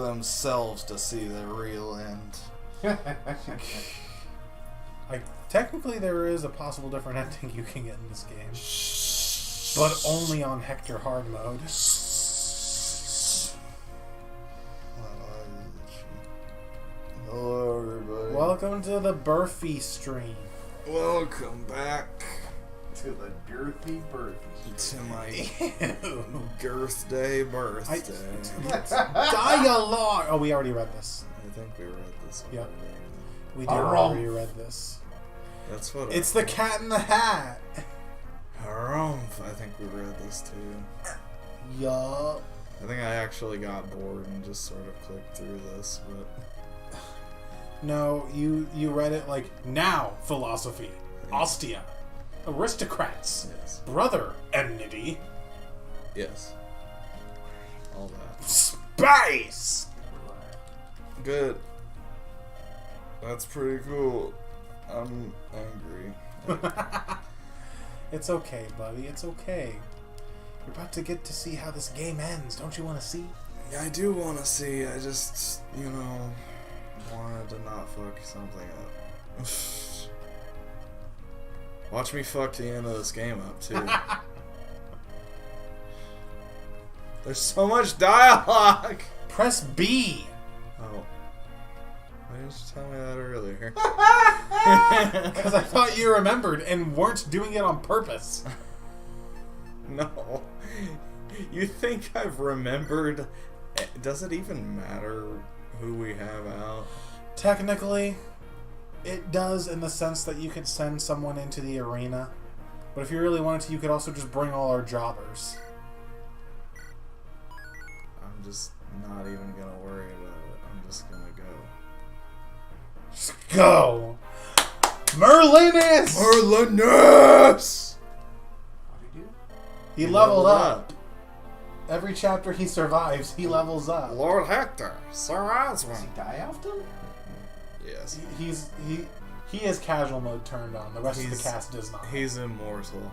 themselves to see the real end. Technically, there is a possible different ending you can get in this game, but only on Hector hard mode. Hello, everybody. Welcome to the Birthy stream. Welcome back To the girthy birthday. to my girthday birthday. Dialogue! Oh, we already read this. I think we read this one. Yep. We did already read this. That's what It's the Cat in the Hat. Harumph. I think we read this too. Yup. I think I actually got bored and just sort of clicked through this, but No, you read it like, now, philosophy, Ostia, aristocrats, yes. brother, enmity, Yes. All that. space! Good. That's pretty cool. I'm angry. It's okay, buddy, it's okay. You're about to get to see how this game ends. Don't you want to see? I do want to see. I just, wanted to not fuck something up. Watch me fuck the end of this game up, too. There's so much dialogue! Press B! Oh. Why didn't you tell me that earlier? Because I thought you remembered and weren't doing it on purpose. No. You think I've remembered? Does it even matter who we have out? Technically, it does in the sense that you could send someone into the arena. But if you really wanted to, you could also just bring all our jobbers. I'm just not even gonna worry about it. I'm just gonna go. Just go! Merlinus! Merlinus! What did he do? He leveled up. Every chapter he survives, he levels up. Lord Hector, Sir Oswald. Does he die often? Yes. He has casual mode turned on. The rest of the cast does not. He's immortal.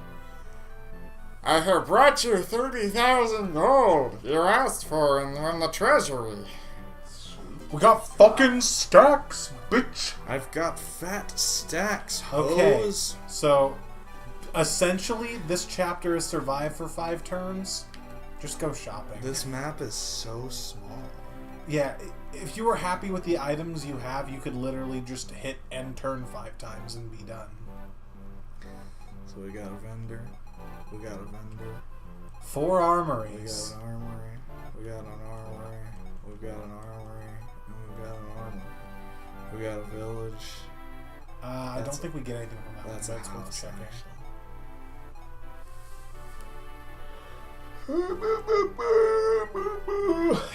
I have brought you 30,000 gold you asked for in the treasury. We got fucking stacks, bitch. I've got fat stacks, Okay, hoes. so essentially this chapter is survive for 5 turns. Just go shopping. This map is so small. Yeah, if you were happy with the items you have, you could literally just hit end turn 5 times and be done. So we got a vendor. We got a vendor. 4 We armories. got an armory. We got an armory. We got an armory. And we got an armory. We got a village. I don't think we get anything from that. That's That's a worth house, checking. actually.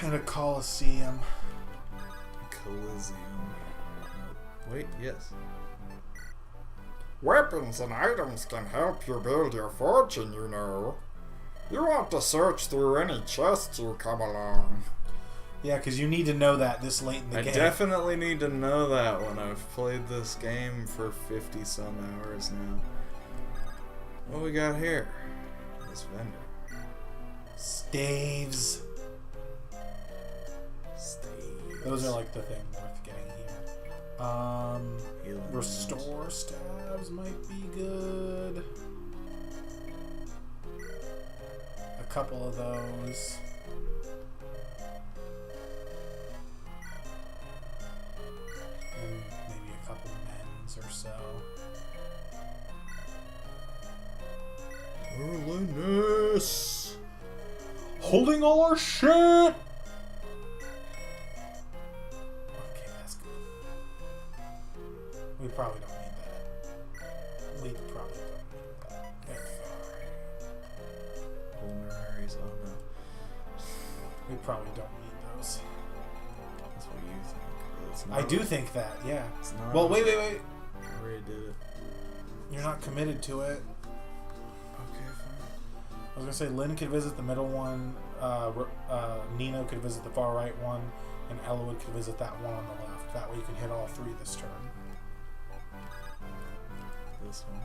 And a coliseum. Coliseum. Wait, yes. Weapons and items can help you build your fortune, you know. You want to search through any chests you come along. Yeah, because you need to know that this late in the game. I definitely need to know that when I've played this game for 50-some hours now. What we got here? This vendor. Staves. Steve. Those are like the thing worth getting here. Healing Restore stabs might be good. A couple of those. And maybe a couple of men's or so. Merlinus. Holding all our shit! Okay, that's good. We probably don't need that. We probably don't need that. Pulmonaries, oh no. We probably don't need those. That's what you think. It's I not. do think that, yeah. It's not. Well, wait. I already did it. You're not committed to it. Okay, fine. I was gonna say Lynn could visit the middle one, Nino could visit the far right one, and Elwood could visit that one on the left. That way you can hit all 3 this turn. This one.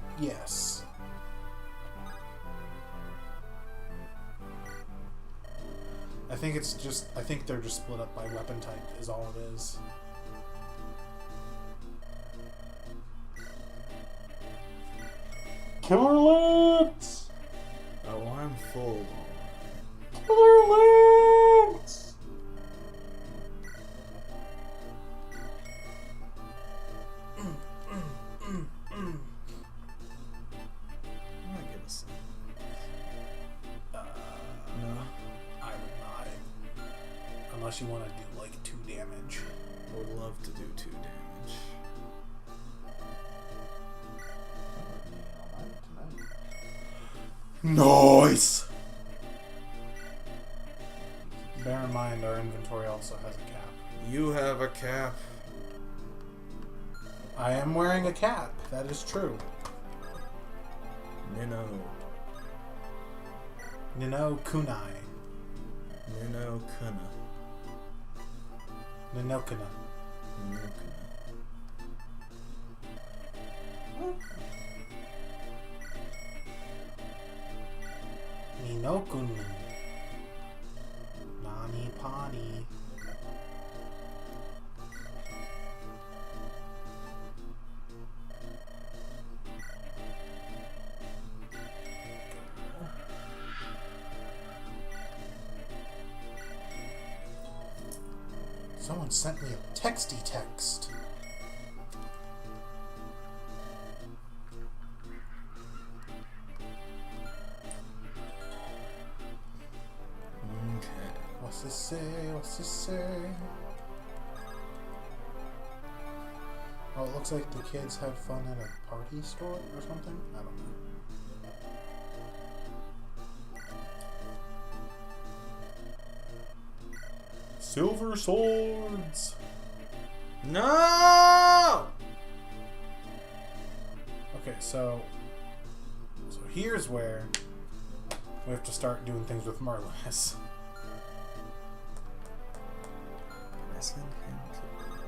I think it's just... I think they're just split up by weapon type is all it is. Killer Lance! Oh, I'm full. Killer Lance! I might get a second. No. I would not. Unless you want to do like 2 damage. I would love to do 2 damage. Nice! Bear in mind our inventory also has a cap. You have a cap. I am wearing a cap. That is true. Nino. Nino Kunai. Nino Kuna. Ninokuna. Nino Kuna. Ninokunu. Nani Pani. Someone sent me a texty text. Okay. What's this say? What's this say? Oh, it looks like the kids had fun at a party store or something? I don't know. Silver swords! No! Okay, so here's where we have to start doing things with Merlinus. Can I send him to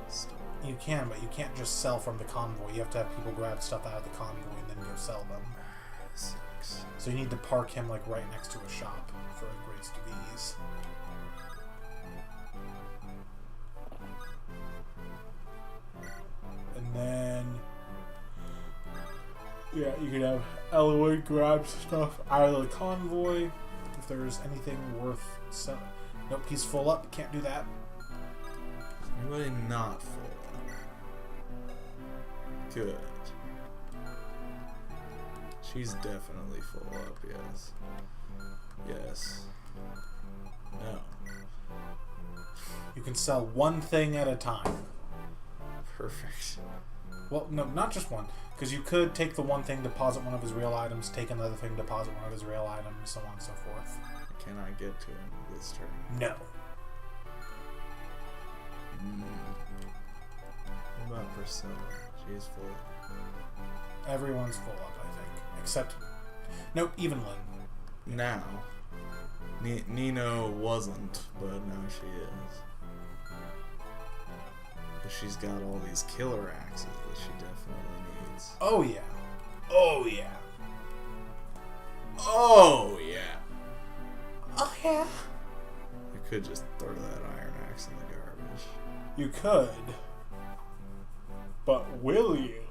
the store? You can, but you can't just sell from the convoy. You have to have people grab stuff out of the convoy and then go sell them. This sucks. So you need to park him like right next to a shop for the greatest of ease. And then, yeah, you could have Eloy grab stuff out of the convoy if there's anything worth selling. Nope, he's full up. Can't do that. Anybody not full up? Good. She's definitely full up, yes. Yes. No. You can sell one thing at a time. Perfect. Well, no, not just one. Because you could take the one thing, deposit one of his real items, take another thing, deposit one of his real items, so on and so forth. Can I get to him this turn? No. What about Priscilla? She's full. Everyone's full up, I think. Except... Nope, even Lynn. Now. Nino wasn't, but now she is. Because she's got all these killer axes that she definitely needs. Oh, yeah. Oh, yeah. Oh, yeah! Oh, yeah. You could just throw that iron axe in the garbage. You could. But will you?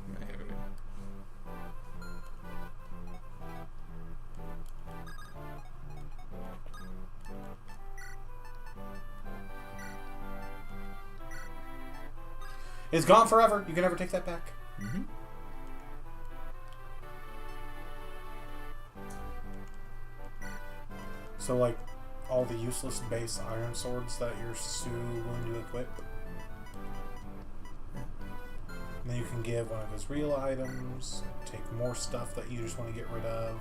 Maybe. It's gone forever. You can never take that back. Mm-hmm. So, like, all the useless base iron swords that you're so willing to equip. And then you can give one of his real items, take more stuff that you just want to get rid of.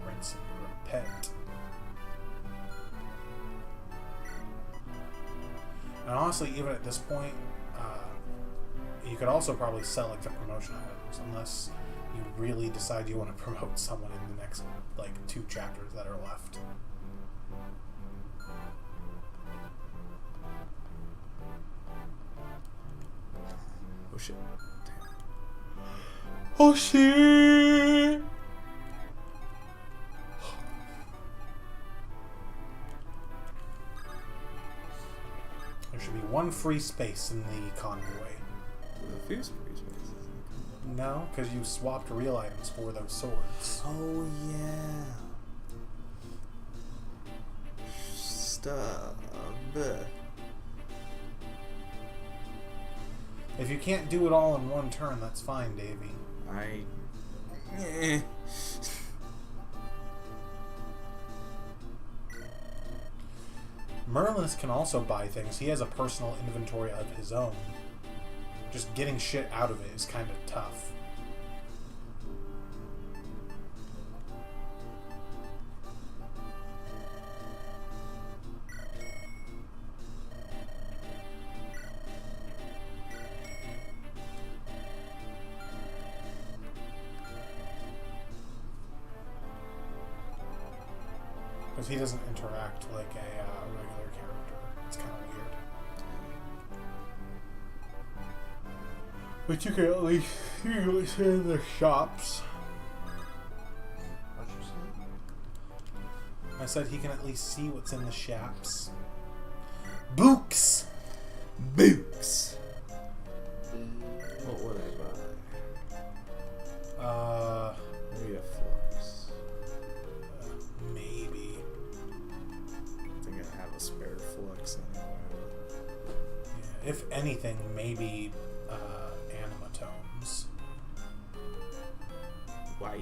Rinse and repent. And honestly, even at this point, you could also probably sell like the promotion items, unless you really decide you want to promote someone in the next like 2 chapters that are left. Oh shit. Oh shit! should be one free space in the convoy. With a few free spaces. No, because you swapped real items for those swords. Oh, yeah. Stop. If you can't do it all in one turn, that's fine, Davey. Merlinus can also buy things. He has a personal inventory of his own. Just getting shit out of it is kind of tough. Because he doesn't interact like a regular character. It's kind of weird. But you can at least see what's in the shops. What'd you say? I said he can at least see what's in the shops. Books! Books! What would I buy? Maybe a flux. Maybe. I think I have a spare flux anyway. Yeah, if anything, maybe animatones. Why?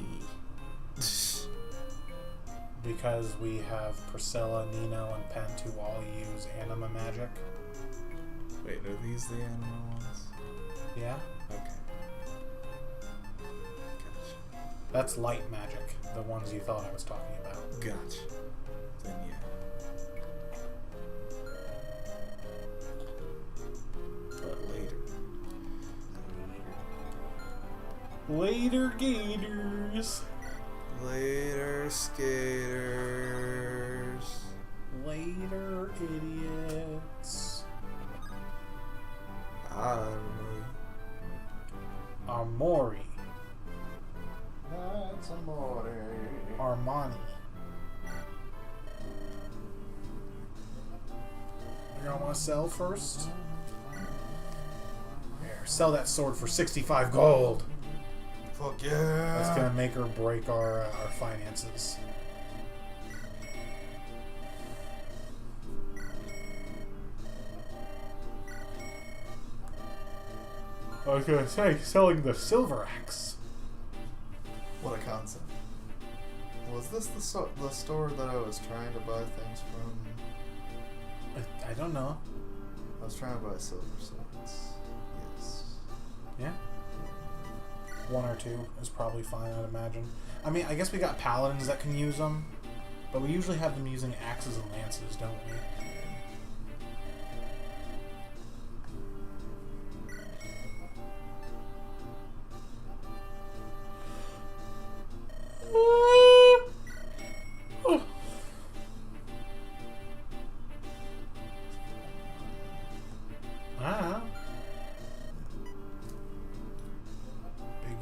Because we have Priscilla, Nino, and Pent who all use anima magic. Wait, are these the animal ones? Yeah? Okay. That's light magic, the ones you thought I was talking about. Gotcha. Then yeah. But later. Later, gators! Later, skaters. Later, idiots. Armori. That's amore. Armani. You're gonna want to sell first? Here, sell that sword for 65 gold. Fuck yeah. That's gonna make or break our finances. I was gonna say, selling the silver axe. What a concept. Was this the store that I was trying to buy things from? I don't know. I was trying to buy silver swords. Yes. Yeah. One or two is probably fine, I'd imagine. I mean, I guess we got paladins that can use them, but we usually have them using axes and lances, don't we?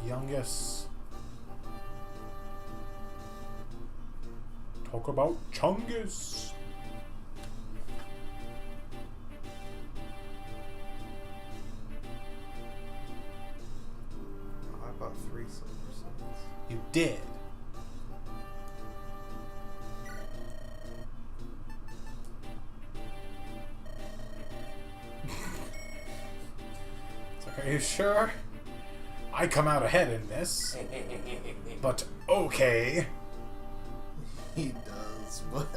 Youngest. Talk about Chungus. I bought 3 silver swords. You did. It's like, are you sure? I come out ahead in this, but okay. He does, but...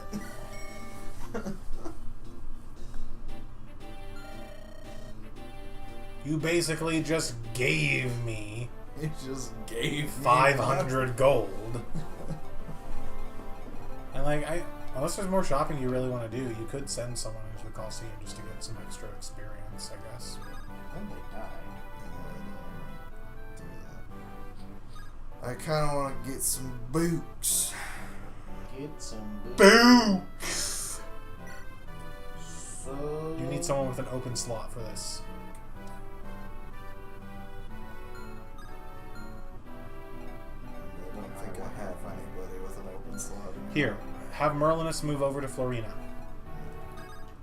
You basically just gave me... He just gave 500 gold. And like, unless there's more shopping you really want to do, you could send someone into the Coliseum just to get some extra experience, I guess. Then they die. I kind of want to get some boots. Get some Boots! So You need someone with an open slot for this. I don't think I have anybody with an open slot. Here, have Merlinus move over to Florina.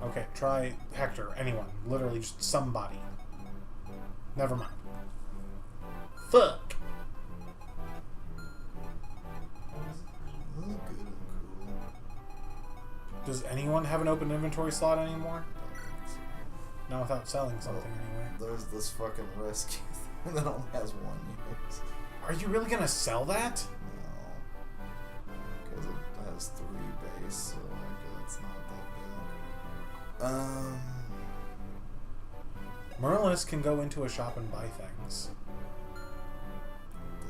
Okay, try Hector. Anyone. Literally just somebody. Never mind. Fuck! This is good and cool. Does anyone have an open inventory slot anymore? I don't think so. Not without selling something anyway. There's this fucking rescue thing that only has 1 use. Are you really gonna sell that? No. Because it has 3 base, so like, it's not that bad. Merlinus can go into a shop and buy things.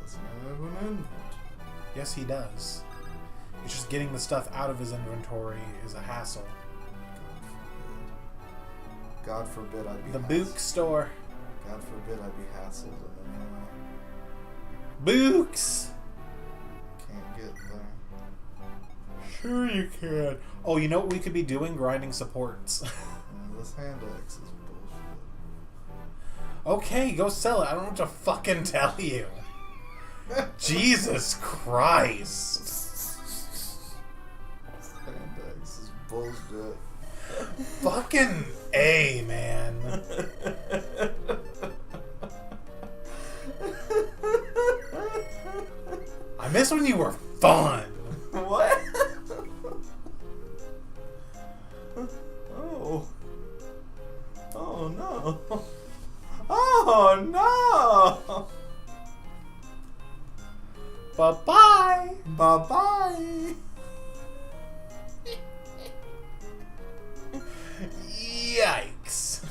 Doesn't have an inventory. Yes, he does. It's just getting the stuff out of his inventory is a hassle. God forbid I be The hassled. Book store. God forbid I be hassled in any way. Books! Can't get there. Sure you can. Oh, you know what we could be doing? Grinding supports. This hand axe is bullshit. Okay, go sell it. I don't know what to fucking tell you. Jesus Christ. This hand axe is bullshit. Fucking A, man. I miss when you were fun. What? Oh. Oh no. Oh no. Bye-bye. Bye-bye. Yikes.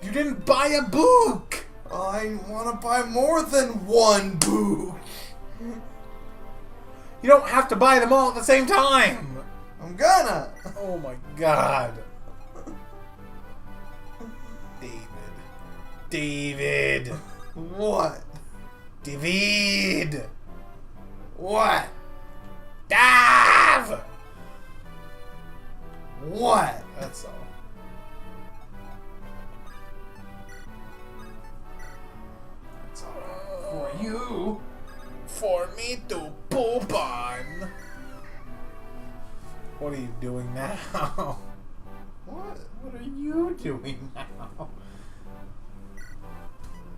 You didn't buy a book. I want to buy more than 1 book. You don't have to buy them all at the same time. I'm gonna. Oh my god. David. What? David. What? Dav. What? That's all. That's all. For you. For me to poop on. What are you doing now? What? What are you doing now?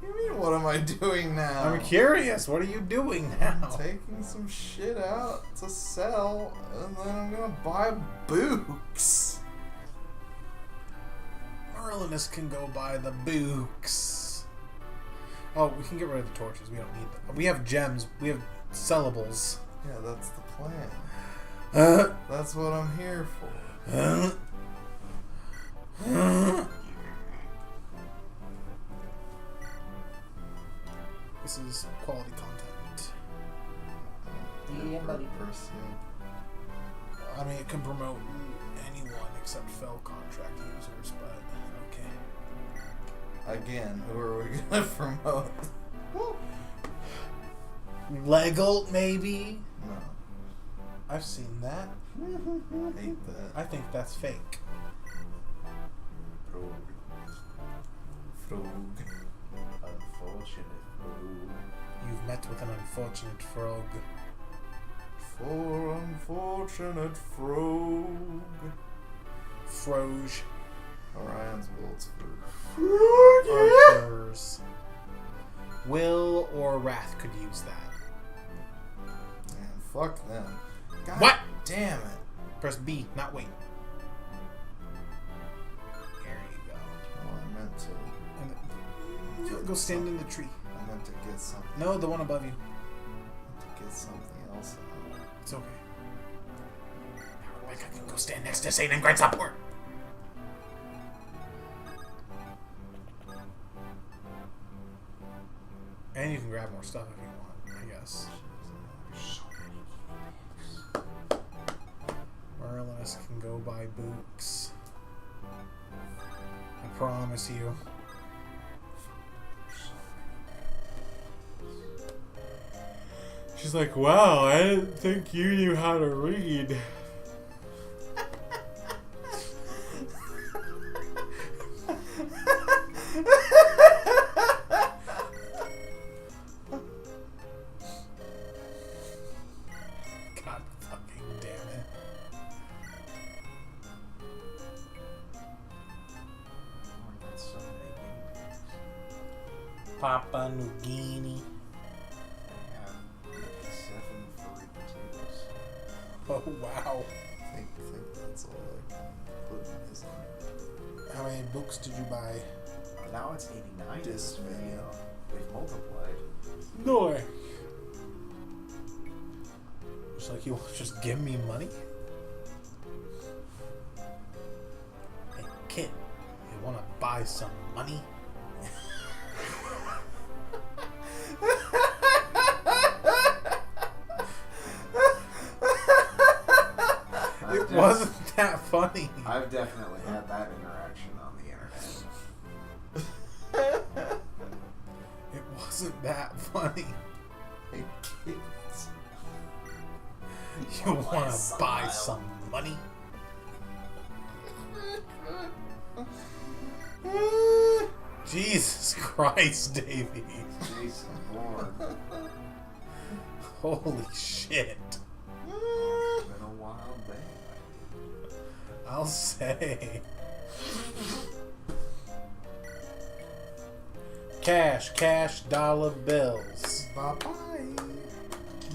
What do you mean, what am I doing now? I'm curious. What are you doing now? Taking some shit out to sell, and then I'm gonna buy books. Merlinus can go buy the books. Oh, we can get rid of the torches. We don't need them. We have gems. We have sellables. Yeah, that's the plan. That's what I'm here for. This is quality content. Yeah, buddy. I mean, it can promote anyone except fell contract users, but okay. Again, who are we gonna promote? Legal, maybe? No. I've seen that. I hate that. I think that's fake. Frog. Frog. Unfortunate frog. You've met with an unfortunate frog. For unfortunate frog. Froge. Orion's bolts for Archers. Will or Wrath could use that. man, fuck them. God What? damn it. Press B, not wait. There you go. Oh, I meant to. And go stand in the tree. I meant to get something. No, the one above you. To get something else out. It's okay. Now Rebecca can go stand next to Satan and grind support. And you can grab more stuff if you want, I guess. Merlinus can go buy books. I promise you. She's like, wow, I didn't think you knew how to read. God fucking damn it. Papua New Guinea. I have 7 furry potatoes. Oh, wow. I think that's all I can put in his one. How many books did you buy? Now it's 89 This this video. We've multiplied. No. It's like, you want to just give me money? Hey, kid, you want to buy some money? It wasn't that funny. I've definitely had that interaction on the internet. It wasn't that funny. Hey, kids. You want to buy some money? Jesus Christ, Davey. Jason Bourne. Holy shit. It's been a wild day. I'll say. Cash, dollar bills. Bye-bye.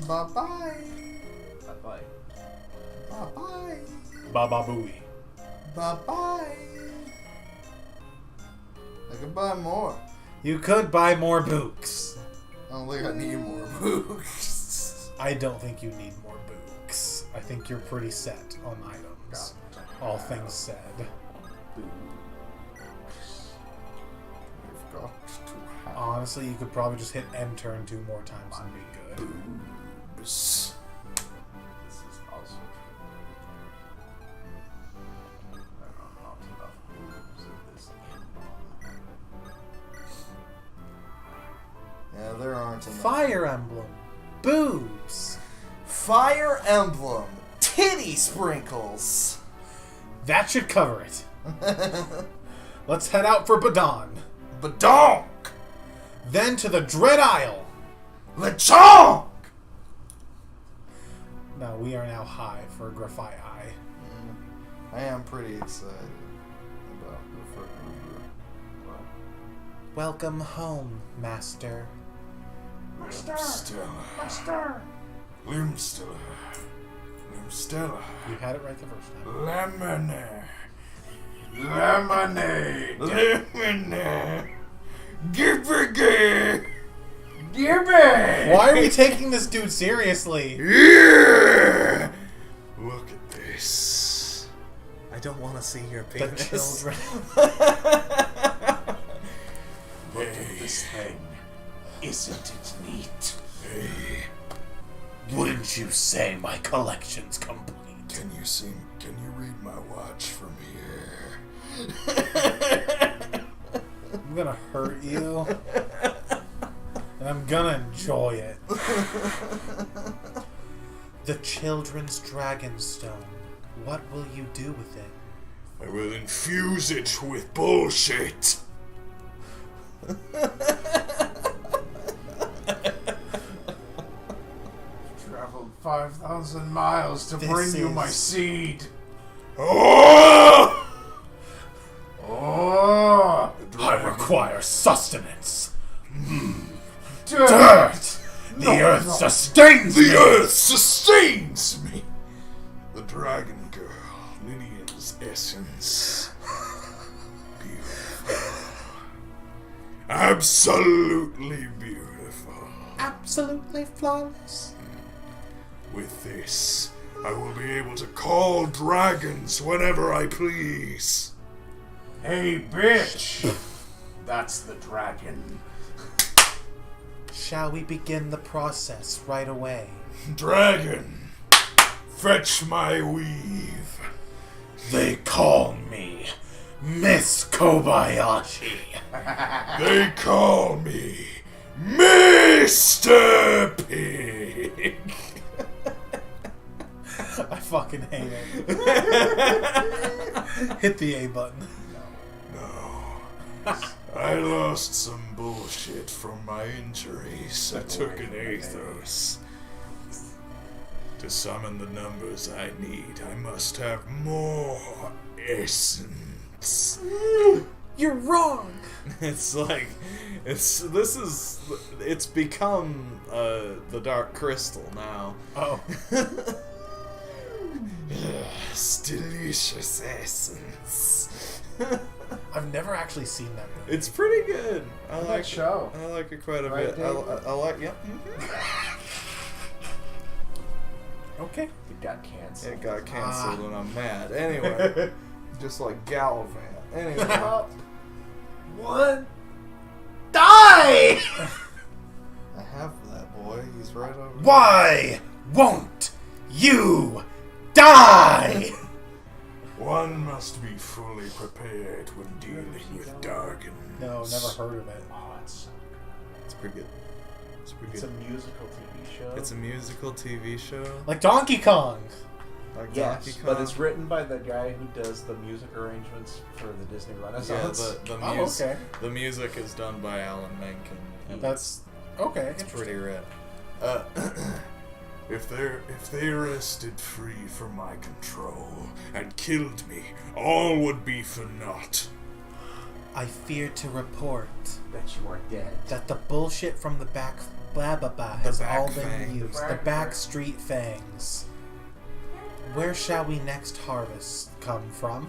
Bye-bye. Bye-bye. Bye-bye. Baba Booey. Bye-bye. I can buy more. You could buy more books. I don't think I need more books. I don't think you need more books. I think you're pretty set on items. All things said. We've got to have Honestly, you could probably just hit enter 2 more times and be good. boobs. This is also true. There are not enough boobs in this emblem. Yeah, there aren't enough. Fire Emblem. Boobs. Fire Emblem. Titty sprinkles. That should cover it. Let's head out for Badon. Badonk. Then to the Dread Isle. Lechonk. Now we are now high for Graphite Eye. I am pretty excited about the fucking well, Welcome home, Master. Limstella. Limstella. Limstella. You had it right the first time. Lemonade. Lemonade. Lemonade. Give it. Give it. Why are we taking this dude seriously? Yeah. Look at this. I don't want to see your The penis. children. Look at this thing. Isn't it neat? Hey, Wouldn't you say my collection's complete? can you read my watch from here? I'm gonna hurt you. And I'm gonna enjoy it. The Children's Dragonstone. What will you do with it? I will infuse it with bullshit. Traveled 5,000 miles to This bring you my is- seed. Oh! Oh! I require sustenance. Dirt! The earth sustains me. The earth sustains me. The dragon girl, Linian's essence. Beautiful. Absolutely beautiful. Absolutely flawless. With this, I will be able to call dragons whenever I please. Hey, bitch! That's the dragon. Shall we begin the process right away? Dragon, fetch my weave. They call me Miss Kobayashi. They call me Mr. Pig. I fucking hate it. Hit the A button. No. I lost some bullshit from my injuries. I took an Athos. To summon the numbers I need, I must have more essence. You're wrong. It's like It's become the Dark Crystal now. Oh. Yes, delicious essence. I've never actually seen that movie. It's pretty good. I like that show. I like it quite a Right, bit. Dave? I like, yeah. Okay. It got canceled. It got canceled and I'm mad. Anyway, just like Gallivant. Anyway. Up. One. Die! I have that boy. He's right over there. Why won't you die? One must be fully prepared when dealing with Dargan. No, never heard of it. Oh, it's so good. It's pretty good. It's pretty It's a good. musical TV show. It's a musical TV show. Like Donkey Kong. Like yes, Donkey Kong. but it's written by the guy who does the music arrangements for the Disney Yeah, Renaissance. Okay. the music is done by Alan Menken. And That's okay. it's pretty rad. If they wrested free from my control and killed me, all would be for naught. I fear to report that you are dead. that the bullshit from the back has back all been fangs. used. The back street fangs. Where shall we next harvest come from?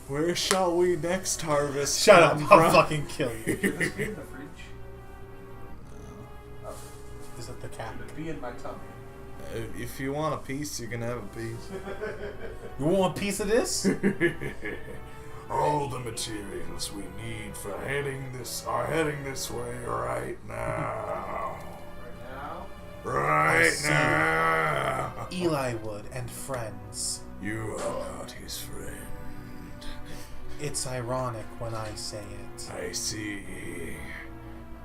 Where shall we next harvest? Shut up! come I'll from? fucking kill you. Is this be in the fridge? Oh, Is it the cat? it would be in my tummy. If you want a piece, you can have a piece. You want a piece of this? All the materials we need for heading this way right now. Right see. now. Eli Wood and friends. You are not his friend. It's ironic when I say it. I see.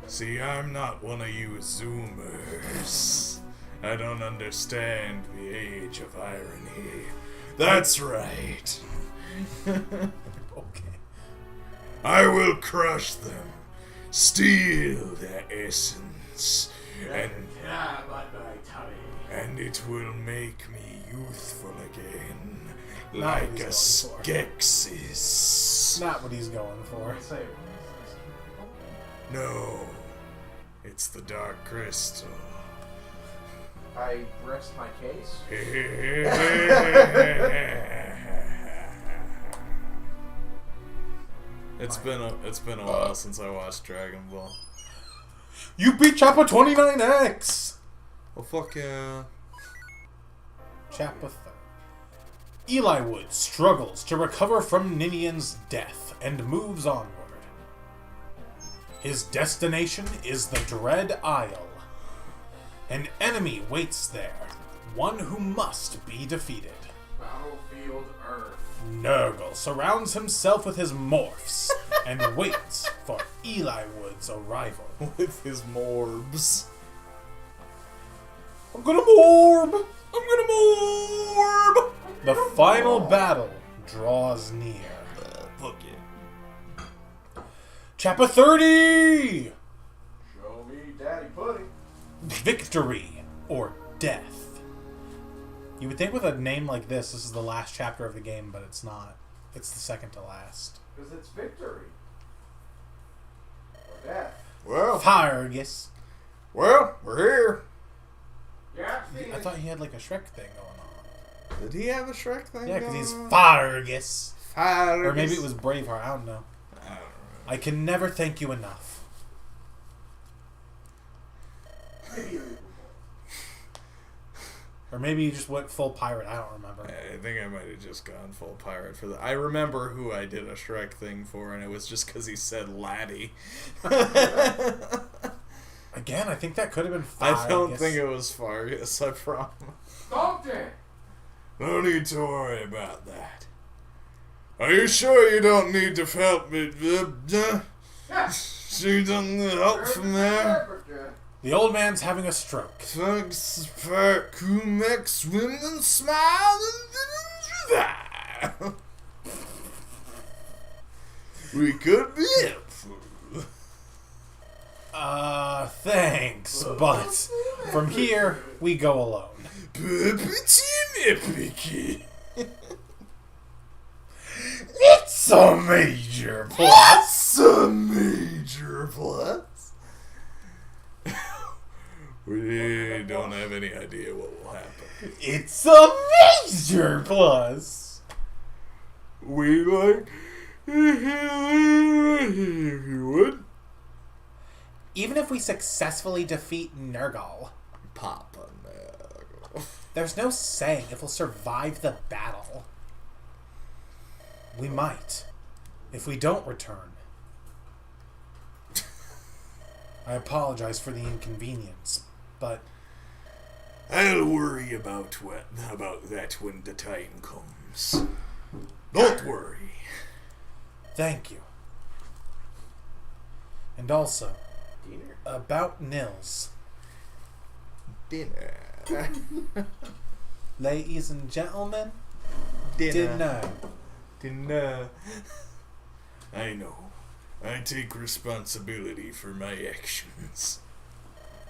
See, I'm not one of you Zoomers. I don't understand the age of irony. That's right. Okay. I will crush them, steal their essence, and it will make me youthful again, Not like what a he's going for. Skeksis. Not what he's going for. Say it. No, it's the Dark Crystal. I rest my case. It's been a while since I watched Dragon Ball. You beat Chopper 29X! Well, fuck yeah. Chapter 3. Eli Wood struggles to recover from Ninian's death and moves onward. His destination is the Dread Isle. An enemy waits there, one who must be defeated. Battlefield Earth. Nurgle surrounds himself with his morphs and waits for Eli Wood's arrival. With his morbs. I'm gonna morb! The final battle draws near. Fuck yeah. Chapter 30! Show me Daddy Pudding. Victory or death. You would think with a name like this is the last chapter of the game, but it's not. It's the second to last. Because it's victory. Or death. Well, Fargus. we're here. Yeah, I thought he had like a Shrek thing going on. Did he have a Shrek thing? Yeah, because he's going on? Fargus. Fargus. Or maybe it was Braveheart, I don't know. I don't know. I can never thank you enough. Or maybe you just went full pirate, I don't remember. I think I might have just gone full pirate for that. I remember who I did a Shrek thing for, and it was just because he said laddie. Again, I think that could have been Fargus. I don't think it was Fargus, I promise. Stomped it! No need to worry about that. Are you sure you don't need to help me? She doesn't need help from there? The old man's having a stroke. Thanks for Kumek swim and smile and do that. We could be helpful. Thanks, but from here, we go alone. It's a major plus. It's a major plus. idea what will happen. It's a major plus! We like if you would. Even if we successfully defeat Nurgle, Papa Nurgle. there's no saying if we'll survive the battle. We might. If we don't return. I apologize for the inconvenience, but... I'll worry about that when the time comes. Don't worry. Thank you. And also, about Nils. Dinner. Ladies and gentlemen, Dinner. dinner. I know. I take responsibility for my actions.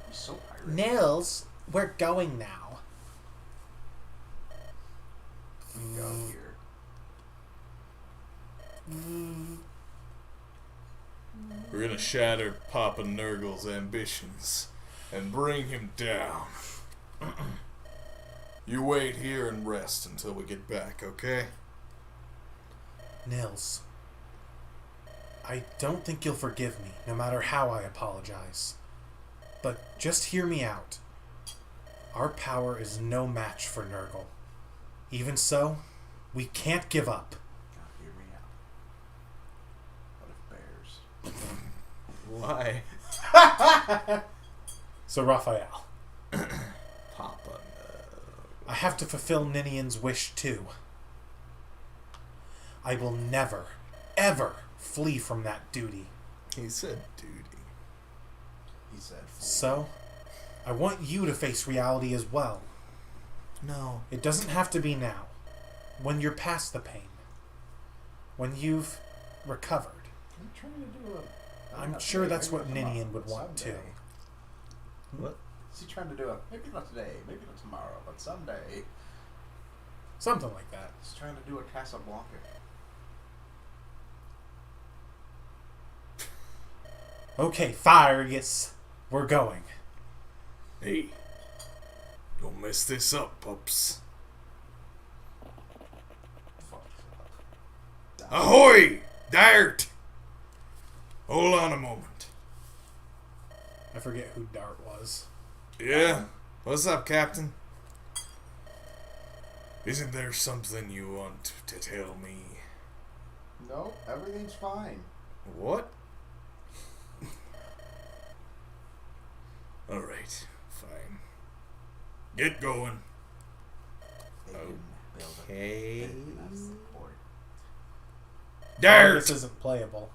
He's so pirate. Nils, we're going now. Go here. We're gonna shatter Papa Nurgle's ambitions and bring him down. You wait here and rest until we get back, okay? Nils, I don't think you'll forgive me, no matter how I apologize. But just hear me out. Our power is no match for Nurgle. Even so, we can't give up. Now, hear me out. What if bears? Why? So, Raphael, Papa I have to fulfill Ninian's wish too. I will never, ever flee from that duty. He said duty. He said. So, I want you to face reality as well. No. It doesn't have to be now. When you're past the pain. When you've recovered. I'm trying to do a. I'm not sure today, that's maybe what not tomorrow, Ninian would but want someday. too. What? Is he trying to do a maybe not today, maybe not tomorrow, but someday? Something like that. He's trying to do a Casablanca. Okay, Farius. We're going. Hey. Don't mess this up, pups. Fuck. Ahoy! Dart! Hold on a moment. I forget who Dart was. Yeah? What's up, Captain? Isn't there something you want to tell me? No, everything's fine. What? Alright, fine. Get going. They can build a Okay. big enough support. Dart! This isn't playable.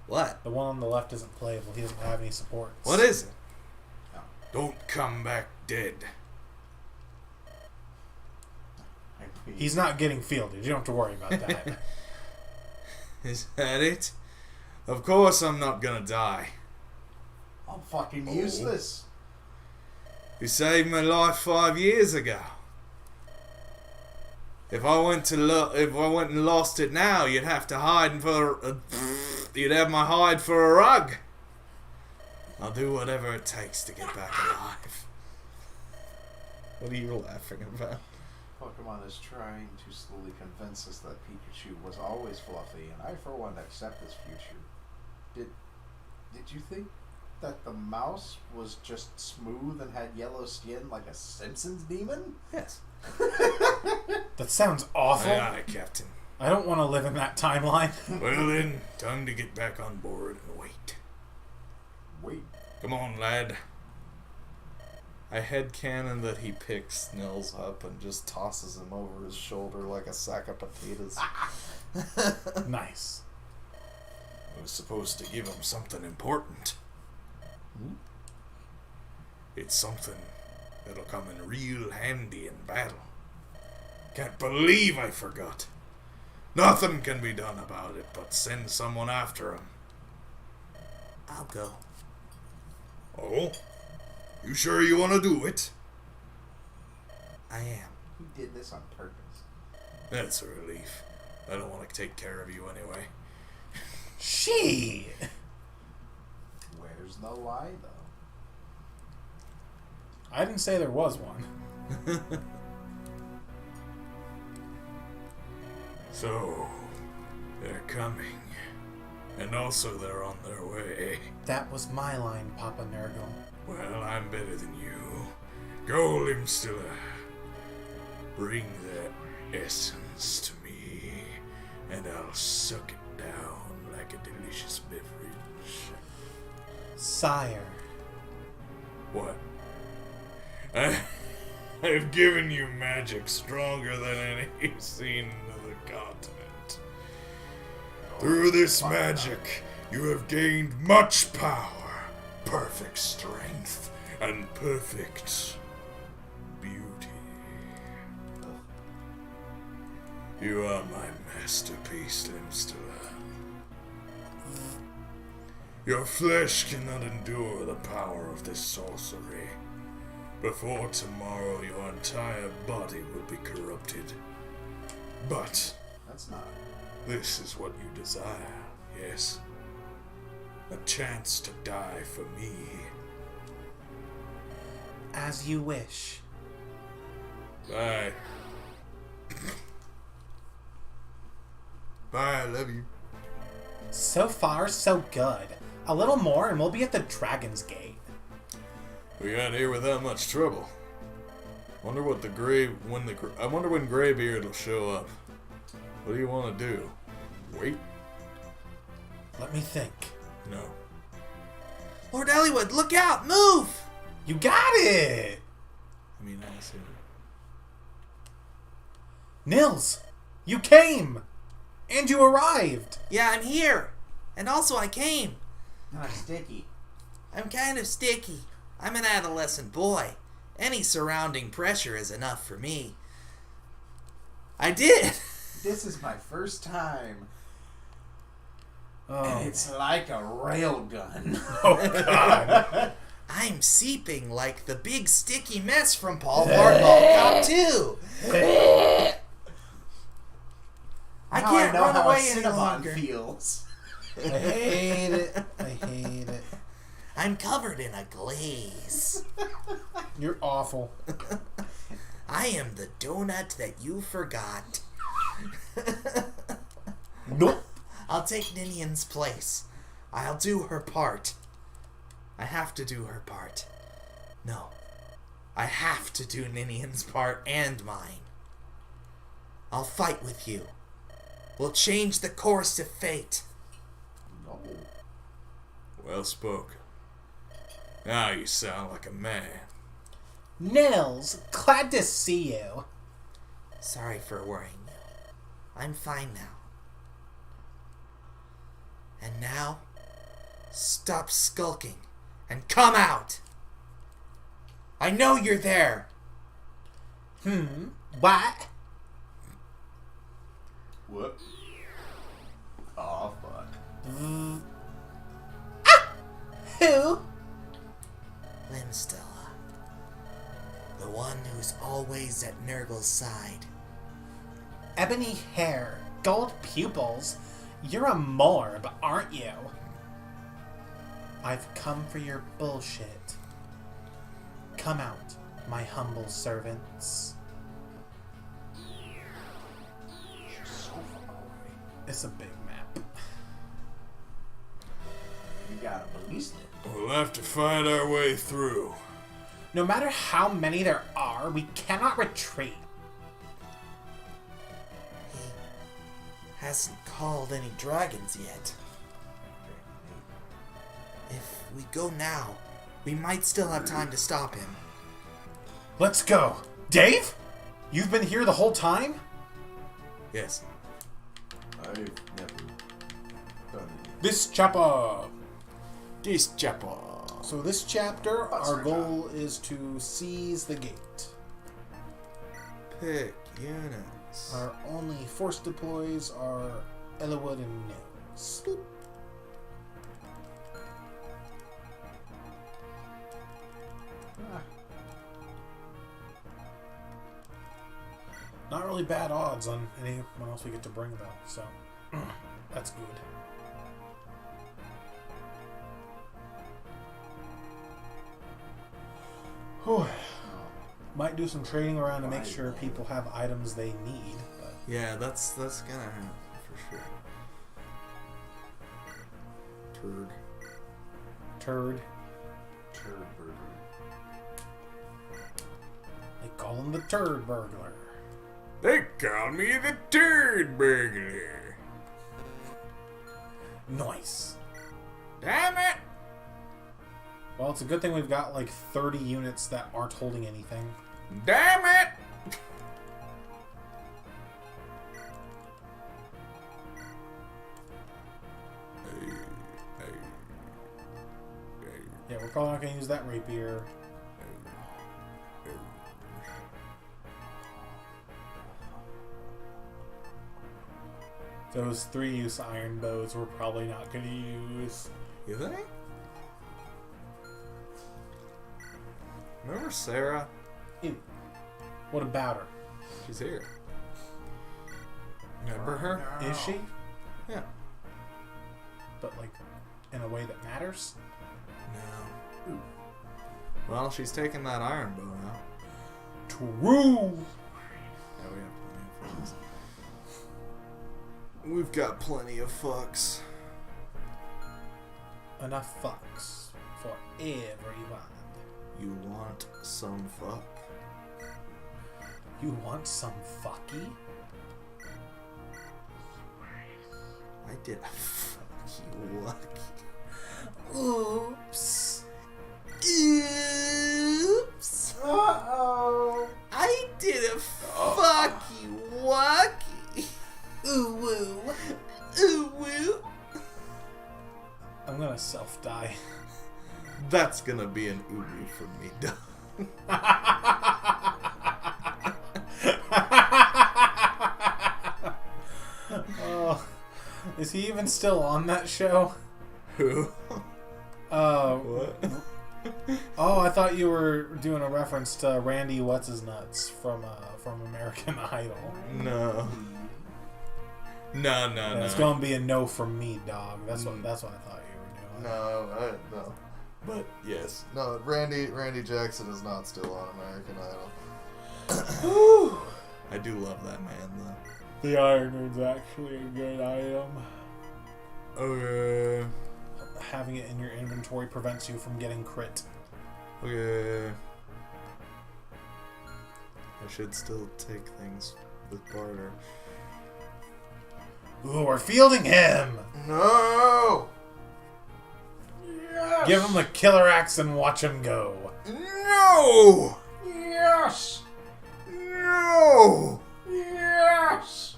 What? The one on the left isn't playable. He doesn't have any supports. What is it? No. Don't come back dead. I mean, He's not getting fielded. You don't have to worry about that. Is that it? Of course I'm not gonna die. I'm fucking Oh. useless. You saved my life 5 years ago. If I went and lost it now, you'd have to hide you'd have my hide for a rug. I'll do whatever it takes to get back alive. What are you laughing about? Pokemon is trying to slowly convince us that Pikachu was always fluffy, and I, for one, accept this future. Did you think that the mouse was just smooth and had yellow skin like a Simpsons demon? Yes. That sounds awful. Aye, aye, Captain. I don't want to live in that timeline. Well then, time to get back on board and wait. Wait. Come on, lad. I headcanon that he picks Nils up and just tosses him over his shoulder like a sack of potatoes. Nice. I was supposed to give him something important. It's something that'll come in real handy in battle. Can't believe I forgot. Nothing can be done about it but send someone after him. I'll go. Oh? You sure you want to do it? I am. He did this on purpose. That's a relief. I don't want to take care of you anyway. She. Where's the lie, though? I didn't say there was one. So, they're coming. And also they're on their way. That was my line, Papa Nurgle. Well, I'm better than you. Go, Limstiller. Bring that essence to me, and I'll suck it down like a delicious beverage. Sire. What? I've given you magic stronger than any seen in the continent. Through this magic, you have gained much power, perfect strength, and perfect beauty. You are my masterpiece, Limstiller. Your flesh cannot endure the power of this sorcery. Before tomorrow, your entire body will be corrupted. But That's not. this is what you desire, yes? A chance to die for me. As you wish. Bye. Bye, I love you. So far, so good. A little more and we'll be at the Dragon's Gate. We got here without much trouble. Wonder what I wonder when Greybeard will show up. What do you want to do? Wait? Let me think. No. Lord Elliowood, look out! Move! You got it! I mean, I said Nils! You came! And you arrived! Yeah, I'm here. And also I came. Not sticky. I'm kind of sticky. I'm an adolescent boy. Any surrounding pressure is enough for me. I did! This is my first time. Oh, And it's like a railgun. oh God. I'm seeping like the big sticky mess from Paul Blart Mall Cop 2. I Now can't know run how away a any Cinnabon longer. feels. I hate it. I hate it. I'm covered in a glaze. You're awful. I am the donut that you forgot. Nope. I'll take Ninian's place. I'll do her part. I have to do her part. No. I have to do Ninian's part and mine. I'll fight with you. We'll change the course of fate. No. well spoken. Now you sound like a man. Nils, glad to see you. Sorry for worrying you. I'm fine now. And now, stop skulking and come out. I know you're there. What? What? Oh, fuck. Who? Limstella. The one who's always at Nurgle's side. Ebony hair, gold pupils. You're a morb, aren't you? I've come for your bullshit. Come out, my humble servants. You're so far away. It's a big map. You gotta believe it. We'll have to find our way through. No matter how many there are, we cannot retreat. He hasn't called any dragons yet. If we go now, we might still have time to stop him. Let's go. Dave? You've been here the whole time? Yes. I've never done This chapter. This chapter. So this chapter, our goal is to seize the gate. Pick units. Our only force deploys are Elliowood and Nils. Boop. Not really bad odds on anyone else we get to bring though, so that's good. Might do some trading around to make sure people have items they need. But Yeah, that's gonna happen for sure. turd. Turd burger. They call him the turd burglar. They call me the Turd Burglar. Nice. Damn it! Well, it's a good thing we've got like 30 units that aren't holding anything. Damn it! Yeah, we're probably not going to use that rapier. Those 3-use iron bows we're probably not going to use. You think? Remember Sarah? Ew. What about her? She's here. Remember her? Is she? Yeah. But like, in a way that matters? No. Well, she's taking that iron bow out. True! Yeah, we have plenty of fucks. We've got plenty of fucks. Enough fucks for everyone. You want some fuck? You want some fucky? I did a fuck you lucky. Oops. Oops. Uh-oh. I did a fuck you lucky. Ooh woo. Ooh woo. I'm gonna self-die. That's gonna be an ooh for me, dog. Oh, is he even still on that show? Who? What? Oh, I thought you were doing a reference to Randy What's-His-Nuts from American Idol. No. No. It's gonna be a no from me, dog. That's what I thought you were doing. No. But yes, no. Randy Jackson is not still on American Idol. I do love that man though. The Iron Room's actually a good item. Okay. Having it in your inventory prevents you from getting crit. Okay. I should still take things with barter. Ooh, we're fielding him! No! Yes! Give him the killer axe and watch him go. No! Yes! No! Yes!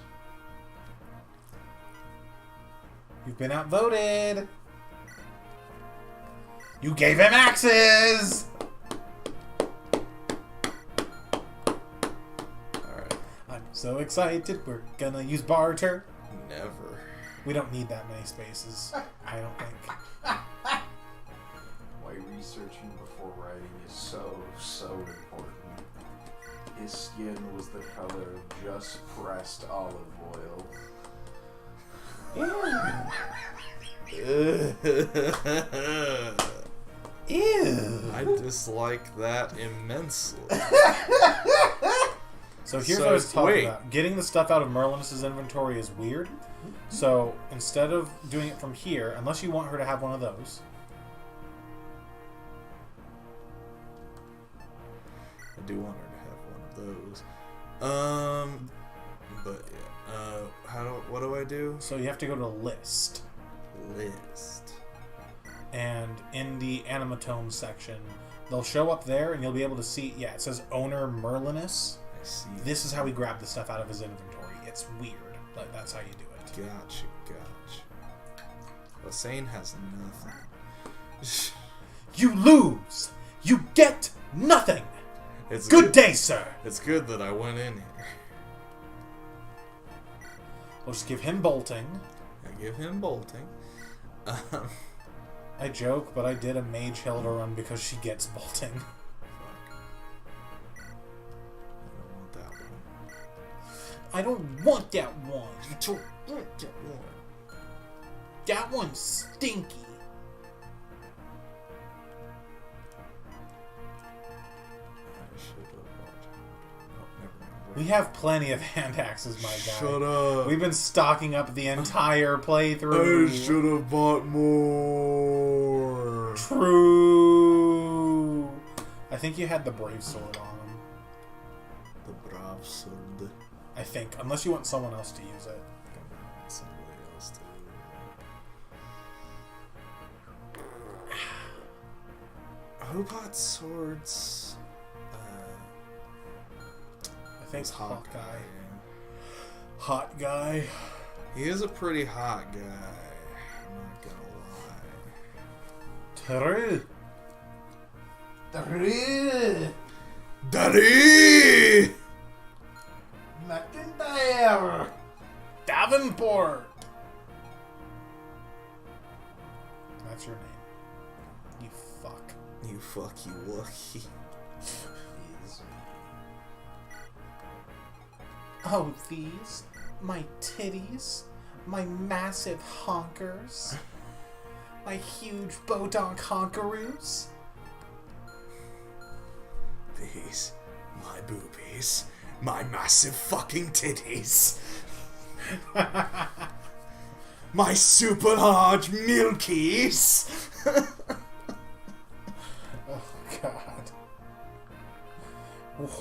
You've been outvoted! You gave him axes! Alright. I'm so excited, we're gonna use barter. Never. We don't need that many spaces, I don't think. Why researching before writing is so important. His skin was the color of just pressed olive oil. Ew! I dislike that immensely. So here's So, what I was talking wait. about. Getting the stuff out of Merlin's inventory is weird. So instead of doing it from here, unless you want her to have one of those, I do want her to have one of those. But yeah. What do I do? so you have to go to list. List. And in the animatome section, they'll show up there and you'll be able to see, yeah, it says owner Merlinus. I see. This is how we grab the stuff out of his inventory. It's weird, but that's how you do it. Gotcha. Hossein has nothing. You lose! You get nothing! It's Good day, sir! It's good that I went in here. We'll just give him bolting. I give him bolting. I joke, but I did a Mage Hilda run because she gets bolting. Fuck. I don't want that one. I don't want that one. I don't want that one. That one's stinky. We have plenty of hand axes, my guy. Shut up. We've been stocking up the entire I playthrough. should have bought more. True. I think you had the brave sword on him. The brave sword. I think, unless you want someone else to use it. Somebody else to. Who bought swords? I think It's hot guy. Hot guy. He is a pretty hot guy. I'm not gonna lie. True. Daddy! McIntyre! Davenport. That's your name. You fuck. You fucky wucky. Is Oh, these, my titties, my massive honkers, my huge bodonk honkaroos. These, my boobies, my massive fucking titties. My super large milkies. Oh, God.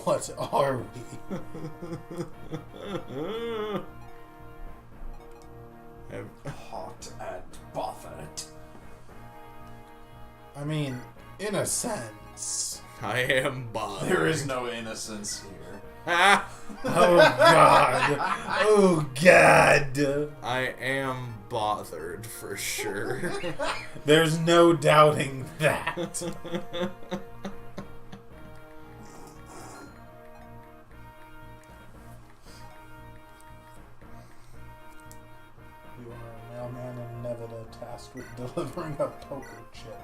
What are we? hot and bothered. I mean, in a sense. I am bothered. There is no innocence here. Ah! Oh, God. Oh, God. I am bothered for sure. There's no doubting that. You are a mailman in Nevada tasked with delivering a poker chip.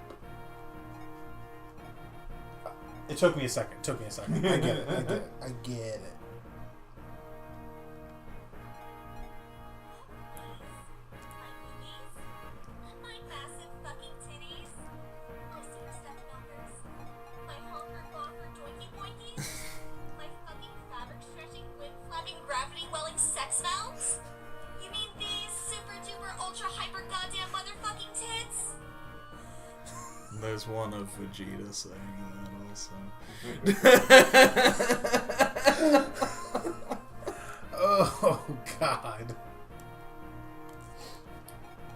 It took me a second. I get it. I get it. My massive fucking titties. My super stuffed milkers. My honker bonker doinky boinkies. My fucking fabric stretching, wind flapping, gravity welling sex valves. You mean these super duper ultra hyper goddamn motherfucking tits? There's one of Vegeta saying that also. Oh, God.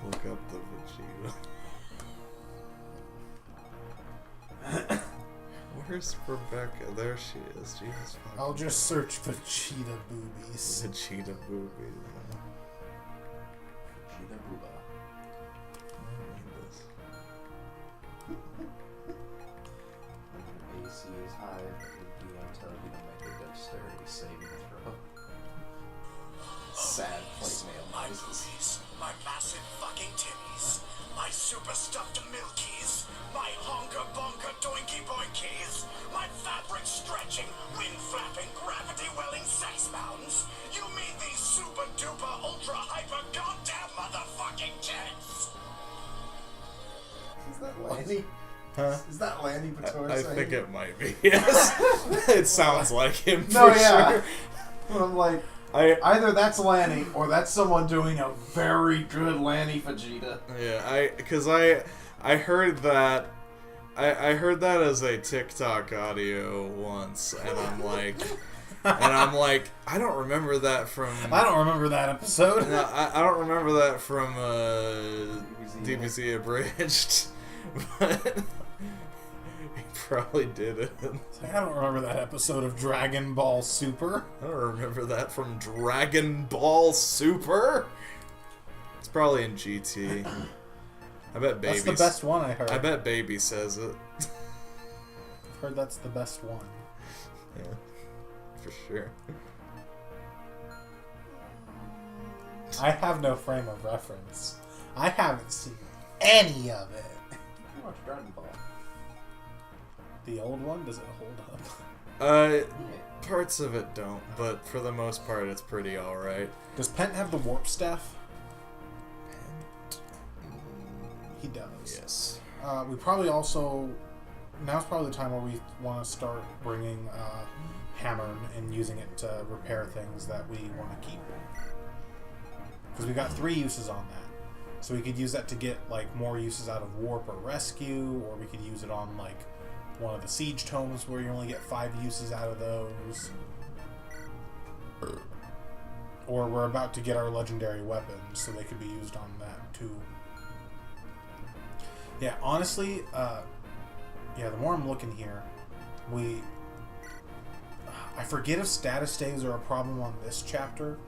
Look up the Vegeta. Where's Rebecca? There she is. Jesus fucking. I'll just search for cheetah boobies. Vegeta boobies. Cheetah booba. I need this. When your AC is high, the DM tells you to make a dexterity saving throw. Sad plate mail My noises. boobies, my massive fucking titties, my super stuffed milkies, my honker bonker doinky boinkies, my fabric stretching, wind flapping, gravity welling sex mountains. You mean these super duper ultra hyper goddamn motherfucking tits? Is that Lanny? Huh? Is that Lanny Bator I saying think it might be. Yes. It sounds like him for No, yeah. sure. But I'm like, either that's Lanny or that's someone doing a very good Lanny Vegeta. Yeah, because I heard that I heard that as a TikTok audio once, and I'm like, I don't remember that from. I don't remember that episode. No, I don't remember that from DBZ Abridged, but he probably did it. I don't remember that episode of Dragon Ball Super. I don't remember that from Dragon Ball Super. It's probably in GT. I bet Baby. That's the best one I heard. I bet Baby says it. I've heard that's the best one. Yeah, for sure. I have no frame of reference. I haven't seen any of it. You watch Dragon Ball. The old one, does it hold up? Parts of it don't, but for the most part, it's pretty alright. Does Pent have the warp staff? He does. Yes. We probably also now's probably the time where we want to start bringing hammer and using it to repair things that we want to keep. Because we got 3 uses on that. So we could use that to get like more uses out of warp or rescue, or we could use it on like one of the siege tomes where you only get 5 uses out of those. Or we're about to get our legendary weapons, so they could be used on that too. Yeah, honestly, the more I'm looking here, I forget if status stays are a problem on this chapter.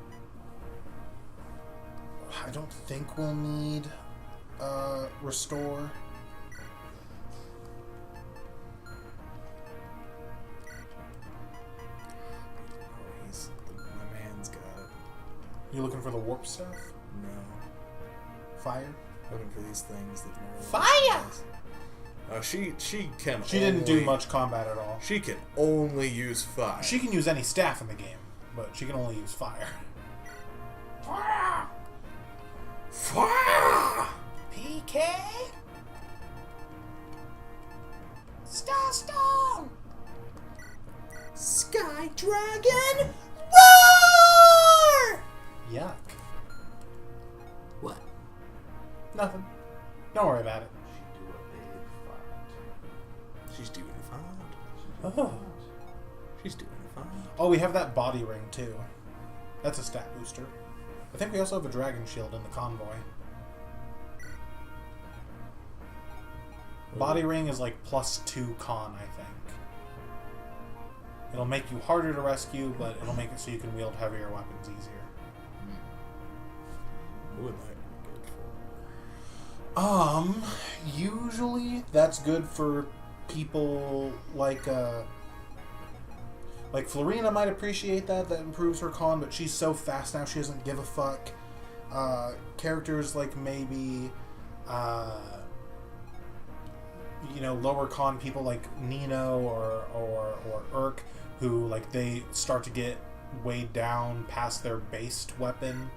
I don't think we'll need restore. My man's got it. You looking for the warp stuff? No. Fire? Looking for these things that Merlin Fire! has. She can. She didn't do much combat at all. She can only use fire. She can use any staff in the game, but she can only use fire. Fire! Fire! PK? Starstone! Sky Dragon! Roar! Yuck. What? Nothing. Don't worry about it. She's doing fine. Oh. She's doing fine. Oh, we have that body ring too. That's a stat booster. I think we also have a dragon shield in the convoy. Body ring is like +2 con, I think. It'll make you harder to rescue, but it'll make it so you can wield heavier weapons easier. What would that be good for? Usually that's good for people like Florina might appreciate that improves her con, but she's so fast now she doesn't give a fuck. Characters like maybe lower con people like Nino or Urk, who like they start to get weighed down past their based weapon.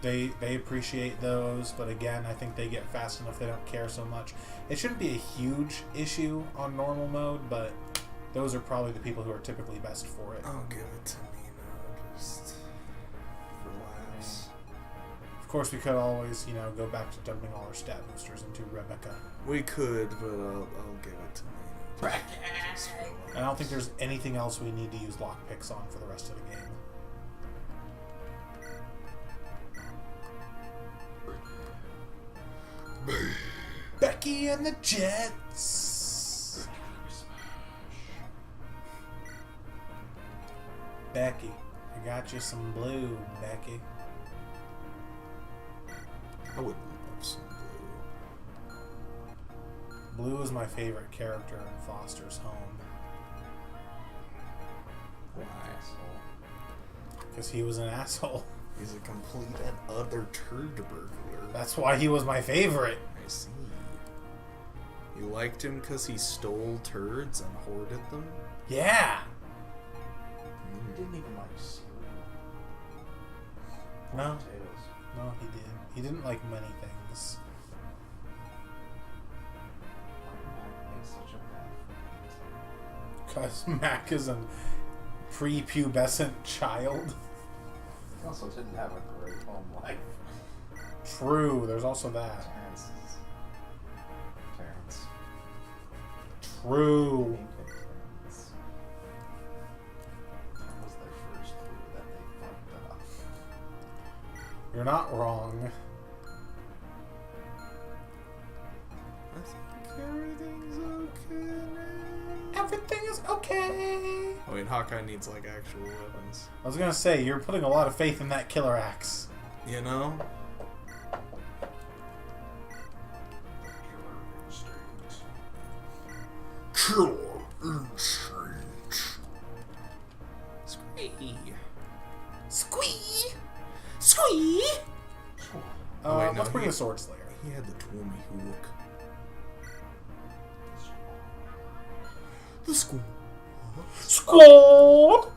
They appreciate those, but again, I think they get fast enough they don't care so much. It shouldn't be a huge issue on normal mode, but those are probably the people who are typically best for it. I'll give it to me now, just for laughs. Of course, we could always, go back to dumping all our stat boosters into Rebecca. We could, but I'll give it to me. Just for And I don't think there's anything else we need to use lockpicks on for the rest of the game. Becky and the Jets. Becky, I got you some blue, Becky. I would love some blue. Blue is my favorite character in Foster's Home. Why? Because he was an asshole. He's a complete and utter turd burglar. That's why he was my favorite. I see. You liked him because he stole turds and hoarded them? Yeah. He didn't even like cereal. No. Potatoes. No, he did. He didn't like many things. Why did Mac make such a bad Because Mac is a prepubescent child. He also didn't have a great home life. True, there's also that. Terrence. True. Terrence. That was their first clue that they fucked up. You're not wrong. I think everything's okay now. Everything is okay. I mean, Hawkeye needs, like, actual weapons. I was gonna say, you're putting a lot of faith in that killer axe. You know? Killer instinct. Squee. Squee! Squee! Oh, wait, no, let's bring he- the Sword Slayer. He had the Twommy hook. The school. Squad!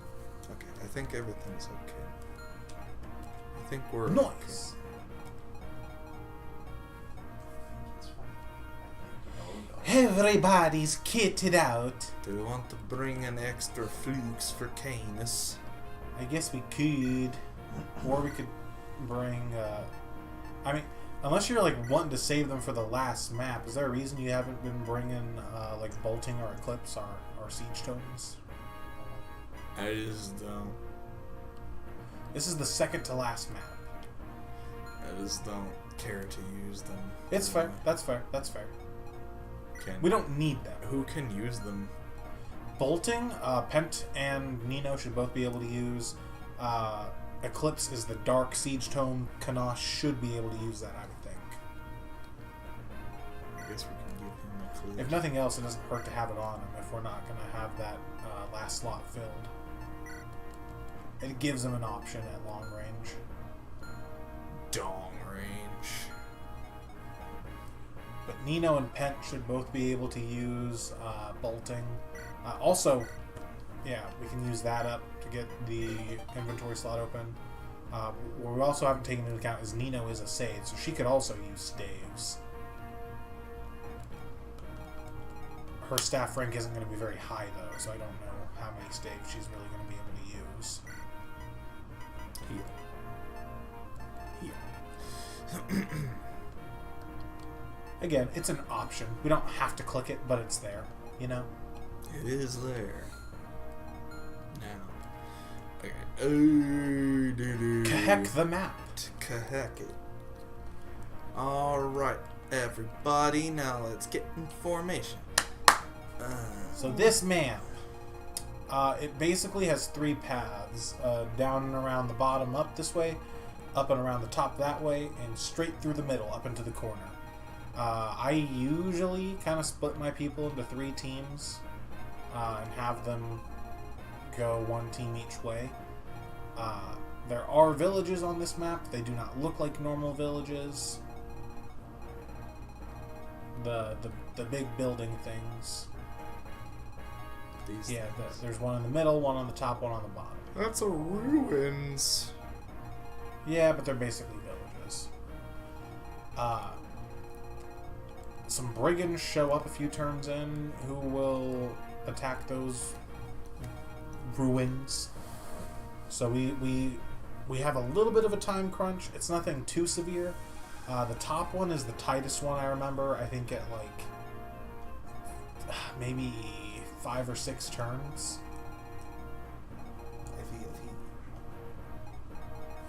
Okay, I think everything's okay. I think we're Nice. It's fine. I think Everybody's kitted out. Do we want to bring in extra flukes for Canis? I guess we could. Or we could bring, I mean, unless you're, like, wanting to save them for the last map, is there a reason you haven't been bringing, like, Bolting or Eclipse or Siege Totems? I just don't. This is the second to last map. I just don't care to use them. It's fair. That's fair. That's fair. We don't need them. Who can use them? Bolting, Pent and Nino should both be able to use. Eclipse is the Dark Siege Tome. Kanash should be able to use that, I would think. I guess we can give him a clue. If nothing else, it doesn't hurt to have it on him if we're not going to have that last slot filled. It gives him an option at long range. Dong range. But Nino and Pent should both be able to use Bolting. Also, yeah, we can use that up to get the inventory slot open. What we also haven't taken into account is Nino is a Sage, so she could also use staves. Her staff rank isn't going to be very high, though, so I don't know how many staves she's really going to be able to use. Here. Again, it's an option. We don't have to click it, but it's there, you know? It is there. Now. Okay. Oh, Kahek the map. Kahek it. Alright, everybody, now let's get in formation. So this map, it basically has three paths. Down and around the bottom up this way, up and around the top that way, and straight through the middle up into the corner. I usually kind of split my people into 3 teams and have them go one team each way. There are villages on this map. They do not look like normal villages. The big building things. These Yeah, things. there's one in the middle, one on the top, one on the bottom. That's a ruins. Yeah, but they're basically villages. Some brigands show up a few turns in who will attack those ruins. So we have a little bit of a time crunch. It's nothing too severe. The top one is the tightest one I remember. I think at like maybe 5 or 6 turns.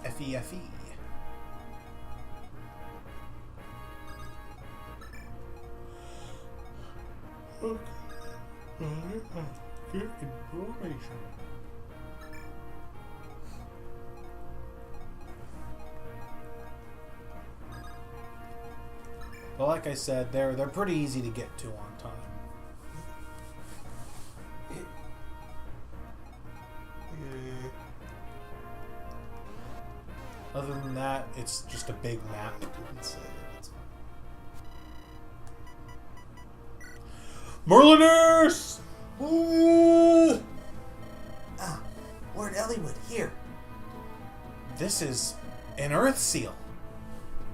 F-E-F-E. Okay. Good information. But like I said, they're pretty easy to get to on time. Other than that, it's just a big map. Merliners! Lord Elliowood, here. This is an Earth Seal.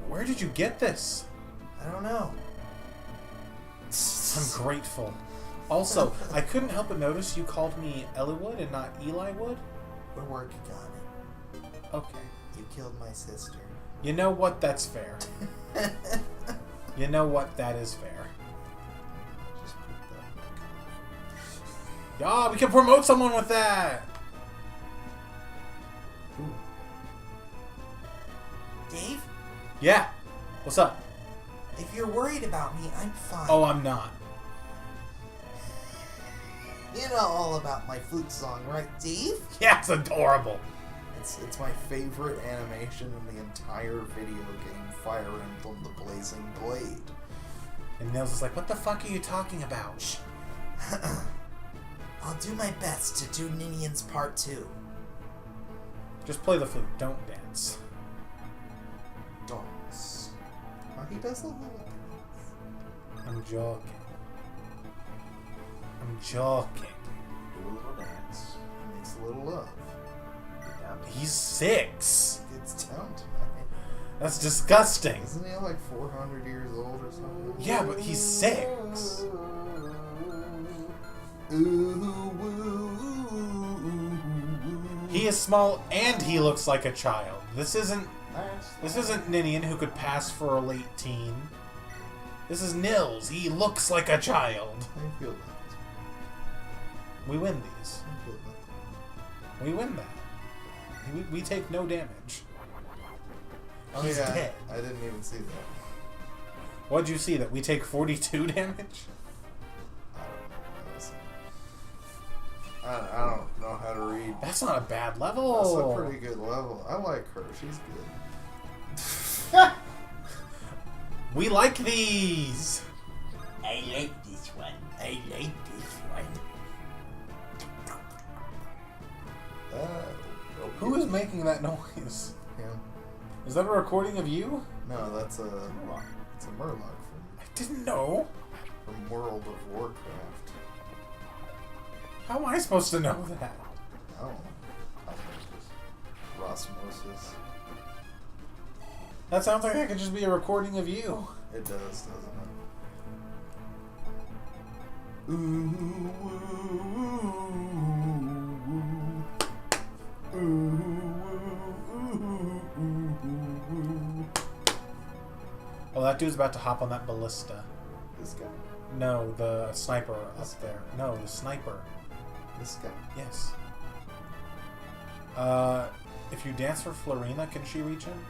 Where did you get this? I don't know. I'm grateful. Also, I couldn't help but notice you called me Elliowood and not Eli Wood. We're working on it. Okay. You killed my sister. You know what? That's fair. You know what? That is fair. Just put that Yeah, we can promote someone with that. Dave, Yeah. What's up? if you're worried about me, I'm fine. Oh, I'm not. You know all about my flute song, right, Dave? Yeah, it's adorable. It's my favorite animation in the entire video game, Fire Emblem: The Blazing Blade. And Nils is like, what the fuck are you talking about? I'll do my best to do Ninian's Part 2. Just play the flute. Don't dance. Dance. Oh, he does a little dance. I'm joking. I'm joking. Do a little dance. He makes a little love. Get down. He's 6. It's down tonight. That's disgusting. Isn't he like 400 years old or something? Yeah, but he's 6. He is small and he looks like a child. This isn't Ninian who could pass for a late teen. This is Nils. He looks like a child. I feel that. We win these. I feel that. We win that. We take no damage. Oh, He's yeah, dead. I didn't even see that. What'd you see? That we take 42 damage? I don't know how to read. That's not a bad level. That's a pretty good level. I like her. She's good. We like these. I like this one. I like this one. Who is making that noise? Him? Is that a recording of you? No, that's a Murloc I didn't know. from World of Warcraft. How am I supposed to know that? I don't know. I think just Rosmosis. That sounds like that could just be a recording of you. It does, doesn't it? Ooh, ooh, ooh. Oh, that dude's about to hop on that ballista. This guy? No, the sniper up there. No, the sniper. This guy? Yes. If you dance for Florina, can she reach him?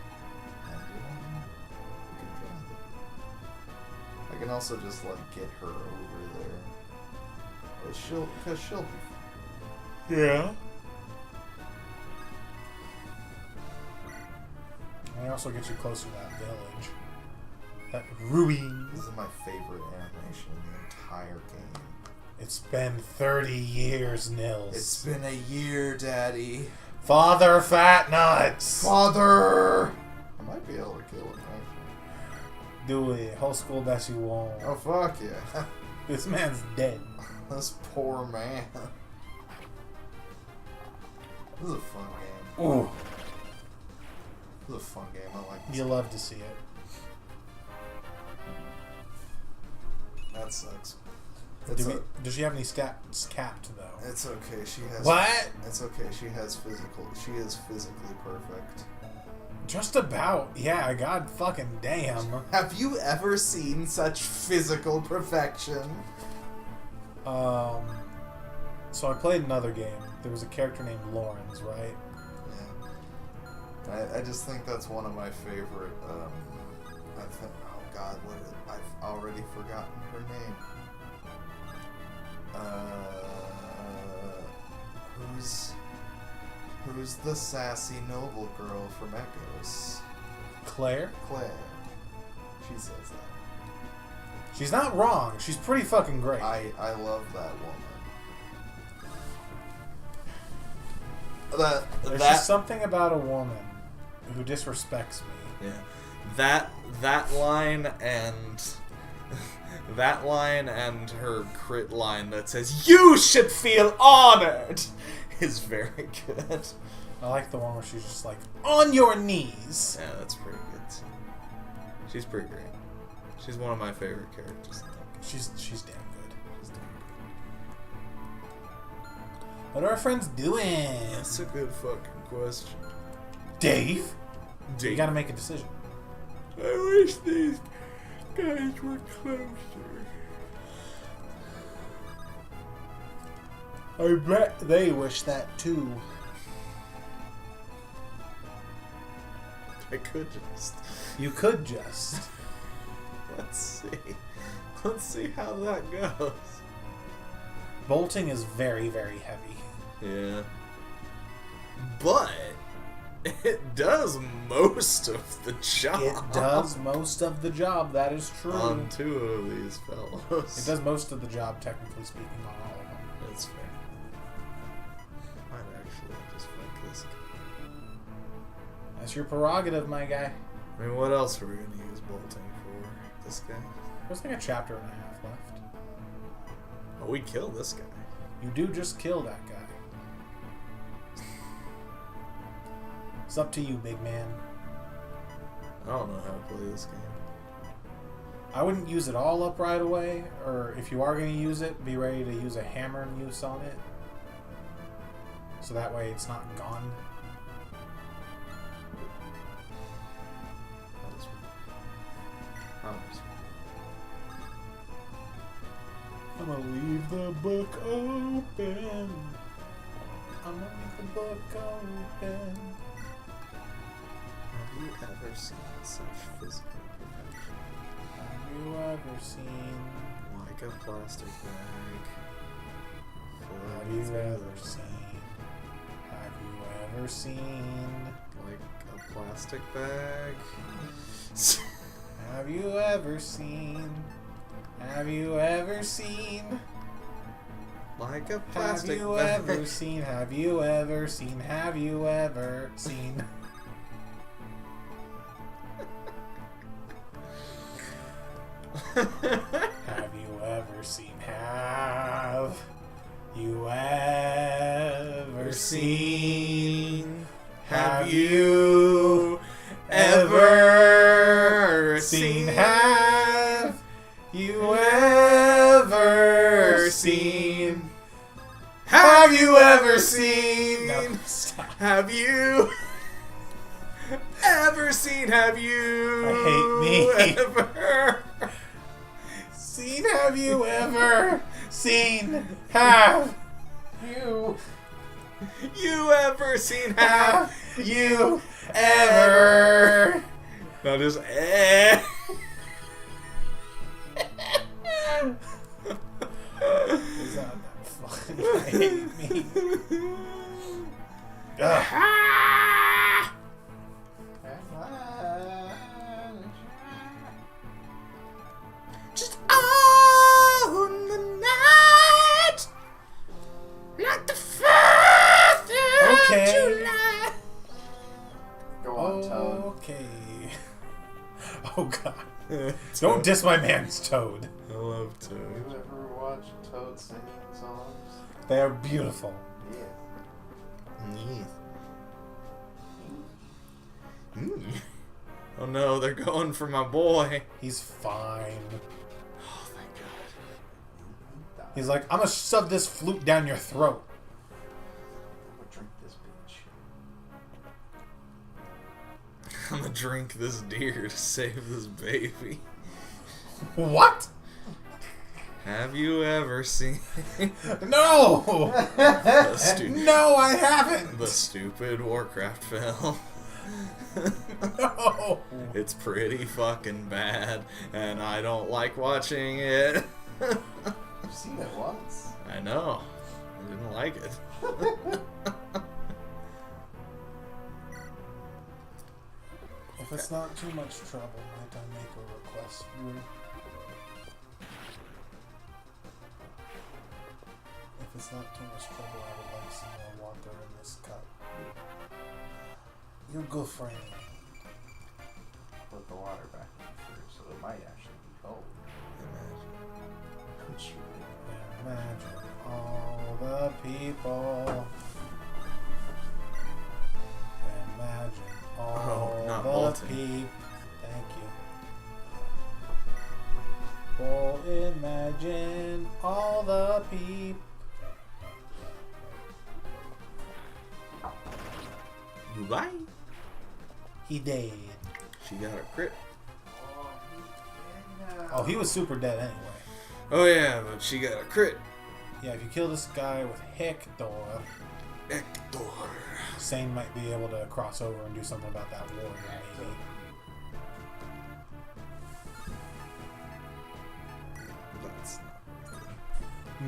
I can also just like get her over there. Because she'll be fine. Yeah. And I also get you closer to that village. That ruin. This is my favorite animation in the entire game. It's been 30 years, Nils. It's been a year, Daddy. Father Fat Nuts! Father! I might be able to kill him, actually. Do it. Whole school best you won't. Oh, fuck yeah. This man's dead. This poor man. This is a fun game. Ooh. This is a fun game. I like this. You love to see it. That sucks. Does she have any stats capped, though? It's okay. She has. What? It's okay. She has physical. She is physically perfect. Just about. Yeah, god fucking damn. Have you ever seen such physical perfection? So I played another game. There was a character named Lawrence, right? Yeah. I just think that's one of my favorite. I think. Oh God, I've already forgotten her name. Who's the sassy noble girl from Echoes? Claire? Claire. She says that. She's not wrong. She's pretty fucking great. I love that woman. There's just something about a woman who disrespects me. Yeah. That line and that line and her crit line that says "You should feel honored" is very good. I like the one where she's just like, on your knees. Yeah, that's pretty good too. She's pretty great. She's one of my favorite characters. She's damn good. What are our friends doing? That's a good fucking question. Dave? You gotta make a decision. I wish these guys were closer. I bet they wish that too. I could just. You could just. Let's see. Let's see how that goes. Bolting is very, very heavy. Yeah. But it does most of the job. It does most of the job, that is true. On two of these fellows. It does most of the job, technically speaking, on all of them. That's fair. I might actually just fight this guy. That's your prerogative, my guy. I mean, what else are we going to use bolting for? This guy? There's like a chapter and a half left. Oh, we killed this guy. You do just kill that guy. It's up to you, big man. I don't know how to play this game. I wouldn't use it all up right away, or if you are going to use it, be ready to use a hammer and use on it. So that way it's not gone. I'm gonna leave the book open. I'm gonna leave the book open. Have you ever seen such physical perfection? Have you ever seen? Like a plastic bag. Have you ever seen? Have you ever seen? Like a plastic bag. Have you ever seen? Have you ever seen? Like a Have plastic you bag. ever seen? Have you ever seen? Have you ever seen? Have you ever seen? Have you ever seen? Have you ever seen? Have you ever seen? Have you ever seen? No, stop. Have you ever seen? Have you I hate me. ever Seen? Have you ever seen? Have you ever seen? Have you ever? no, just Is that funny? I hate me. Ugh. just on the night like the 4th of Okay. July. Go on, Toad. Okay. Oh god. Don't diss my man's Toad. I love You Toad. ever watch Toad singing songs? They are beautiful. Yeah. Oh no, they're going for my boy. He's fine. Oh, thank God. He's like, I'm gonna shove this flute down your throat. I'm gonna drink this bitch. I'm gonna drink this deer to save this baby. What? Have you ever seen No! No, I the haven't! stupid Warcraft film? No! It's pretty fucking bad, and I don't like watching it. You've seen it once. I know. I didn't like it. If it's not too much trouble, might I make a request? If it's not too much trouble, I would like some more water in this cup. You're good friend. Put the water back in the fridge, so it might actually be cold. I'm sure. Imagine all the people. Imagine all not the Bolton. peep. Thank you. Oh, imagine all the peep. Goodbye. He dead. She got a crit. Oh, he was super dead anyway. Oh yeah, but she got a crit. Yeah, if you kill this guy with Hector, Hector. Sane might be able to cross over and do something about that warrior, maybe. That's not.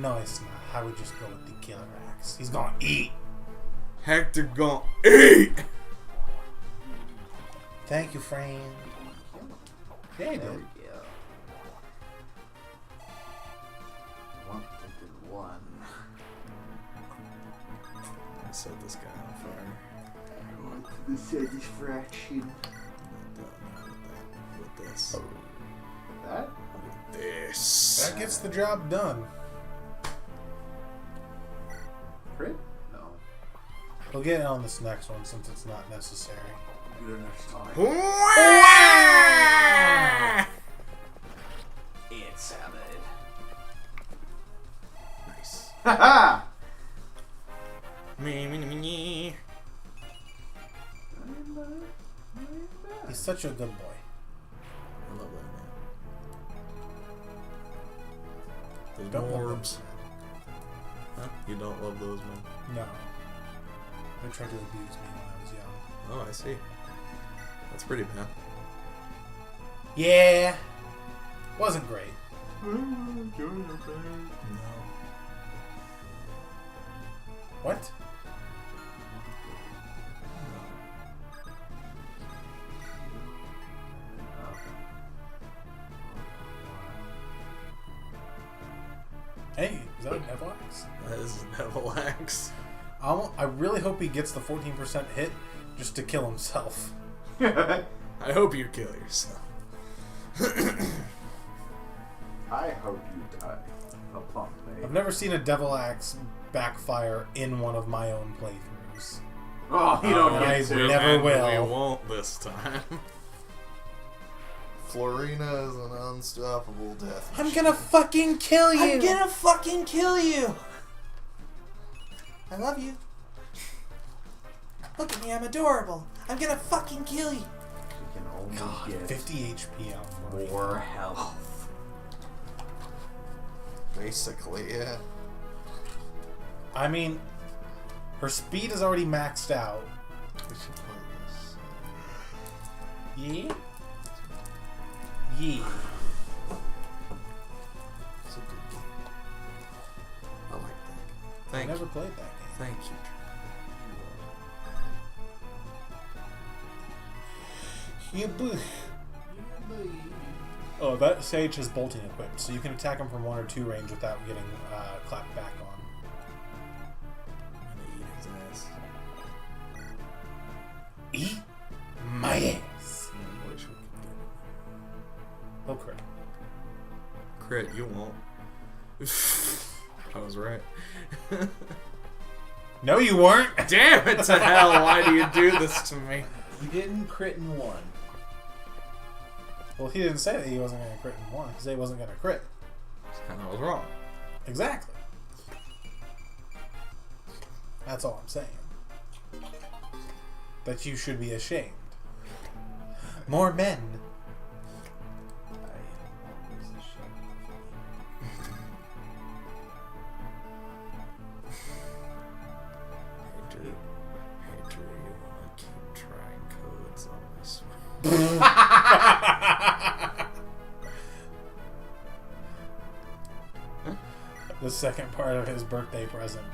No, it's not. I would just go with the killer axe. He's gonna eat. Hector gon' eat. Thank you, friend. Yeah, he did. Yeah. One did one. I set this guy on fire. Want the satisfaction. With this. That? With this. That gets the job done. Crit? No. We'll get on this next one since it's not necessary. Yeah. be there next time. It's salad. Nice. Haha! Me. He's such a good boy. I love that man. Those Don't love orbs. Huh? You don't love those men? No. They tried to abuse me when I was young. Oh, I see. That's pretty bad. Yeah. Wasn't great. No. What? Hey, is that a Neville Axe? That is Neville Axe. I really hope he gets the 14% hit just to kill himself. I hope you kill yourself. I hope you die. A punk, mate. I've never seen a Devil Axe backfire in one of my own playthroughs. Oh, you don't I get to. never And will. We won't this time. Florina is an unstoppable death. I'm gonna fucking kill you! I'm gonna fucking kill you! I love you. Look at me, I'm adorable. I'm gonna fucking kill you. You can only God, get 50 HP out for me. more health. Basically, yeah. I mean, her speed is already maxed out. We should play this. Yeah? Yeah. It's a good game. I like that. I Thank never you. played that game. Thank you. Yeah, boo. Oh, that Sage has bolting equipped, so you can attack him from 1 or 2 range without getting clapped back on. I'm gonna eat his ass. Eat my ass. I wish we could get Oh, crit. it. Crit, you won't. I was right. No, you weren't! Damn it to hell, why do you do this to me? He didn't crit in one. Well, he didn't say that he wasn't going to crit in 1. He said he wasn't going to crit. And I was wrong. Exactly. That's all I'm saying. That you should be ashamed. More men. I am always ashamed of Hey Drew, you wanna keep trying codes on this one? The second part of his birthday present.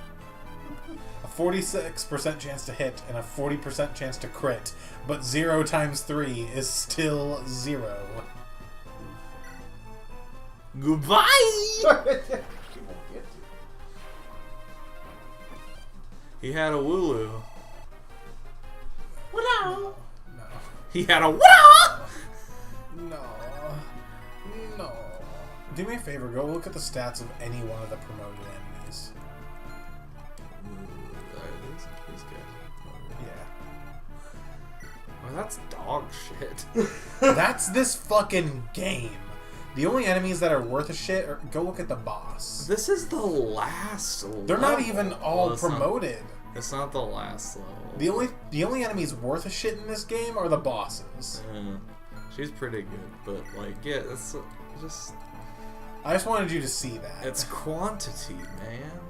A 46% chance to hit and a 40% chance to crit, but 0 times 3 is still 0. Goodbye! He won't get to. He had a wooloo. No. He had a wah! No. No. Do me a favor, go look at the stats of any one of the promoted enemies. These guys. Yeah. Well, that's dog shit. That's this fucking game. The only enemies that are worth a shit are go look at the boss. This is the last They're not level. even all Well, it's promoted. It's not the last level. The only enemies worth a shit in this game are the bosses. She's pretty good, but like, yeah, it's just I just wanted you to see that. it's quantity, man.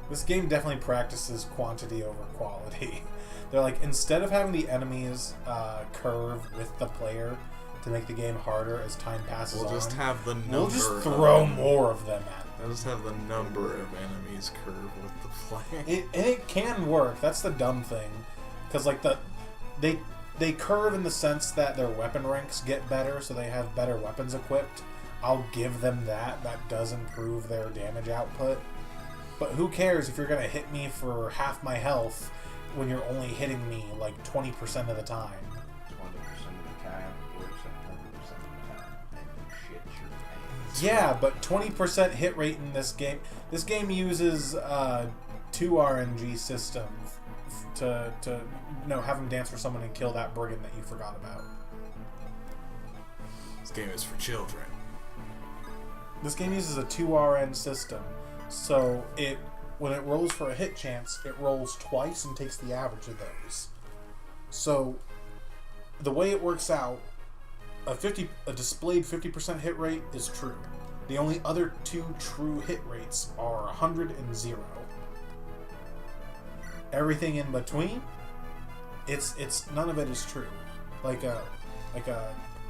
This game definitely practices quantity over quality. They're like, instead of having the enemies curve with the player to make the game harder as time passes We'll on, just have the number. we'll just of throw them. more of them at them. We'll just have the number of enemies curve with the player. And it can work. That's the dumb thing, because like they curve in the sense that their weapon ranks get better, so they have better weapons equipped. I'll give them that. That does improve their damage output. But who cares if you're gonna hit me for half my health when you're only hitting me like 20% of the time? 20% of the time, works at 100% of the time, and you shit your pants. Yeah, but 20% hit rate in this game. This game uses 2 RNG system have him dance for someone and kill that brigand that you forgot about. This game is for children. This game uses a 2RN system, so when it rolls for a hit chance, it rolls twice and takes the average of those. So the way it works out, a displayed 50% hit rate is true. The only other two true hit rates are 100 and 0. Everything in between, it's none of it is true. Like a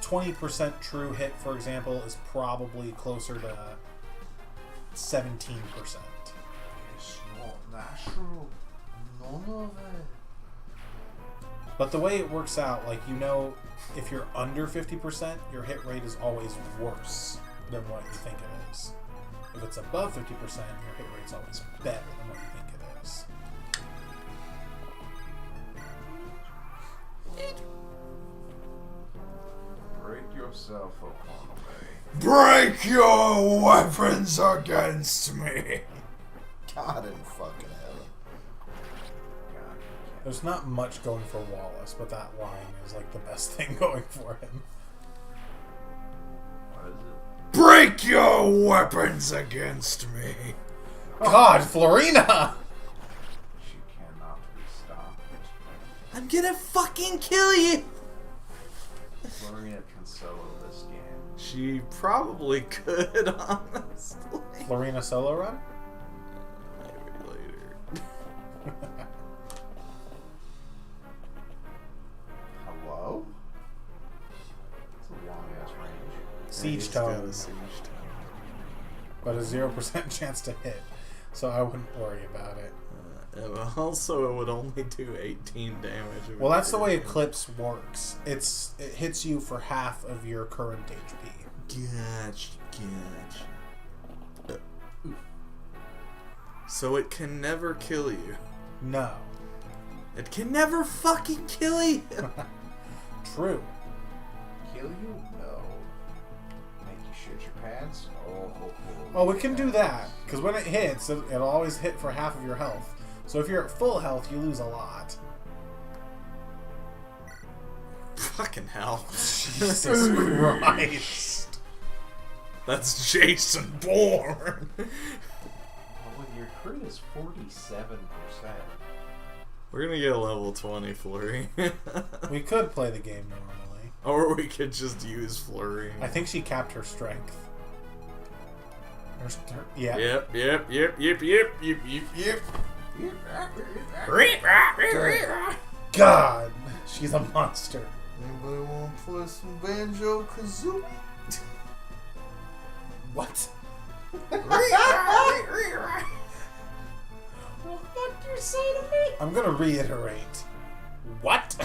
20% true hit, for example, is probably closer to 17%. It's not natural. None of it. But the way it works out, like, if you're under 50%, your hit rate is always worse than what you think it is. If it's above 50%, your hit rate's always better than what you think it is. Break yourself, Okonome. Break your weapons against me. God in fucking heaven. There's not much going for Wallace, but that line is like the best thing going for him. What is it? Break your weapons against me. God, Florina! She cannot be stopped. I'm gonna fucking kill you! Florina can solo this game. She probably could, honestly. Florina solo run? Maybe later. Hello? That's a long ass range. Siege He's got tone, a siege tone. but a 0% chance to hit. So I wouldn't worry about it. Also, it would only do 18 damage. Well, that's the way Eclipse works. It hits you for half of your current HP. Gotcha. So it can never kill you. No. It can never fucking kill you! True. Kill you? No. Make you shit your pants? Oh, it can do that. Because when it hits, it'll always hit for half of your health. So if you're at full health, you lose a lot. Fucking hell. Jesus Christ. That's Jason Bourne. Well, your crit is 47%. We're gonna get a level 20 Flurry. We could play the game normally. Or we could just use Flurry. I think she capped her strength. Yeah. Yep. God, she's a monster. Anybody want to play some Banjo Kazooie? What? What do you say to me? I'm gonna reiterate. What?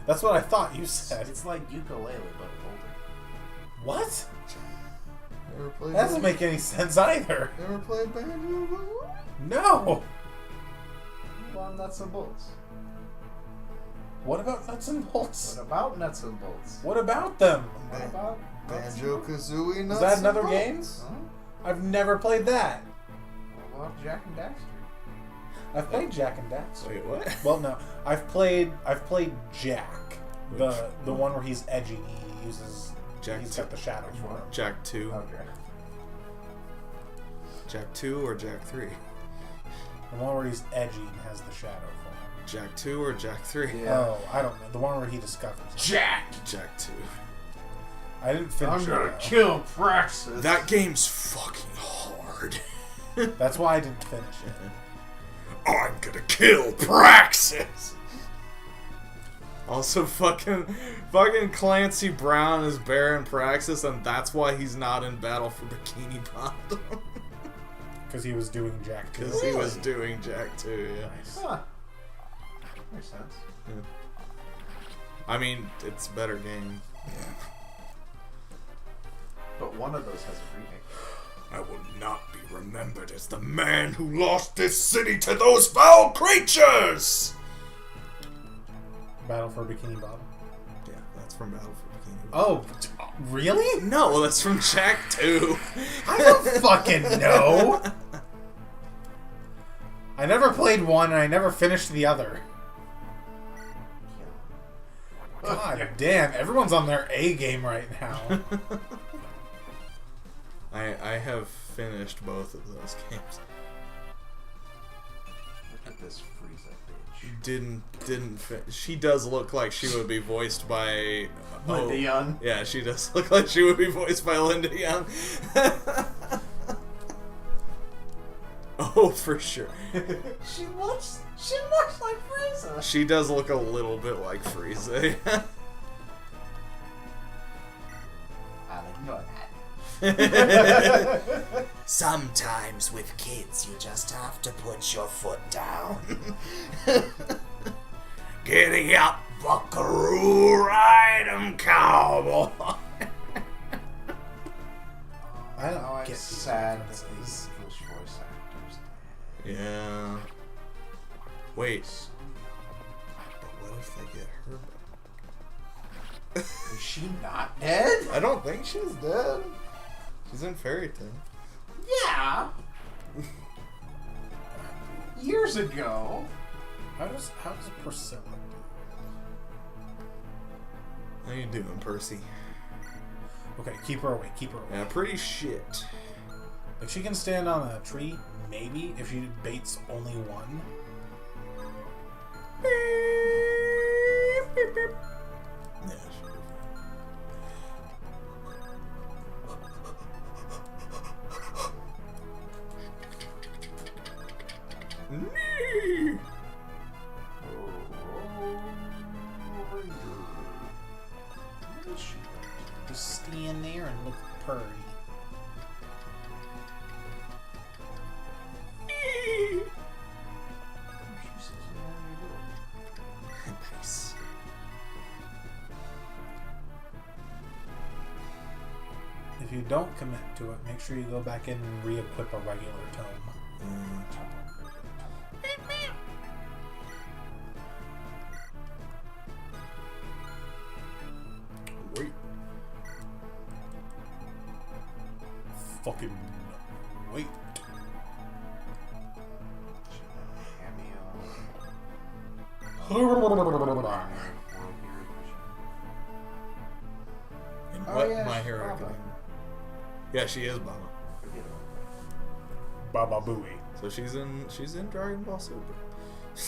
That's what I thought you said. It's like ukulele, but older. What? Ever played That doesn't make any sense either. Ever played Banjo Kazooie? No. Well, nuts and bolts. What about nuts and bolts? What about nuts and bolts? What about them? What about Banjo Kazooie. Is that another game? Huh? I've never played that. What about Jack and Daxter? I've played Jack and Dax. Wait, what? Well, no, I've played Jack, the one where he's edgy. He uses he's got the shadow form. Jack 2. Okay. Jack 2 or Jack 3? The one where he's edgy and has the shadow form. Jack 2 or Jack 3? Yeah. Oh, I don't know. The one where he discovers it. Jack! Jack 2. I didn't finish I'm it. gonna though. kill Praxis. That game's fucking hard. That's why I didn't finish it. I'm gonna kill Praxis. Also, fucking Clancy Brown is Baron Praxis, and that's why he's not in Battle for Bikini Bottom. Because he was doing Jack 2. Because he was doing Jack 2, yeah. Nice. Huh. Makes sense. I mean, it's a better game. But one of those has a remake. I will not be remembered as the man who lost this city to those foul creatures! Battle for Bikini Bottom. Yeah, that's from Battle for Bikini Bottom. Oh, really? No, that's from Jack 2. I don't fucking know. I never played one and I never finished the other. God damn, everyone's on their A game right now. I have finished both of those games. Look at this Frieza bitch. She does look like she would be voiced by Linda Young. Yeah, she does look like she would be voiced by Linda Young. Oh, for sure. She looks like Frieza. She does look a little bit like Frieza. I'll ignore that. Sometimes with kids, you just have to put your foot down. Giddy up, buckaroo, ride 'em, cowboy. I don't Oh, get it's these sad that references. these English voice actors. Yeah. Wait. But what if they get her? Is she not dead? I don't think she's dead. She's in Fairy Tail. Yeah. Years ago. How does Priscilla do? How you doing, Percy? Okay, keep her away. Keep her away. Yeah, pretty shit. Like she can stand on a tree, maybe if she baits only one. Yeah, sure. Just stand there and look pretty. Nice. If you don't commit to it, make sure you go back in and re-equip a regular tome. Wait. Fucking wait. And Oh, what yeah, My she's Hero Baba. Academia. Yeah, she is Baba. Baba Booey. So she's in Dragon Ball Super. The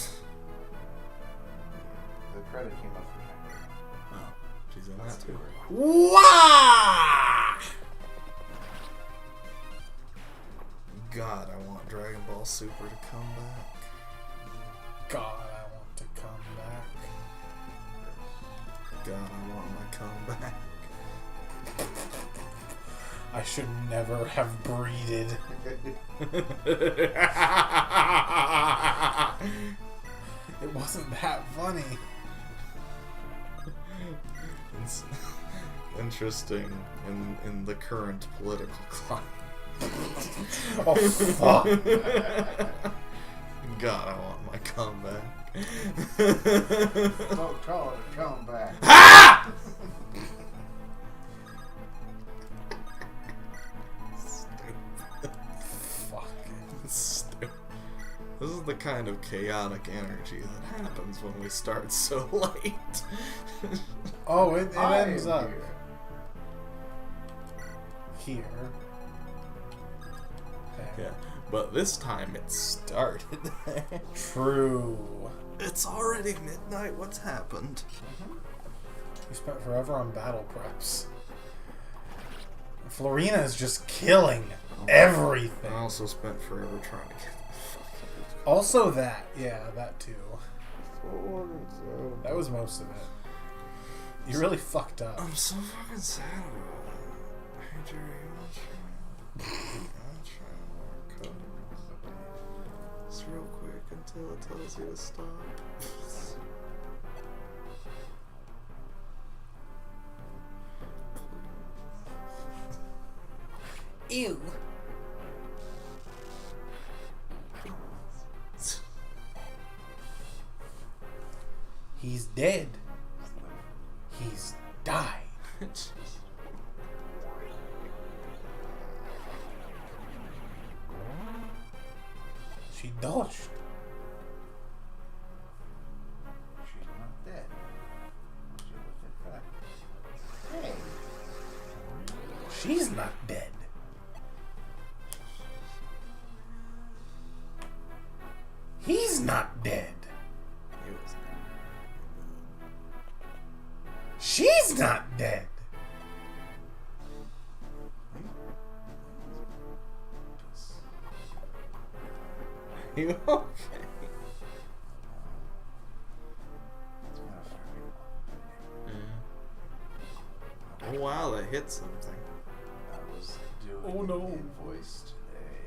credit came up for Jack. Oh, she's in That's that too. Wow! God, I want Dragon Ball Super to come back. God, I want to come back. God, I want my comeback. I should never have breeded. It wasn't that funny. It's interesting in the current political climate. Oh, fuck. God, I want my comeback. Don't call it a comeback. Ah! Fuck. Stupid. This is the kind of chaotic energy that happens when we start so late. Oh, it I ends am up here. here. Yeah, but this time it started there. True. It's already midnight. What's happened? We spent forever on battle preps. Florina is just killing everything. I also spent forever trying to get the fuck Also that, yeah, that too. out. That was most of it. You really fucked up. I'm so fucking sad about it. Hey Jerry, I'll try and work out. Just real quick until it tells you to stop. Ew. He's dead. He's died. She dodged. She's not dead. She looked at that. Hey. She's not dead. He's not dead. He was She's not dead. You okay? It's been a very long day. Oh wow, that hit something. I was doing Oh, no. an invoice today,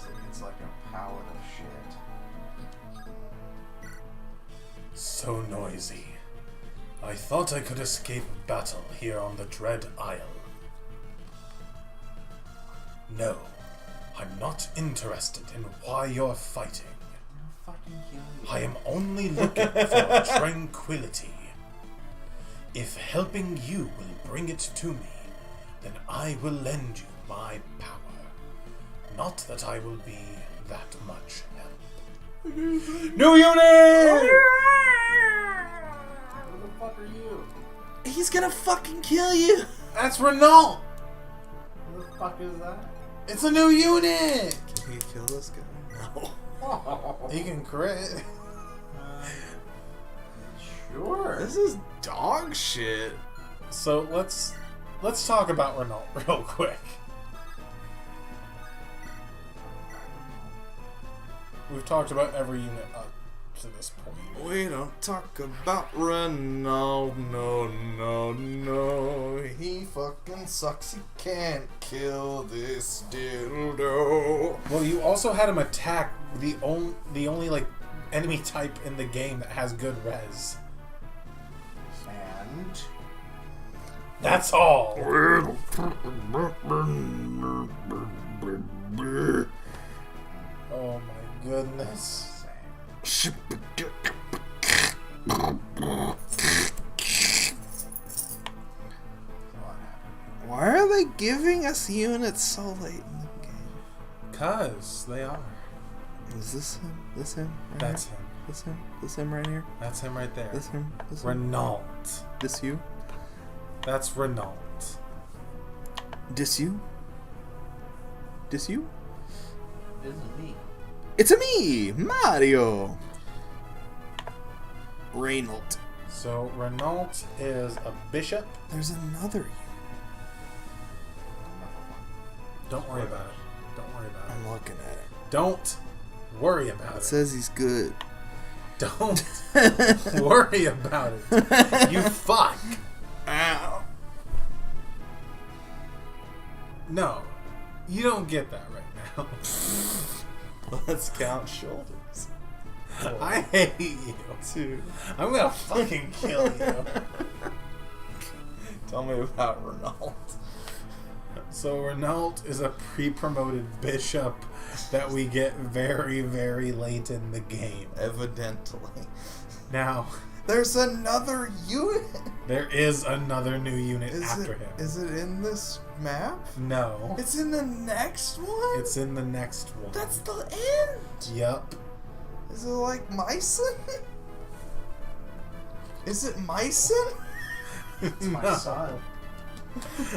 and it's like a pallet of shit. So noisy. I thought I could escape battle here on the Dread Isle. No, I'm not interested in why you're fighting. I'll fucking kill you. I am only looking for tranquility. If helping you will bring it to me, then I will lend you my power. Not that I will be that much help. New unit! Who the fuck are you? He's gonna fucking kill you! That's Renault! Who the fuck is that? It's a new unit! Can he kill this guy? No. He can crit. Sure. This is dog shit. So let's talk about Renault real quick. We've talked about every unit up to this point. We don't talk about Renault. No. He fucking sucks. He can't kill this dildo. Well, you also had him attack the only like enemy type in the game that has good res. And That's all. Oh my goodness. Why are they giving us units so late in the game? Cause they are. Is this him? This him? Right That's here? him. This him? This him right here? That's him right there. This him? This him? Renault. This you? That's Renault. Dis you? Dis you? this is me. It's a me, Mario. Reynold. So Renault is a bishop. There's another you. Don't worry about it. Don't worry about it. I'm looking at it. Don't worry about It it. says he's good. Don't worry about it. You fuck. Ow. No. You don't get that right now. Let's count shoulders. I hate you. Two. I'm gonna fucking kill you. Tell me about Renault. So Renault is a pre-promoted bishop that we get very, very late in the game. Evidently. Now, There's another unit. there is another new unit Is after it, him. Is it in this map? No. It's in the next one? It's in the next one. That's the end. Yup. Is it like Myson? Is it Myson? It's my No. son.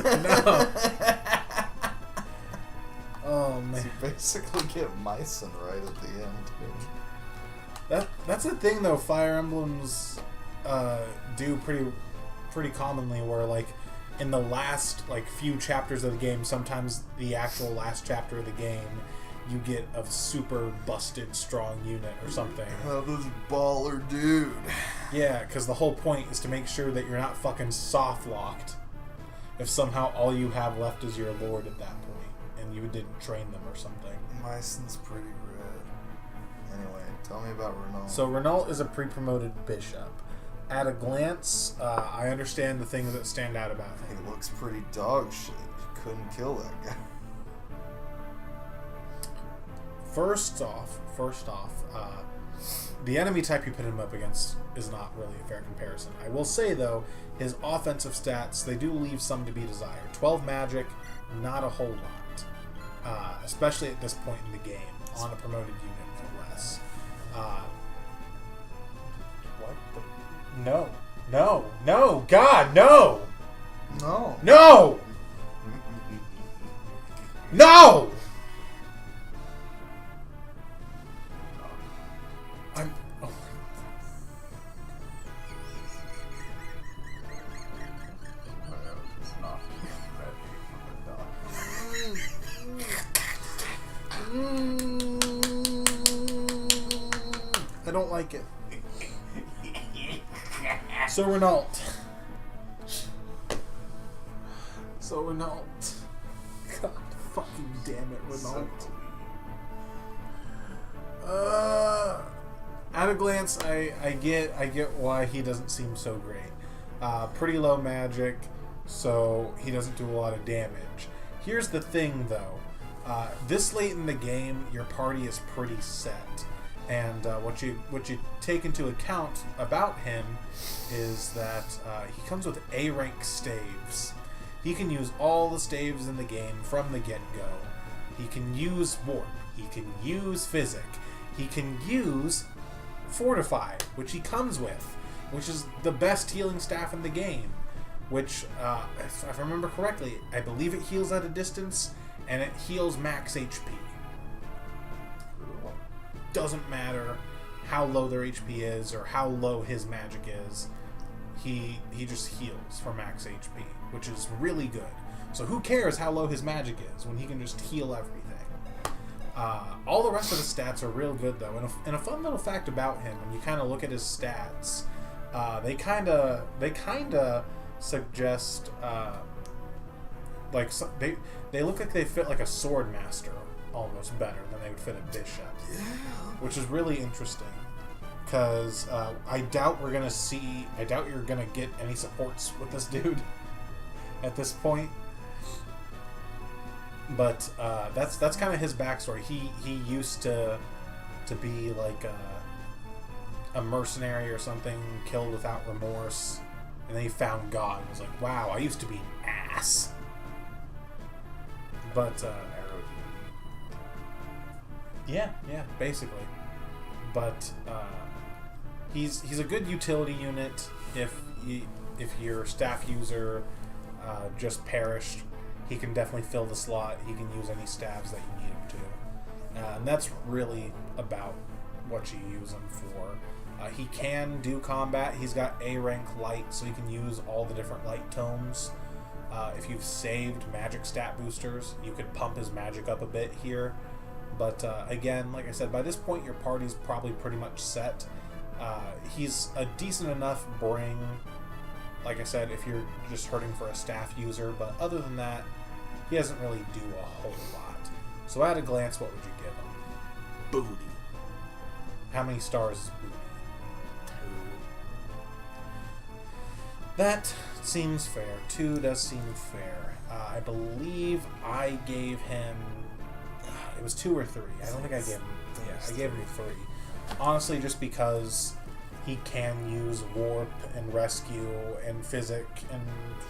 No. Oh You man. basically get Myson right at the end. That's the thing though, Fire Emblems do pretty commonly where like in the last like few chapters of the game, sometimes the actual last chapter of the game, you get a super busted strong unit or something. Oh, this baller dude. Yeah, because the whole point is to make sure that you're not fucking soft locked if somehow all you have left is your lord at that point and you didn't train them or something. Myson's pretty red. Anyway, tell me about Renault. So Renault is a pre-promoted bishop. At a glance, I understand the things that stand out about him. He looks pretty dog shit. You couldn't kill that guy. First off, the enemy type you put him up against is not really a fair comparison. I will say, though, his offensive stats, they do leave some to be desired. 12 magic, not a whole lot. Especially at this point in the game, on a promoted unit, no less. What the... No. No. No. God, no! No. No! No! I'm... Oh. It's not ready for the dog. I don't like it. So Renault. God fucking damn it, Renault. At a glance, I get why he doesn't seem so great. Pretty low magic, so he doesn't do a lot of damage. Here's the thing, though. This late in the game, your party is pretty set. And what you take into account about him is that he comes with A rank staves. He can use all the staves in the game from the get-go. He can use Warp. He can use Physic. He can use Fortify, which he comes with, which is the best healing staff in the game. Which, if I remember correctly, I believe it heals at a distance, and it heals max HP. Doesn't matter how low their HP is or how low his magic is. He just heals for max HP, which is really good. So who cares how low his magic is when he can just heal everything? All the rest of the stats are real good, though. And a fun little fact about him, when you kind of look at his stats, they kind of suggest they look like they fit like a sword master almost better than they would fit a bishop, which is really interesting. Because I doubt you're gonna get any supports with this dude at this point. But that's kind of his backstory. He used to be like a mercenary or something, killed without remorse, and then he found God and was like, "Wow, I used to be an ass." But yeah, basically. But he's a good utility unit if your staff user just perished. He can definitely fill the slot. He can use any staves that you need him to. And that's really about what you use him for. He can do combat. He's got A rank light, so he can use all the different light tomes. If you've saved magic stat boosters, you could pump his magic up a bit here. But again, like I said, by this point your party's probably pretty much set. He's a decent enough bring, like I said, if you're just hurting for a staff user, but other than that, he doesn't really do a whole lot. So at a glance, what would you give him? Booty. How many stars is Booty? 2. That seems fair. 2 does seem fair. I believe I gave him... It was 2 or 3. I don't think I gave him... Yeah, I gave him 3. Honestly, just because he can use Warp and Rescue and Physic and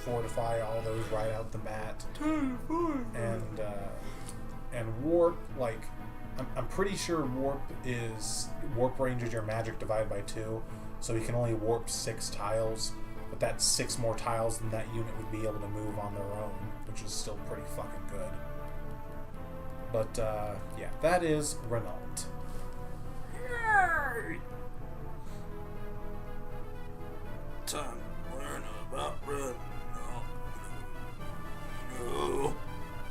Fortify, all those right out the bat. And Warp, like, I'm pretty sure Warp range is your magic divided by 2, so you can only warp 6 tiles, but that's 6 more tiles than that unit would be able to move on their own, which is still pretty fucking good. But, yeah, that is Renault. Time to learn about Renault. No.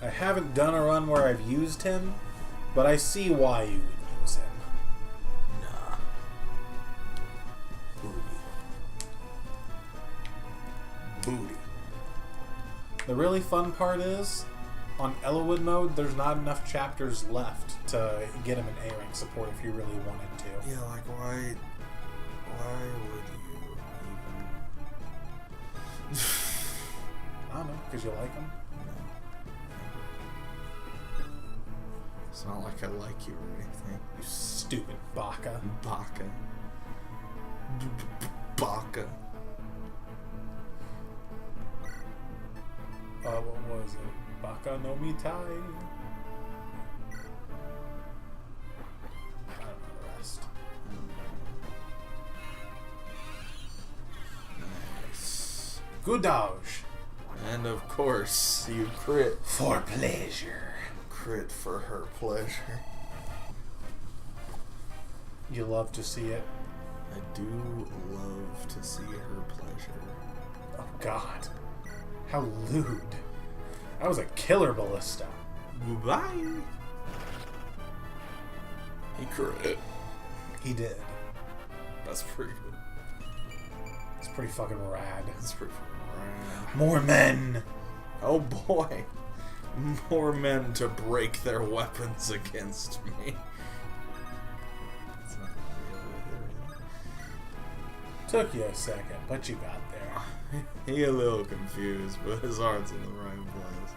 I haven't done a run where I've used him, but I see why you would use him. Nah. Booty. The really fun part is, on Elowood mode, there's not enough chapters left to get him an A-rank support if you really wanted to. Yeah, like why would you even? I don't know, because you like him? It's not like I like you or anything. You stupid baka. Baka. Baka. What was it? Baka no mitai. I don't know the rest. Nice. Good dodge. And of course, you crit. For pleasure. Crit for her pleasure. You love to see it. I do love to see her pleasure. Oh God. How lewd. That was a killer ballista. Goodbye. He crit. He did. That's pretty good. It's pretty fucking rad. That's pretty fucking rad. More men. Oh boy. More men to break their weapons against me. It's not gonna be over there. Took you a second, but you got there. He a little confused, but his heart's in the right place.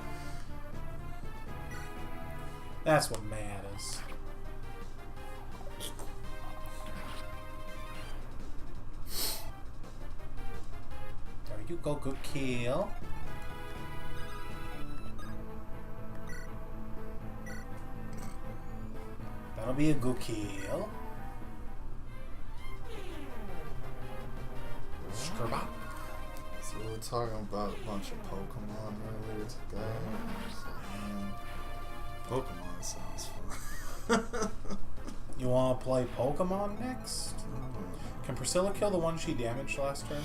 That's what matters. There you go, good kill. That'll be a good kill. Sherpa. So we were talking about a bunch of Pokemon earlier today. and I was like, man, Pokemon sounds fun. You want to play Pokemon next? Can Priscilla kill the one she damaged last turn?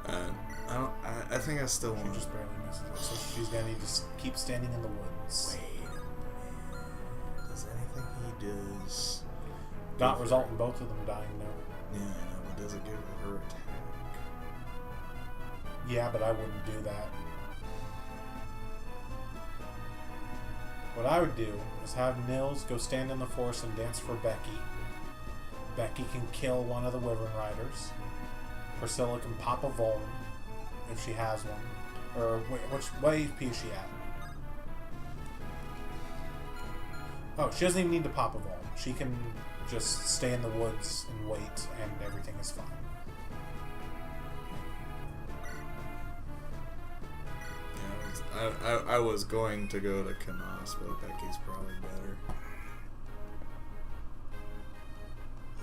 I think I still She want just barely misses it, so she's gonna need to keep standing in the woods. Wait a minute. Does anything he does Not result in both of them dying, no. Yeah, I know, but does it give her attack? Yeah, but I wouldn't do that. What I would do is have Nils go stand in the forest and dance for Becky. Becky can kill one of the Wyvern Riders. Priscilla can pop a Vuln if she has one. Or what AP is she at? Oh, she doesn't even need to pop a Vuln. She can just stay in the woods and wait, and everything is fine. Yeah, I was going to go to Canos, but Becky's probably better.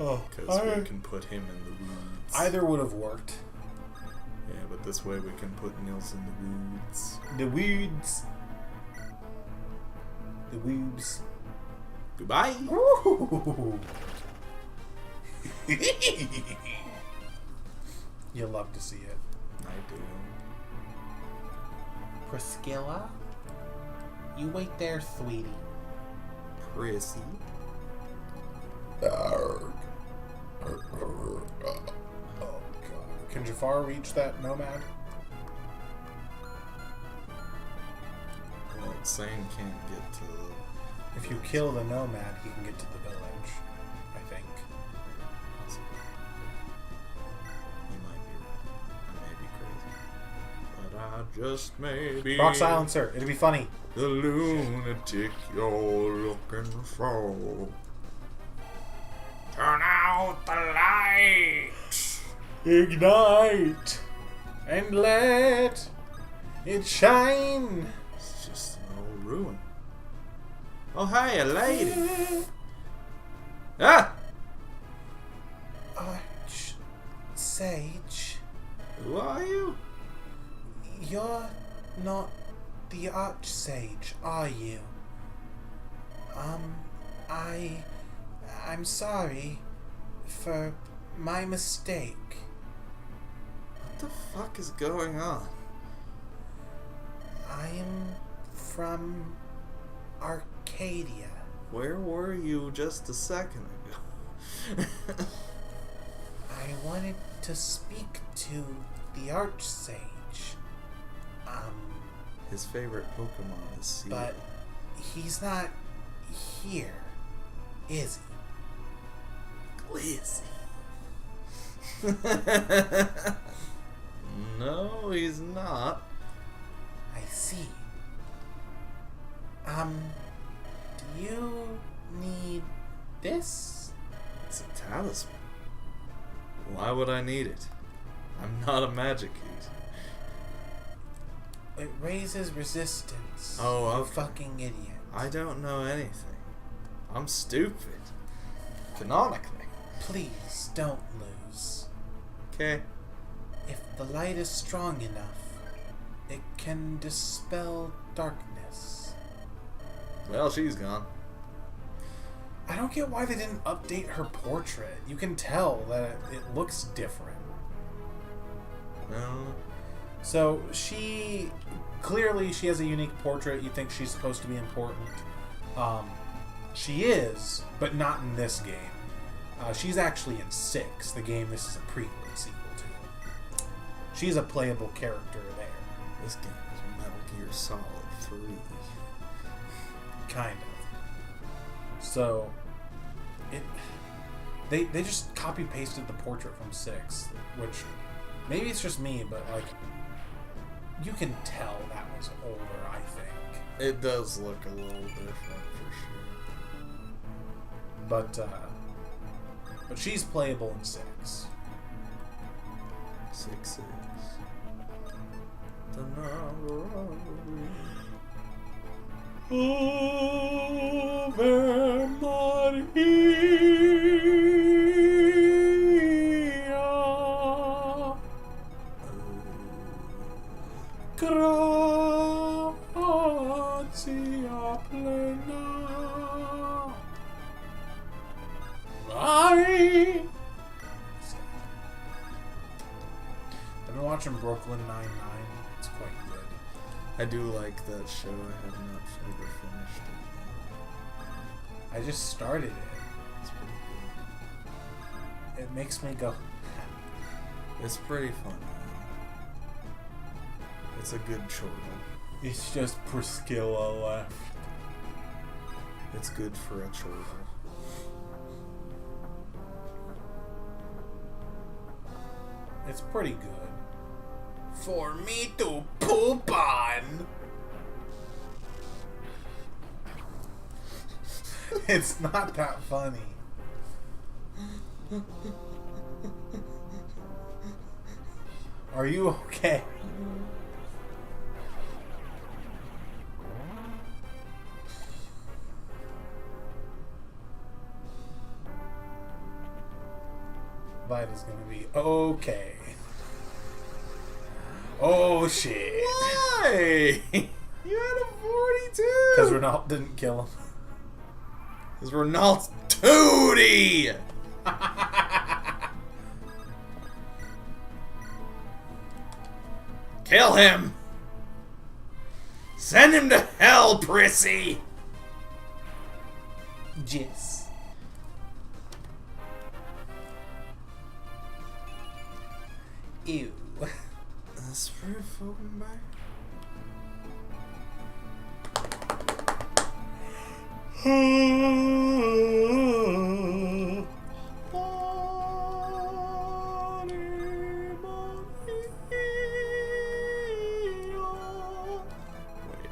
Oh, Because we can put him in the woods. either would have worked. Yeah, but this way we can put Nils in the woods. The weeds. The weeds. Goodbye! Ooh. You love to see it. I do. Priscilla? You wait there, sweetie. Prissy. Oh, God. Can Jafar reach that nomad? Well, Sane can't get to... If you kill the nomad, he can get to the village, I think. He might be right. I may be crazy. But I just may be... Rock silencer. It'd be funny. The lunatic you're looking for. Turn out the light. Ignite and let it shine. It's just an old ruin. Oh, hey, a lady. Ah! Sage, Who are you? you're not the Archsage, are you? I'm sorry for my mistake. What the fuck is going on? I am from Arcadia. Where were you just a second ago? I wanted to speak to the Archsage. His favorite Pokemon is Seal. But he's not here, is Glizzy. No, he's not. he? I see. Do you need this? It's a talisman. Why would I need it? I'm not a magic user. It raises resistance. Oh, You okay. fucking idiot. I don't know anything. I'm stupid. Canonically. Please don't lose. Okay. If the light is strong enough, it can dispel darkness. Well, she's gone. I don't get why they didn't update her portrait. You can tell that it looks different. No. So she has a unique portrait. You think she's supposed to be important. She is, but not in this game. She's actually in 6, the game this is a prequel sequel to. She's a playable character there. This game is Metal Gear Solid 3. Kind of. So, they just copy pasted the portrait from 6, which maybe it's just me, but like you can tell that was older. I think, It does look a little different for sure. but she's playable in 6. 6 is the number of Ave Maria. Grazia plena. Ai. I've been watching Brooklyn Nine-Nine. It's quite good. I do like that show. I have not ever finished it. I just started it. It's pretty good. It makes me go. It's pretty fun. It's a good chortle. It's just Priscilla left. It's good for a chortle. It's pretty good. For me to poop on. It's not that funny. Are you okay? Vita's gonna be okay. Oh shit. Why? You had a 42! Because Renault didn't kill him. Because Renault's Tootie! Kill him! Send him to hell, Prissy! Yes. Ew. That's pretty fucking bad. Wait.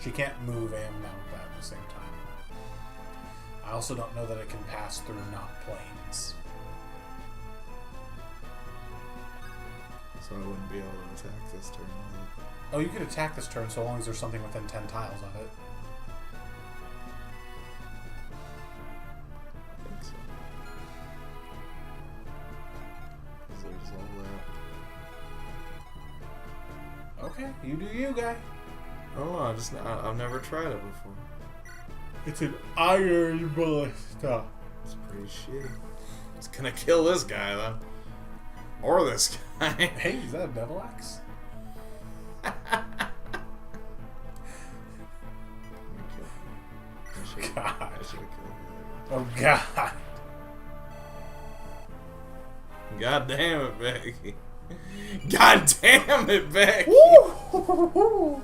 She can't move and mount that at the same time. I also don't know that it can pass through not planes. So I wouldn't be able to attack this turn. Oh, you could attack this turn so long as there's something within 10 tiles of it. I think so. Because there's all that. Okay, you do you, guy. Oh, I've never tried it before. It's an iron ballista. It's pretty shitty. It's gonna kill this guy, though. Or this guy. Hey, is that a devil axe? God. I should have killed him. Oh, God. God damn it, Becky. God damn it, Becky. Woo!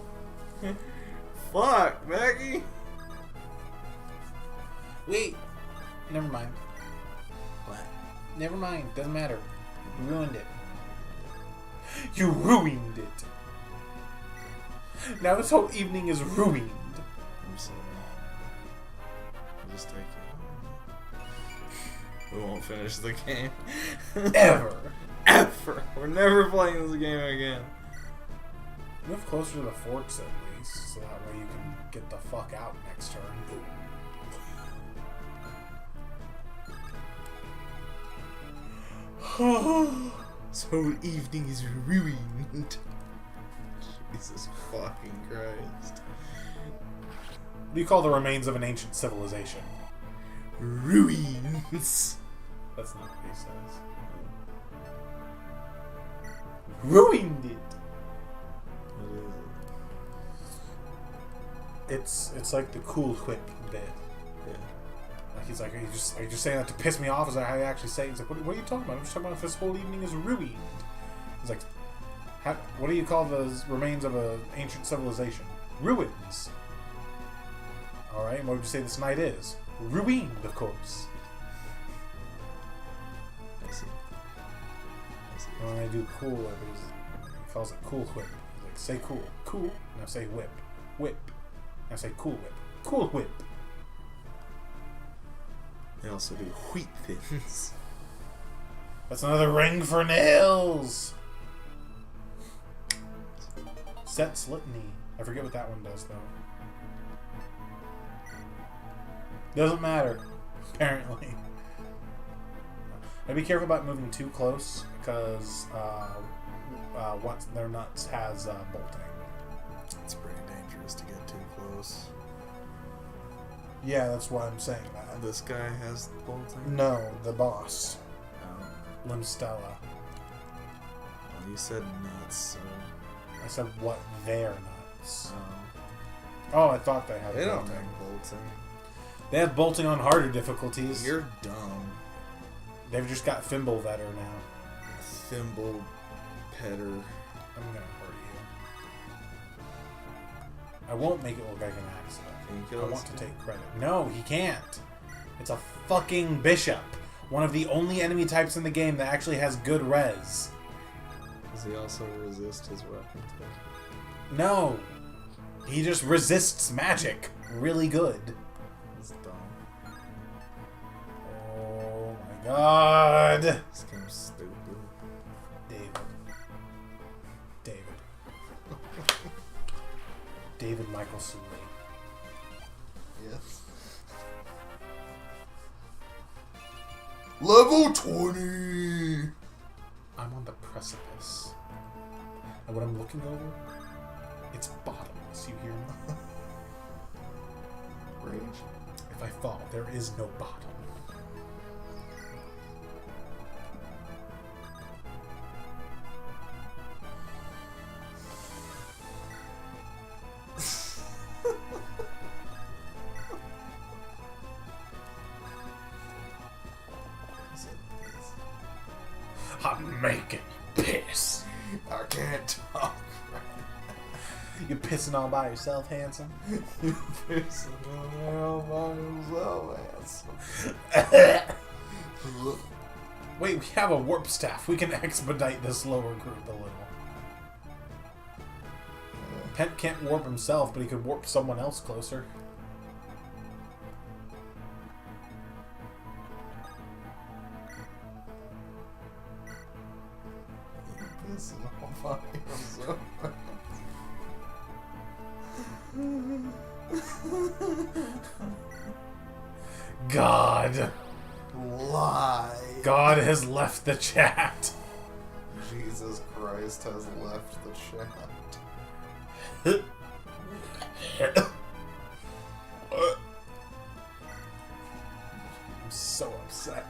Fuck, Becky. Wait. Never mind. What? Never mind. Doesn't matter. You ruined it. You ruined it. Now this whole evening is ruined. I'm sorry. I'll just take it. We won't finish the game. Ever. Ever. We're never playing this game again. Move closer to the forts at least, so that way you can get the fuck out next turn. So evening is ruined. Jesus fucking Christ. What do you call the remains of an ancient civilization? Ruins. That's not what he says. Ruined it. It's like the cool whip bit. Yeah. Like he's like, are you just saying that to piss me off? Is that how you actually say it? He's like, what are you talking about? I'm just talking about if this whole evening is ruined. He's like, what do you call the remains of an ancient civilization? Ruins. Alright, and what would you say this night is? Ruined, of course. I see. And when I do cool whip, he calls it cool whip. He's like, say cool. Cool. Now say whip. Whip. Now say cool whip. Cool whip. They also do wheat thins. That's another ring for nails. Set Litany. I forget what that one does, though. Doesn't matter, apparently. Now be careful about moving too close, because once their nuts has bolting. It's pretty dangerous to get too close. Yeah, that's why I'm saying that. This guy has bolting? No, the boss. Oh. Limstella. Well, you said nuts, so... I said what their nuts. Oh. Oh, I thought they had They don't bolting. have bolting. They have bolting on harder difficulties. You're dumb. They've just got Thimble Vetter now. Thimble Petter. I'm gonna hurt you. I won't make it look like an accident. Can you kill I this want to guy? take credit. No, he can't. It's a fucking bishop. One of the only enemy types in the game that actually has good res. Does he also resist his weapon too? No. He just resists magic really good. That's dumb. Oh my god. This game's stupid. David. David Michael Sully. Yes. Level 20! I'm on the precipice. And what I'm looking over, it's bottomless, you hear me? Range. If I fall, there is no bottom. I'm making piss. I can't talk. You pissing all by yourself, handsome? You pissing all by yourself, handsome. Wait, we have a warp staff. We can expedite this lower group a little. Pent can't warp himself, but he could warp someone else closer. You pissing all by yourself. God. Lie. God has left the chat. Jesus Christ has left the chat. I'm so upset.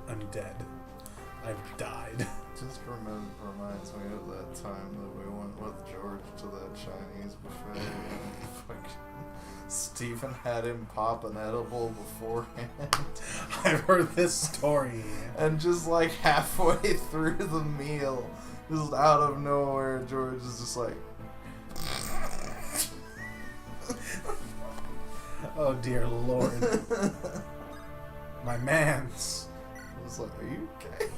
I'm dead. I've died. Just reminds me of that time that we went with George to that Chinese buffet and fucking Stephen had him pop an edible beforehand. I've heard this story. And just like halfway through the meal, just out of nowhere, George is just like Oh dear lord. My mans. I was like, are you okay?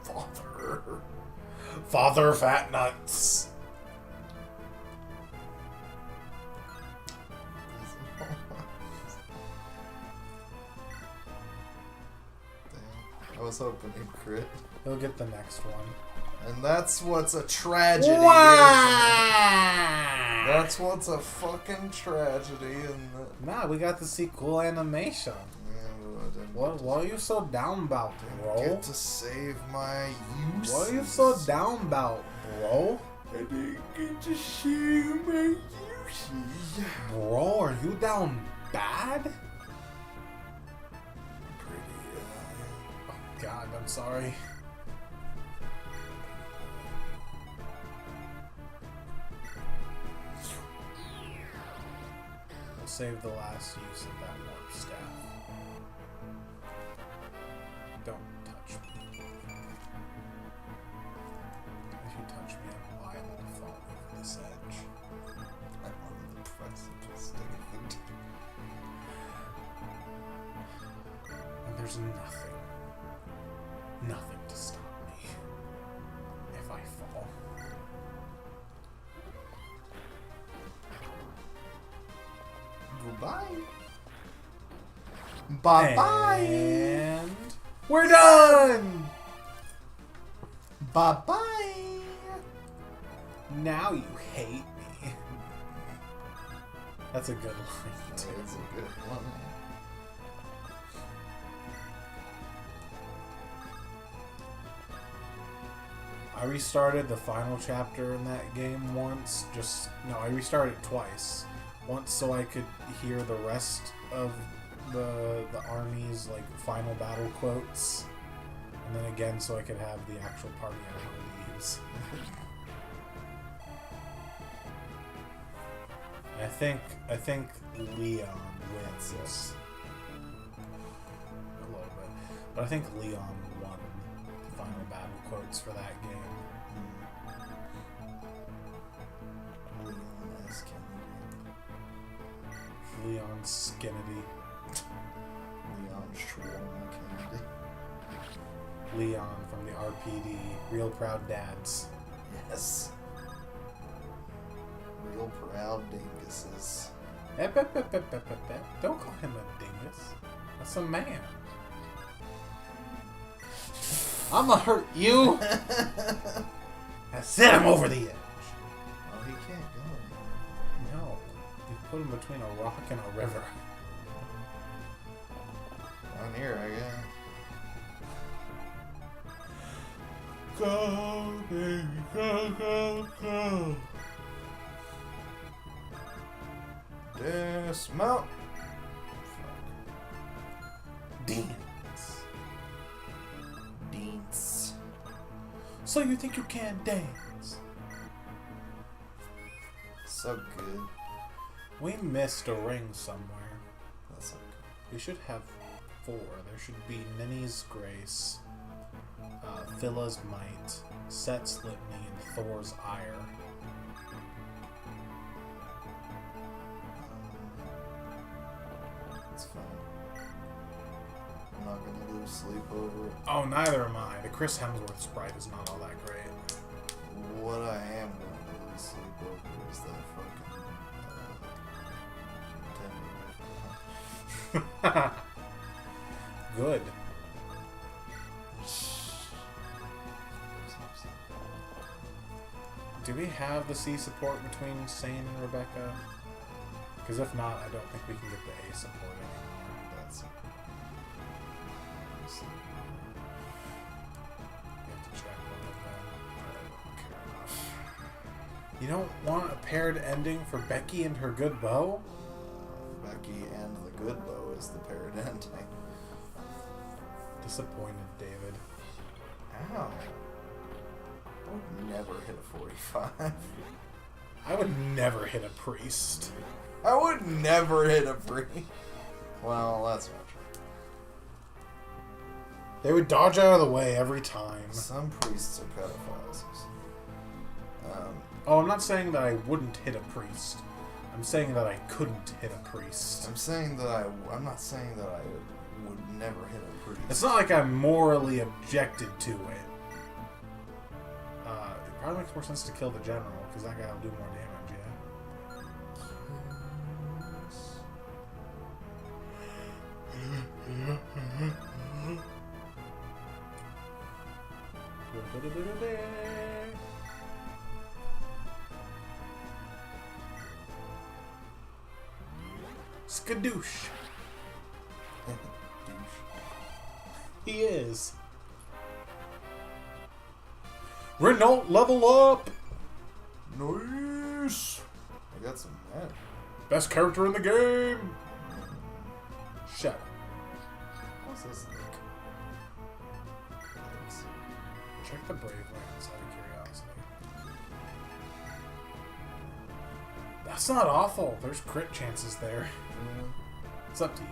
Father. Father Fat Nuts. Damn. I was hoping he'd crit. He'll get the next one. And that's what's a tragedy. That's what's a fucking tragedy. Nah, we got to see cool animation. What are you so down about, bro? Get to save my use. What are you so down about, bro? I didn't get to save my uses. Bro, are you down bad? Pretty, Oh God, I'm sorry. We'll save the last use of that warp staff. Don't touch me. If you touch me, I'm liable to fall over this edge. I'm on the precipice, David. And there's nothing to stop me if I fall. Goodbye. Bye-bye. And we're done! Bye-bye. Now you hate me. That's a good line, too. It's a good one. I restarted the final chapter in that game once. I restarted it twice. Once so I could hear the rest of the army's like final battle quotes, and then again so I could have the actual party I wanted to use. I think Leon wins this a little bit, but I think Leon won the final battle quotes for that game. Leon Skinnedy. Leon Shawarma Kennedy. Leon from the RPD. Real Proud Dads. Yes. Real proud dinguses. Ep, ep, ep, ep, ep, ep, ep. Don't call him a dingus. That's a man. I'ma hurt you. I set him over the edge. Oh, he can't go anymore. No. You put him between a rock and a river. Down here, I guess. Go, baby, go, go, go. Dismount. Dance. Deets. So you think you can dance? So good. We missed a ring somewhere. That's so We should have 4. There should be Ninny's Grace, Phila's Might, Set's Litany, and Thor's Ire. It's fine. I'm not gonna lose sleep over it. Oh, neither am I. The Chris Hemsworth sprite is not all that great. What I am gonna lose sleep over is that fucking Good. Do we have the C support between Sane and Rebecca? Because if not, I don't think we can get the A support anymore. That's We have to check one of them. You don't want a paired ending for Becky and her good bow? Becky and the good bow is the paired ending. Disappointed, David. Ow. I would never hit a 45. I would never hit a priest. I would never hit a priest. Well, that's not true. They would dodge out of the way every time. Some priests are pedophiles. Oh, I'm not saying that I wouldn't hit a priest. I'm saying that I couldn't hit a priest. I'm saying that I'm not saying that I would never hit a priest. It's not like I'm morally objected to it. It probably makes more sense to kill the general, because that guy will do more damage, yeah? Skadoosh. He is. Renault, level up! Nice! I got some magic. Best character in the game! Shut up. What's this like? Check the Brave Lands out of curiosity. That's not awful. There's crit chances there. It's up to you.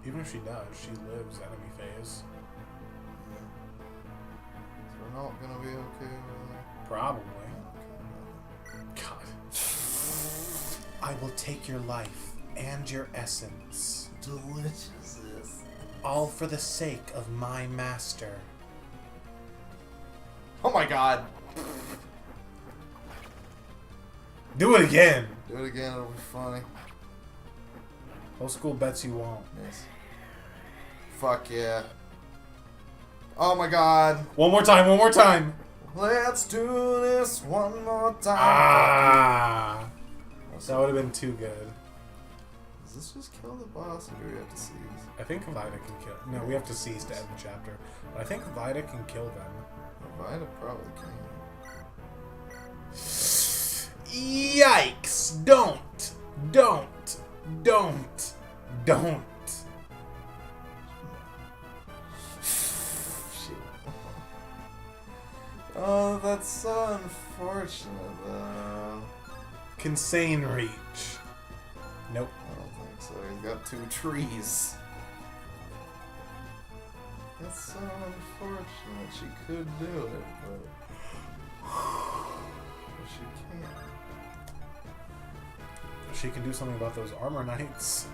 Even if she does, she lives enemy phase. So we're not gonna be okay with that? Probably. God. I will take your life and your essence. Delicious. All for the sake of my master. Oh my god! Do it again! Do it again, it'll be funny. Old school bets you won't. Yes. Fuck yeah. Oh my god. One more time, one more time! Let's do this one more time. Ah! That would have been too good. Does this just kill the boss, or do we have to seize? I think Vida can kill. No, we have to seize to end the chapter. But I think Vida can kill them. Vida probably can. Yikes! Don't! Don't! Don't! Don't! Oh, that's so unfortunate, though. Consane reach. Nope. I don't think so. He's got 2 trees. That's so unfortunate. She could do it, but she can't. She can do something about those armor knights.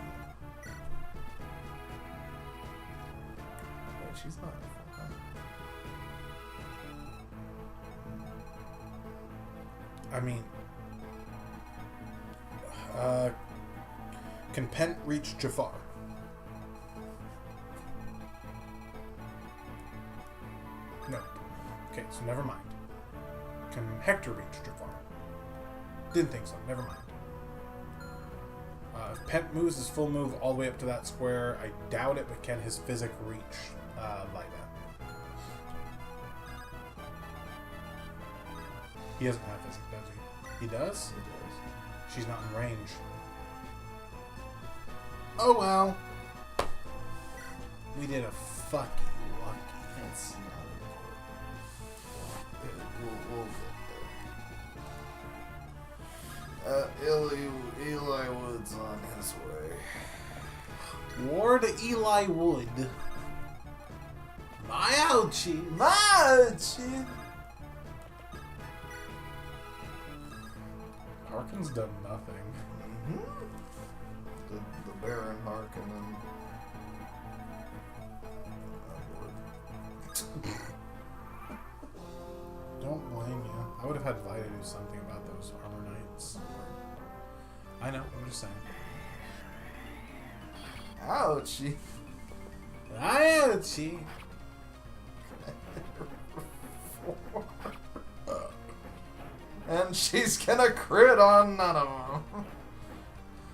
Wait, she's not a full knight. I mean, can Pent reach Jafar? No. Okay, so never mind. Can Hector reach Jafar? Didn't think so. Never mind. If Pent moves his full move all the way up to that square, I doubt it, but can his physic reach Vida? He doesn't have physic, does he? He does? He does. She's not in range. Oh well. We did a fucking lucky. That's not important. We'll get there. Eli Wood's on his way. War to Eli Wood. My ouchie. Ouchie! Harkin's done nothing. Mm-hmm. The Baron Harkonnen. Don't blame you. I would have had Vida do something about those armor knights. I know, I'm just saying. Ouchie! Ouchie! And she's gonna crit on none of them.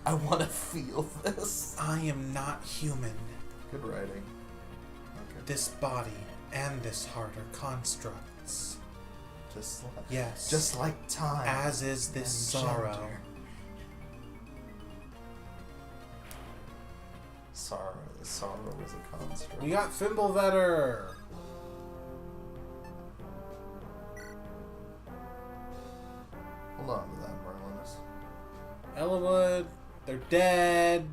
I want to feel this. I am not human. Good writing. Okay. This body and this heart are constructs. Just like, Yes. just like time. As is this and sorrow. gender. Sorrow is a construct. We got Fimblevetter. Hold on to that, Merlinus. Ellawood. They're dead.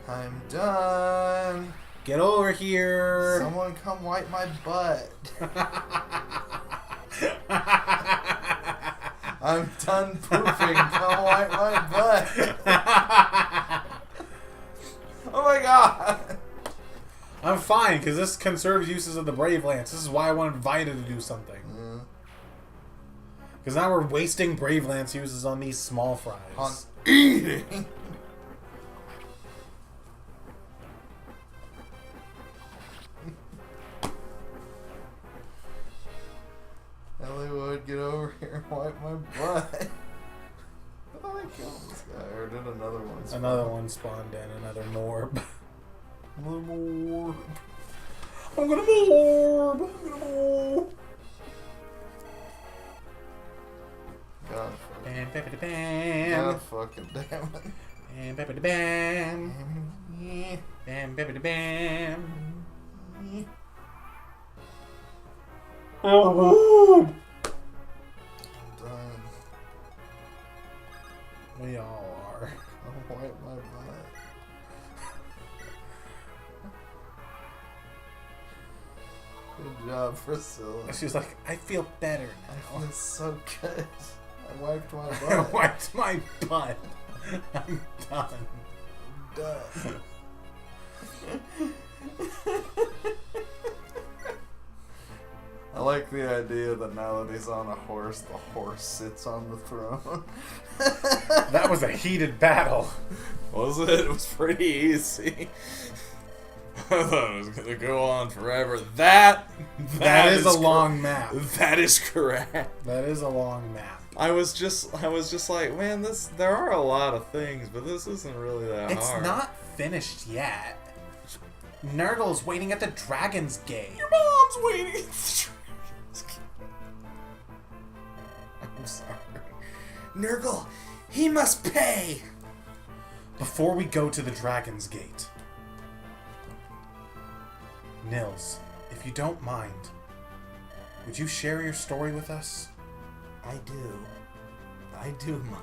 I'm done. Get over here. Someone come wipe my butt. I'm done pooping. Come wipe my butt. Oh my god. I'm fine, because this conserves uses of the Brave Lance. This is why I wanted Vida to do something. Because now we're wasting Brave Lance uses on these small fries. On eating. Hollywood, get over here and wipe my butt. I thought I killed this guy, or did another one spawn? Another one spawned in, another morb. Another morb. I'm gonna morb! I'm gonna morb! God Bam, fucking, bam, bam. God fucking damn it. Bam, bam, bam. Bam, bam, bam. Oh, I'm done. we all are. I'll wipe my butt. Good job, Priscilla. She's like, I feel better I now. feel so good. I wiped my I butt. wiped my butt. I'm done. Done. I like the idea that now that he's on a horse, the horse sits on the throne. That was a heated battle. Was it? It was pretty easy. I thought it was gonna go on forever. That That is a cor- long map. That is correct. That is a long map. I was just like, man, there are a lot of things, but this isn't really that It's hard. not finished yet. Nurgle's waiting at the Dragon's Gate. Your mom's waiting at the Dragon's Gate. I'm sorry. Nurgle, he must pay! Before we go to the Dragon's Gate, Nils, if you don't mind, would you share your story with us? I do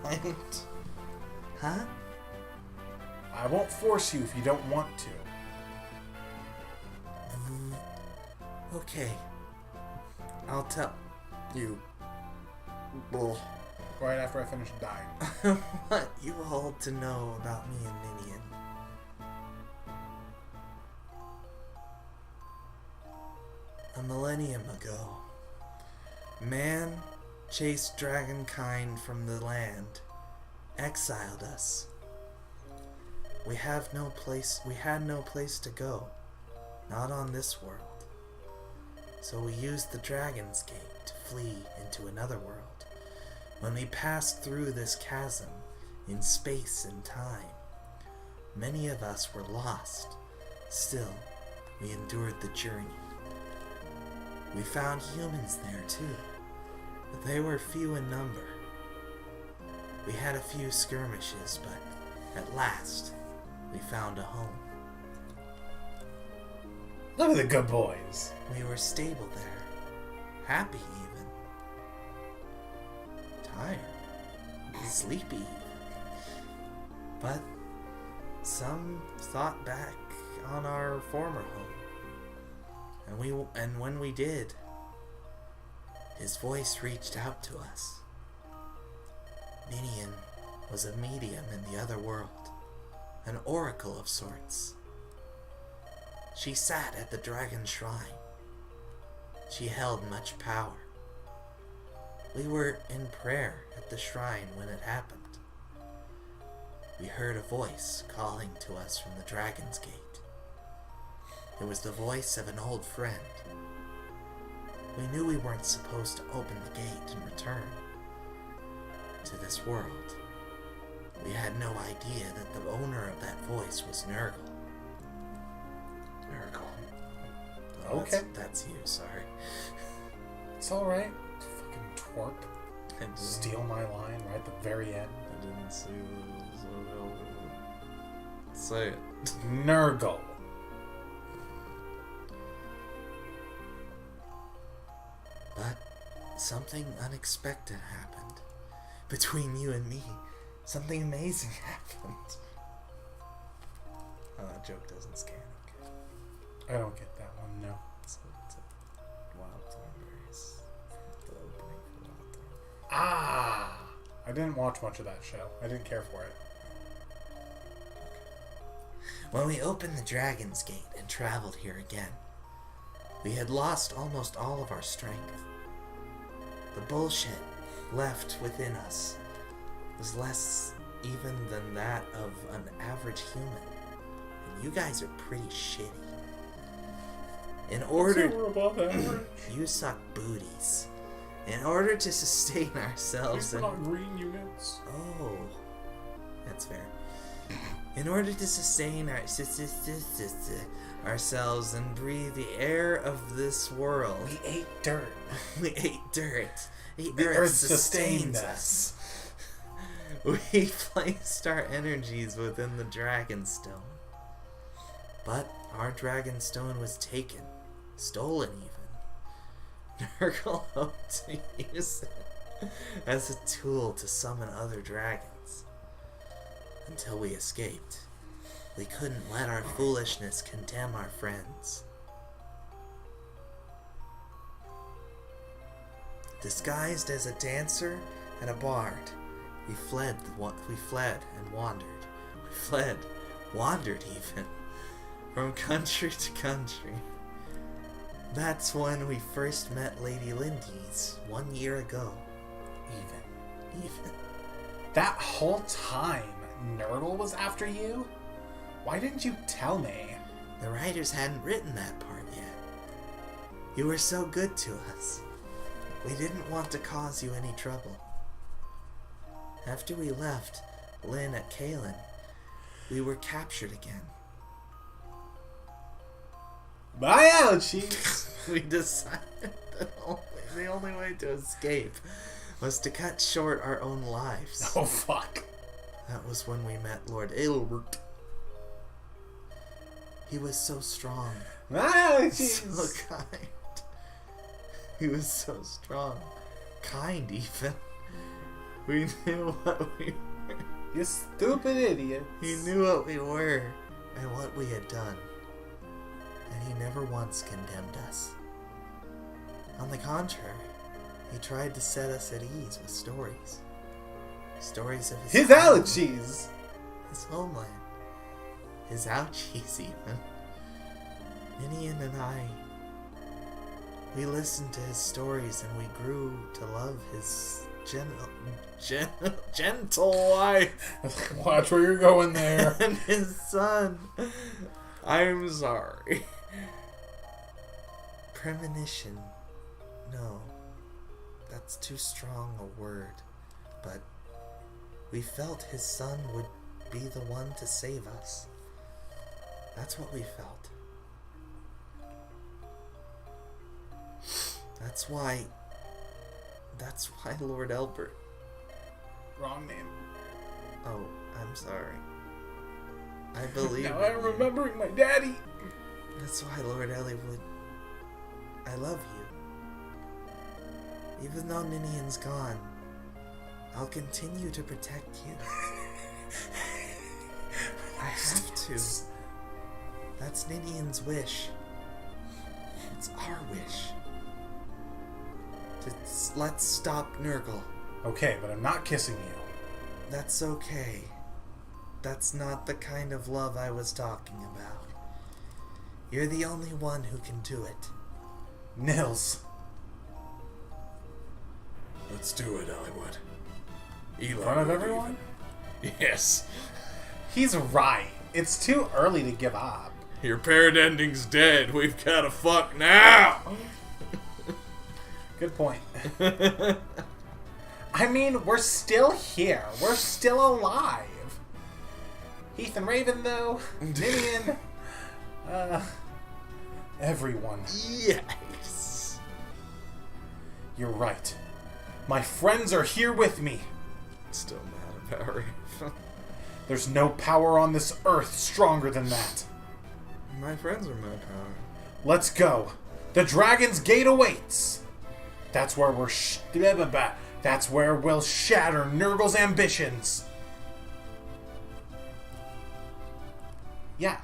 mind. Huh? I won't force you if you don't want to. Okay. I'll tell you. Well, Right after I finish dying. I want you all to know about me and Ninian. A millennium ago, man chased dragonkind from the land, exiled us. We had no place to go, not on this world. So we used the Dragon's Gate to flee into another world. When we passed through this chasm in space and time, many of us were lost. Still, we endured the journey. We found humans there too, but they were few in number. We had a few skirmishes, but at last, we found a home. Look at the good boys. We were stable there, happy even, tired, sleepy even. But some thought back on our former home, and when we did, his voice reached out to us. Ninian was a medium in the other world, an oracle of sorts. She sat at the dragon shrine. She held much power. We were in prayer at the shrine when it happened. We heard a voice calling to us from the Dragon's Gate. It was the voice of an old friend. We knew we weren't supposed to open the gate and return to this world. We had no idea that the owner of that voice was Nurgle. Oh, Okay. That's you, sorry. It's alright. Fucking twerp. And Steal my line right at the very end. I didn't see this. Say it. Nurgle. But something unexpected happened. Between you and me, something amazing happened. Oh, that joke doesn't scan, okay. I don't get that one, no. So it's a Wild Thornberries. The opening for Wild Thorn. Ah! I didn't watch much of that show. I didn't care for it. When we opened the Dragon's Gate and traveled here again, we had lost almost all of our strength. The bullshit left within us was less even than that of an average human. And you guys are pretty shitty. In order... we're above average. You suck booties. In order to sustain ourselves We're and... not green units. Oh, that's fair. In order to sustain ourselves and breathe the air of this world, We ate dirt. we ate dirt. The The earth earth sustains sustained us. We placed our energies within the Dragonstone. But our Dragonstone was taken, stolen even. Nurgle hoped to use it as a tool to summon other dragons. Until we escaped, we couldn't let our foolishness condemn our friends. Disguised as a dancer and a bard, we fled and wandered. We fled, wandered even, from country to country. That's when we first met Lady Lindy's 1 year ago. Even. That whole time, Nurdle was after you? Why didn't you tell me? The writers hadn't written that part yet. You were so good to us. We didn't want to cause you any trouble. After we left Lynn at Kalen, we were captured again. My ouchies! We decided that the only way to escape was to cut short our own lives. Oh, fuck. That was when we met Lord Aelbert. He was so strong. My ouchies! So kind. He was so strong. Kind, even. We knew what we were. You stupid idiot. He knew what we were and what we had done. And he never once condemned us. On the contrary, he tried to set us at ease with stories. Stories of His home, allergies! his homeland, his ouchies even. Ninian and I, we listened to his stories and we grew to love his gentle wife Watch where you're going there. and his son. I'm sorry. Premonition. No, that's too strong a word. But we felt his son would be the one to save us. That's what we felt. That's why Lord Elbert. Wrong name. Oh, I'm sorry. I believe. Now I'm remembering my daddy. That's why Lord Ellwood. I love you. Even though Ninian's gone, I'll continue to protect you. I have to. That's Ninian's wish. It's our wish. Let's stop Nurgle. Okay, but I'm not kissing you. That's okay. That's not the kind of love I was talking about. You're the only one who can do it. Nils. Let's do it, Elwood. Eli In front of would everyone? even. Yes. He's right. It's too early to give up. Your parent ending's dead. We've gotta fuck now. Good point. I mean, we're still here. We're still alive. Heath and Raven, though. Ninian. Everyone. Yes. You're right. My friends are here with me. Still mad about Raven. There's no power on this earth stronger than that. My friends are my power. Let's go. The Dragon's Gate awaits. That's where that's where we'll shatter Nurgle's ambitions. Yeah.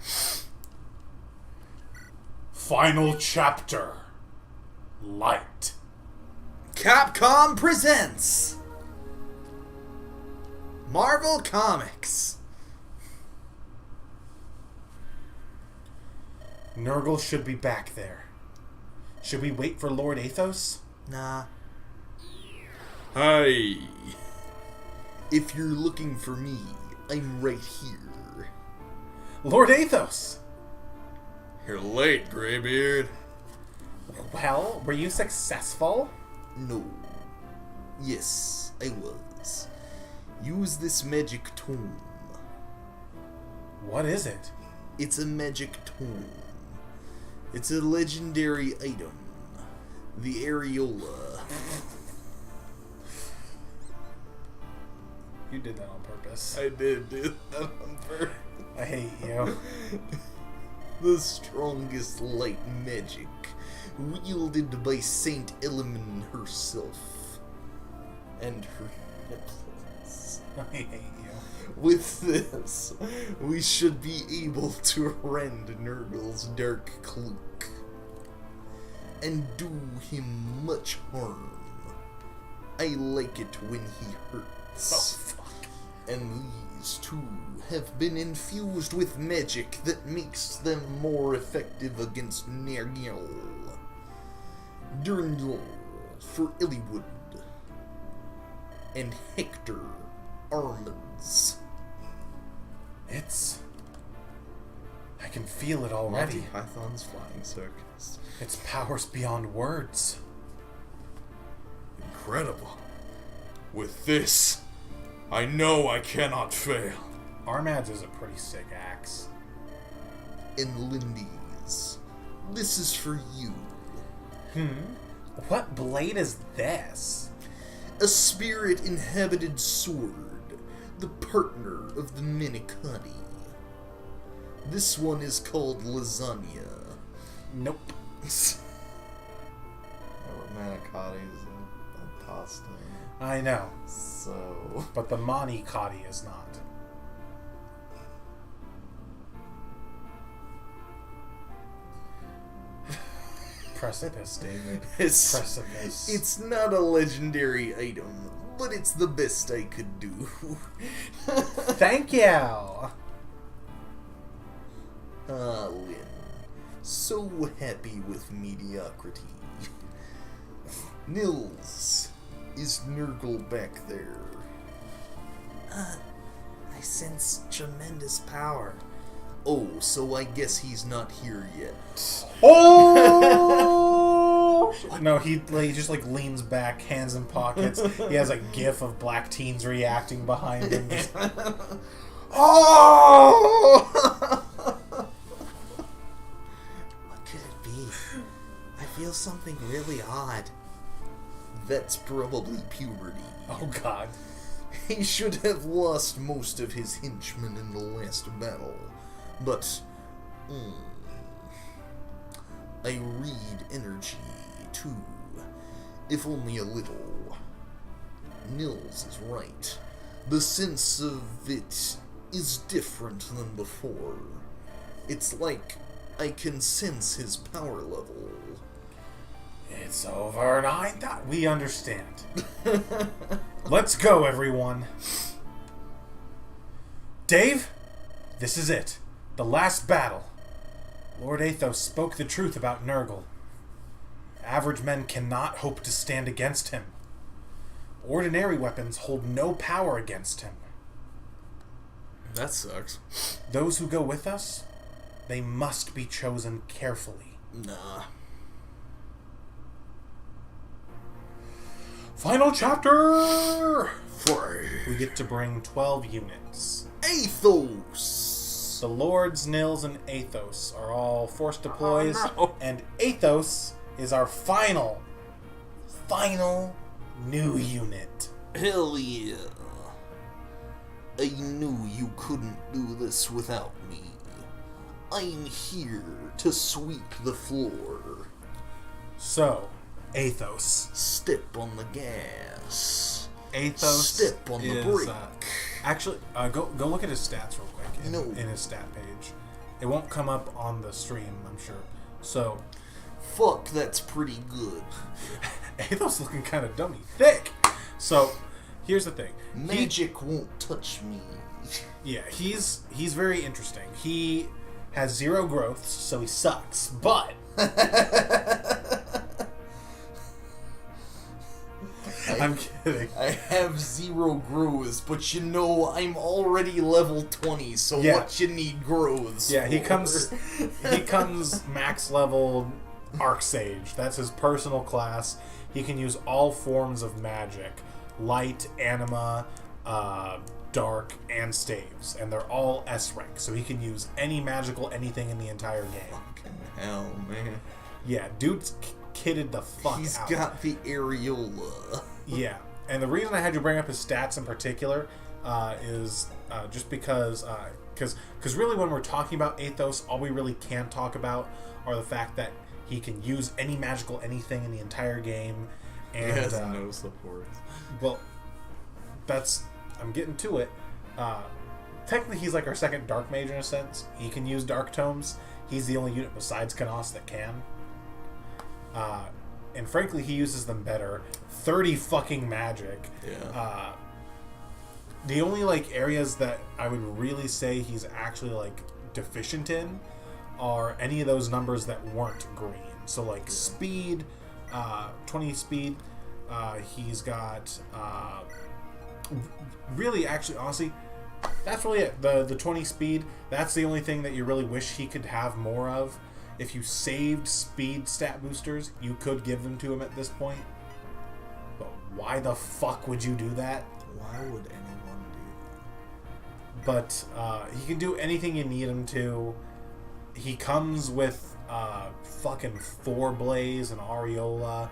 Final chapter. Light. Capcom presents Marvel Comics. Nurgle should be back there. Should we wait for Lord Athos? Nah. Hi. If you're looking for me, I'm right here. Lord Athos! You're late, Greybeard. Well, were you successful? No. Yes, I was. Use this magic tome. What is it? It's a magic tome. It's a legendary item. The areola. You did that on purpose. I did do that on purpose. I hate you. The strongest light magic, wielded by Saint Emblem herself. And her nipples. I hate you. With this, we should be able to rend Nurgle's dark cloak and do him much harm. I like it when he hurts. Oh, fuck. And these two have been infused with magic that makes them more effective against Nergal. Durndal for Illywood. And Hector Armans. I can feel it already. Monty Python's Flying Circus. Its powers beyond words. Incredible. With this, I know I cannot fail. Armad's is a pretty sick axe. And Lindy's. This is for you. What blade is this? A spirit-inhabited sword. The partner of the Minikati. This one is called Lasagna. Nope. Manicotti is a pasta. I know, So. but the Mani Kati is not. Precipice, David. Precipice. It's not a legendary item, but it's the best I could do. Thank you. Ah, Lynn. So happy with mediocrity. Nils, is Nurgle back there? I sense tremendous power. Oh, so I guess he's not here yet. Oh! No, he just like leans back, hands in pockets. He has a gif of black teens reacting behind him. Oh! What could it be? I feel something really odd. That's probably puberty. Oh God. He should have lost most of his henchmen in the last battle. But, I read energy, too. If only a little. Nils is right. The sense of it is different than before. It's like I can sense his power level. It's over 9,000. We understand. Let's go, everyone. Dave, this is it. The last battle. Lord Athos spoke the truth about Nurgle. Average men cannot hope to stand against him. Ordinary weapons hold no power against him. That sucks. Those who go with us, they must be chosen carefully. Nah. Final chapter! 4. We get to bring 12 units. Athos! The Lords, Nils, and Athos are all force deploys, no. and Athos is our final new unit. Hell yeah. I knew you couldn't do this without me. I'm here to sweep the floor. So, Athos. Step on the gas. Athos Step on the is, brake. Actually, go look at his stats real quick No. in his stat page. It won't come up on the stream, I'm sure, So, Fuck, that's pretty good. Athos looking kind of dummy thick. So, here's the thing. Magic won't touch me. Yeah, he's very interesting. He has 0 growths, so he sucks. But I'm kidding. I have 0 growths, but you know I'm already level 20, so Yeah. what you need growths Yeah, he for? comes max level Arcsage. That's his personal class. He can use all forms of magic: light, anima, dark, and staves, and they're all S rank. So he can use any magical anything in the entire game. Fucking hell, man. Yeah, dude's kitted the fuck He's out. got the areola. Yeah, and the reason I had you bring up his stats in particular is just because really when we're talking about Athos, all we really can talk about are the fact that he can use any magical anything in the entire game, and He has no support. well, I'm getting to it. Technically, he's like our second dark mage in a sense. He can use dark tomes. He's the only unit besides Kanos that can. And frankly, he uses them better. 30 fucking magic. Yeah. The only like areas that I would really say he's actually like deficient in are any of those numbers that weren't green. So like speed, 20 speed. He's got really, actually, honestly, that's really it. The 20 speed. That's the only thing that you really wish he could have more of. If you saved speed stat boosters, you could give them to him at this point. But why the fuck would you do that? Why would anyone do But he can do anything you need him to. He comes with fucking 4 Blaze and Areola,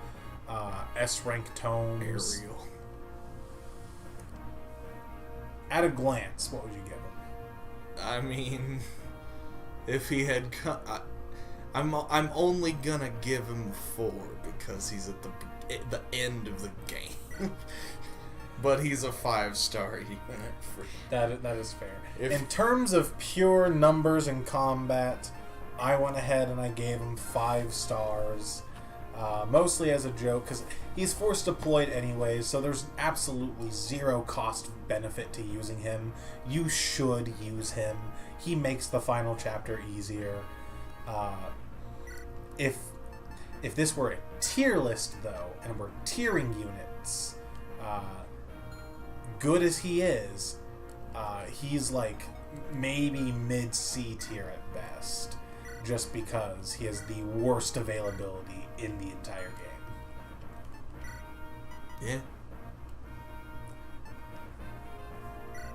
S rank that? tomes. Aerial. At a glance, what would you give him? I mean, if he had I'm only gonna give him 4 because he's at the end of the game. But he's a 5-star unit. That is fair. If- In terms of pure numbers in combat, I went ahead and I gave him 5 stars. Mostly as a joke, because he's force deployed anyways, so there's absolutely 0 cost benefit to using him. You should use him. He makes the final chapter easier. If this were a tier list, though, and we're tiering units, good as he is, he's like maybe mid-C tier at best, just because he has the worst availability in the entire game. Yeah.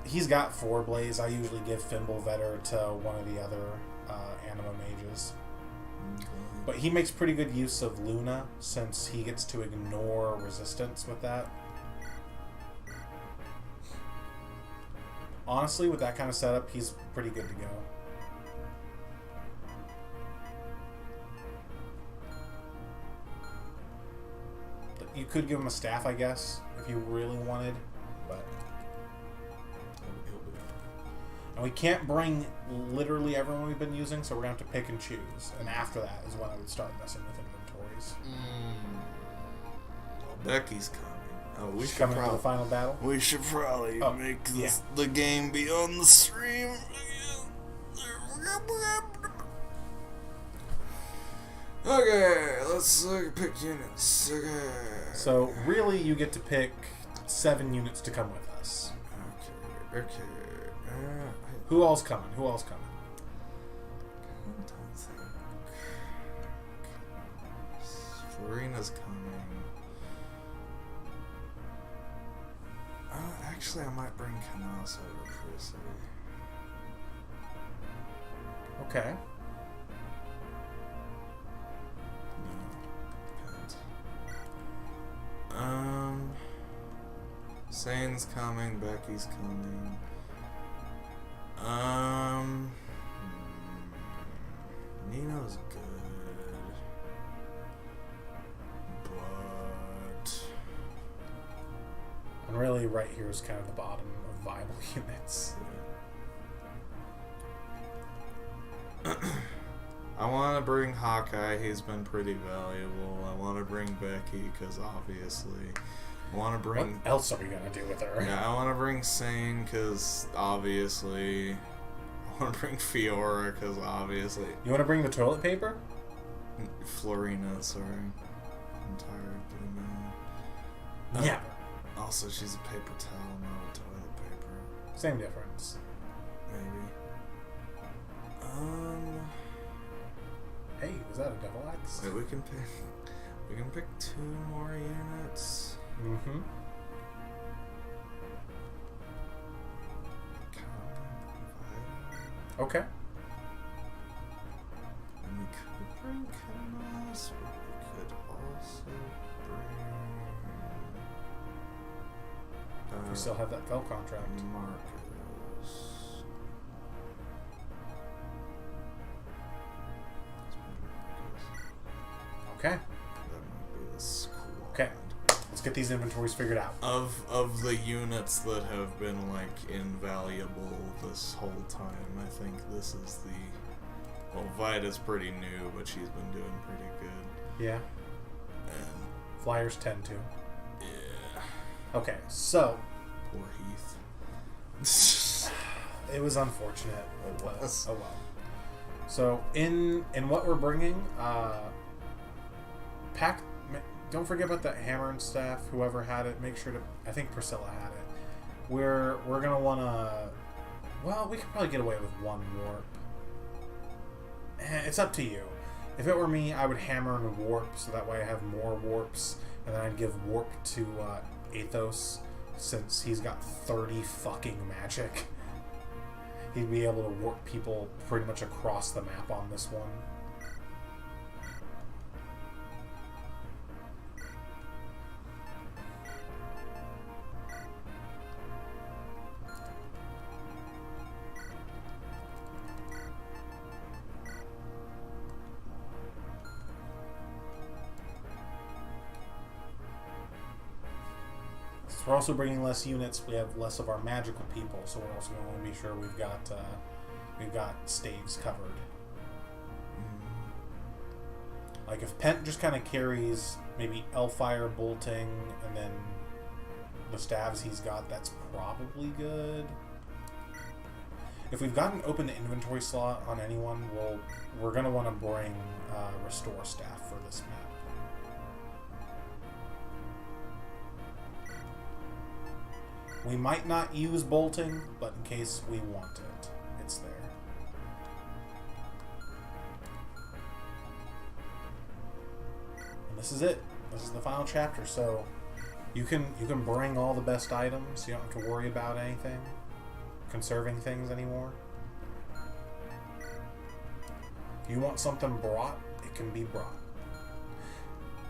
He's got 4 Blaze. I usually give Fimbulvetter to one of the other anima mages. But he makes pretty good use of Luna, since he gets to ignore resistance with that. Honestly, with that kind of setup, he's pretty good to go. You could give him a staff, I guess, if you really wanted, but... And we can't bring literally everyone we've been using, so we're going to have to pick and choose. And after that is when I would start messing with inventories. Well, Becky's coming. Oh, we She's should coming to the probably final battle. we should probably Oh, make yeah. the game be on the stream. Okay, let's pick units. Okay. So really, you get to pick 7 units to come with us. Okay. Who all's coming? Who all's coming? I don't think. Farina's coming. Actually, I might bring Kanos over for a second. Okay. Sane's coming, Becky's coming. Nino's good. But And really, right here is kind of the bottom of viable units. I want to bring Hawkeye. He's been pretty valuable. I want to bring Becky because obviously. I want to bring. What else are we gonna do with her? Yeah, I want to bring Sane because obviously. I want to bring Fiora because obviously. You want to bring the toilet paper? Florina, sorry. I'm tired of doing that. Yeah. Also, she's a paper towel, not a toilet paper. Same difference. Maybe. Hey, was that a double axe? Wait, we can pick 2 more units. Mm-hmm. Okay. And we could bring Kenos, but we could also bring. We still have that Fel contract. Marcus. Okay. That might be the squad. Okay. Let's get these inventories figured out. Of the units that have been like invaluable this whole time, I think this is the. Well, Vida's pretty new, but she's been doing pretty good. Yeah. And Flyers tend to. yeah, Okay, so poor Heath. it was unfortunate. It was. Oh well. So in what we're bringing, pack. Don't forget about the hammer and staff. Whoever had it, make sure to. I think Priscilla had it. We're gonna wanna. Well, we could probably get away with 1 warp. It's up to you. If it were me, I would hammer and warp, so that way I have more warps, and then I'd give warp to Athos, since he's got 30 fucking magic. He'd be able to warp people pretty much across the map on this one. We're also bringing less units. We have less of our magical people, so we're also going to be sure we've got staves covered. Like if Pent just kind of carries maybe Elfire bolting, and then the staves he's got, that's probably good. If we've got an open inventory slot on anyone, we're going to want to bring Restore staff for this map. We might not use bolting, but in case we want it, it's there. And this is it. This is the final chapter, so you can bring all the best items. You don't have to worry about anything, conserving things anymore. If you want something brought, it can be brought.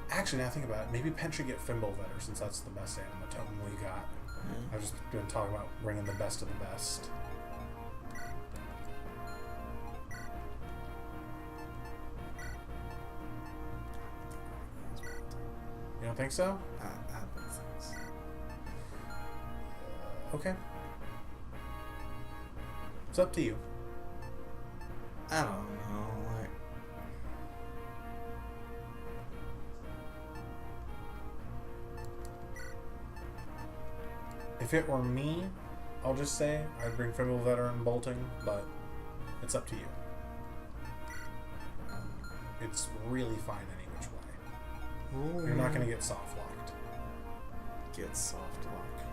Actually, now I think about it, maybe Pen should get Fimblevetter, since that's the best anima totem we got. I've just been talking about bringing the best of the best. You don't think so? I don't think so. Okay. It's up to you. I don't know, like. If it were me, I'll just say I'd bring Fimble Veteran bolting, but it's up to you. It's really fine any which way. Ooh. You're not going to get soft locked. Get soft lock.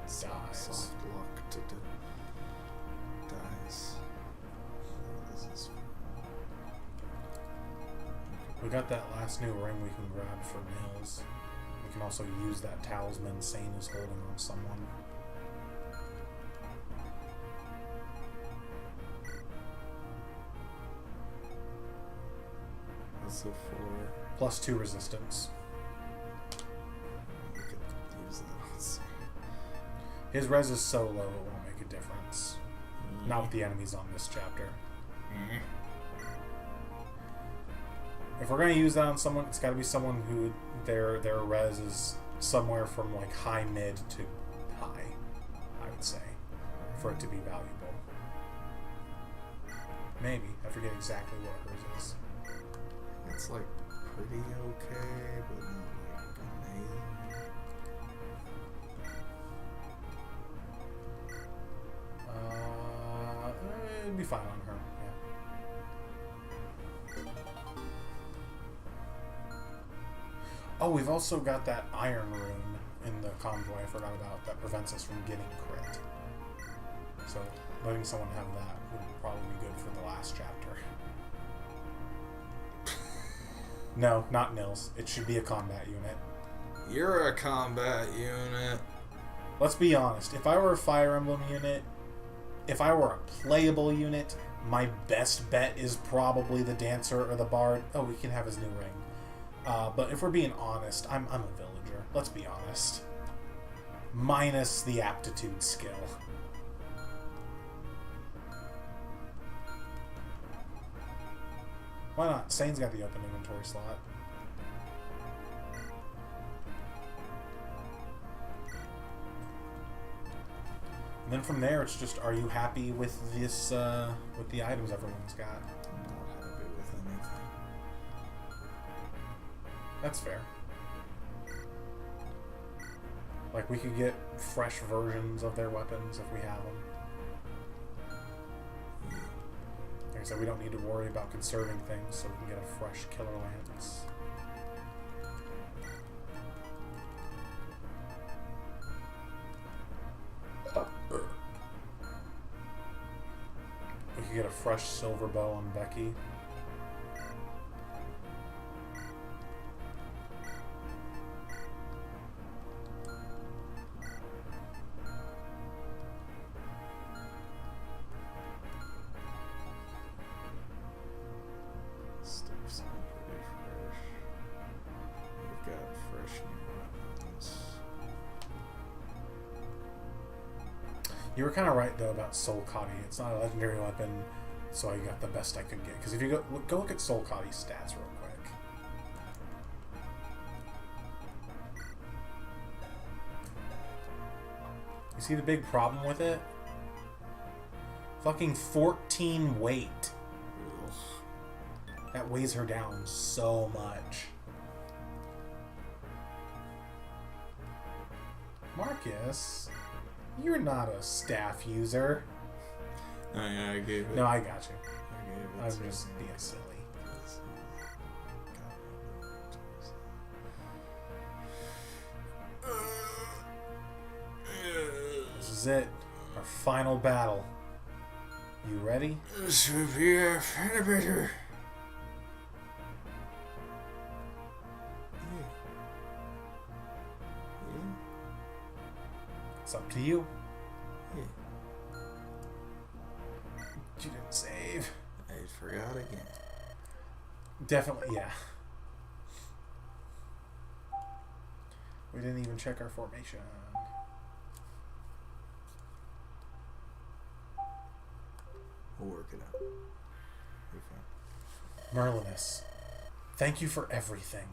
Dies. Soft lock to dies. This is We got that last new ring we can grab for Nils. We can also use that talisman Sane is holding on someone. so for +2 resistance. we could use that. Let's see. His res is so low it won't make a difference. Not with the enemies on this chapter. If we're gonna use that on someone, it's gotta be someone who their res is somewhere from like high mid to high, I would say, for it to be valuable. Maybe. I forget exactly what hers is. It's like pretty okay, but not like amazing. It'd be fine on her. Yeah. Oh, we've also got that iron rune in the convoy I forgot about that prevents us from getting crit. So letting someone have that would probably be good for the last chapter. No, not Nils. It should be a combat unit. You're a combat unit. Let's be honest. If I were a Fire Emblem unit, if I were a playable unit, my best bet is probably the Dancer or the Bard. Oh, we can have his new ring. But if we're being honest, I'm a villager. Let's be honest. Minus the aptitude skill. Why not? Sane's got the open inventory slot. And then from there, it's just, are you happy with this, with the items everyone's got? I'm not happy with anything. That's fair. Like, we could get fresh versions of their weapons if we have them. Like I said, we don't need to worry about conserving things, so we can get a fresh killer lance. We could get a fresh silver bow on Becky. Stuff's not pretty fresh. We've got fresh new weapons. You were kind of right, though, about Soul Cotty. It's not a legendary weapon, so I got the best I could get. Because if you go look at Soul Cotty's stats real quick. You see the big problem with it? Fucking 14 weight. Ugh. That weighs her down so much. Marcus, you're not a staff user. Oh, yeah, I gave it. No, I got you. I gave it. I was to just him. being silly. This is it. Our final battle. You ready? This would be a better. It's up to you. Yeah. You didn't save. I forgot again. Definitely, yeah. We didn't even check our formation. We'll work it out. We're fine. Merlinus, thank you for everything.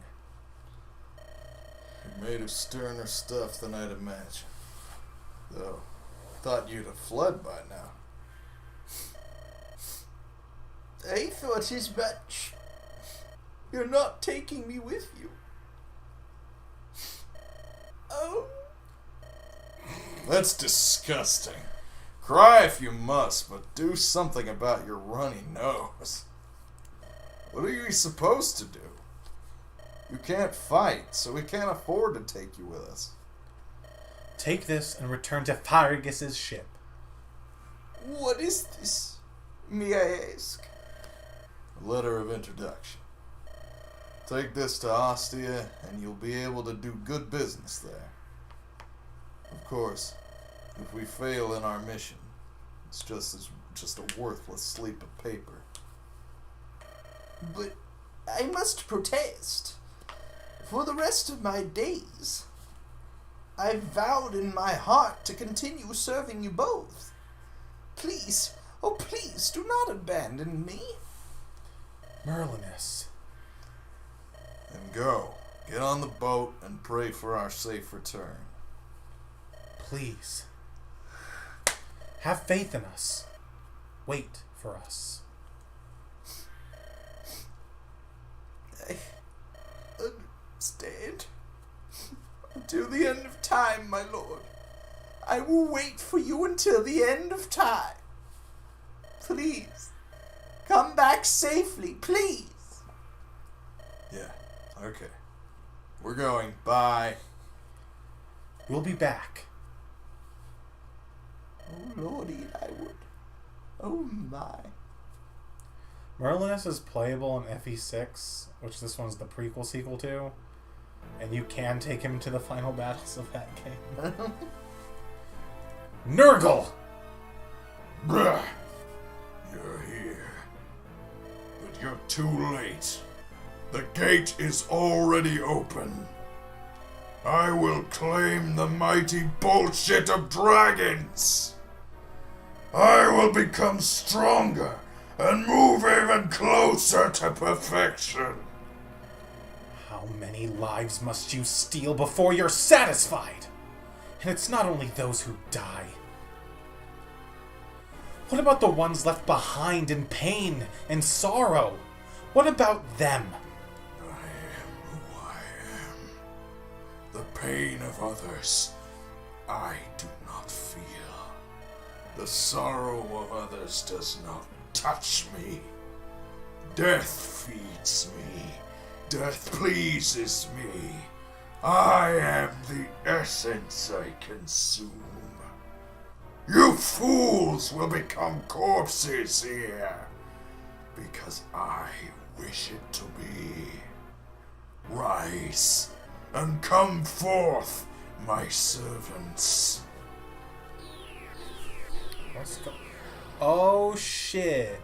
You're made of sterner stuff than I'd imagine. Though, thought you'd have fled by now. I thought as much. You're not taking me with you. Oh. That's disgusting. Cry if you must, but do something about your runny nose. What are you supposed to do? You can't fight, so we can't afford to take you with us. Take this and return to Faragus's ship. What is this? May I ask? A letter of introduction. Take this to Ostia, and you'll be able to do good business there. Of course, if we fail in our mission, it's just a worthless slip of paper. But I must protest. For the rest of my days, I vowed in my heart to continue serving you both. Please, oh please, do not abandon me. Merlinus. Then go. Get on the boat and pray for our safe return. Please. Have faith in us. Wait for us. time, my lord. I will wait for you until the end of time. Please, come back safely, please. Yeah, okay. We're going. Bye. We'll be back. Oh, lordy, I would. Oh, my. Merlinus is playable in FE6, which this one's the prequel sequel to, and you can take him to the final battles of that game. Nurgle! Bruh. You're here. But you're too late. The gate is already open. I will claim the mighty bullshit of dragons. I will become stronger and move even closer to perfection. How many lives must you steal before you're satisfied? And it's not only those who die. What about the ones left behind in pain and sorrow? What about them? I am who I am. The pain of others, I do not feel. The sorrow of others does not touch me. Death feeds me. Death pleases me. I am the essence I consume. You fools will become corpses here, because I wish it to be. Rise and come forth, my servants. Let's go. Oh shit.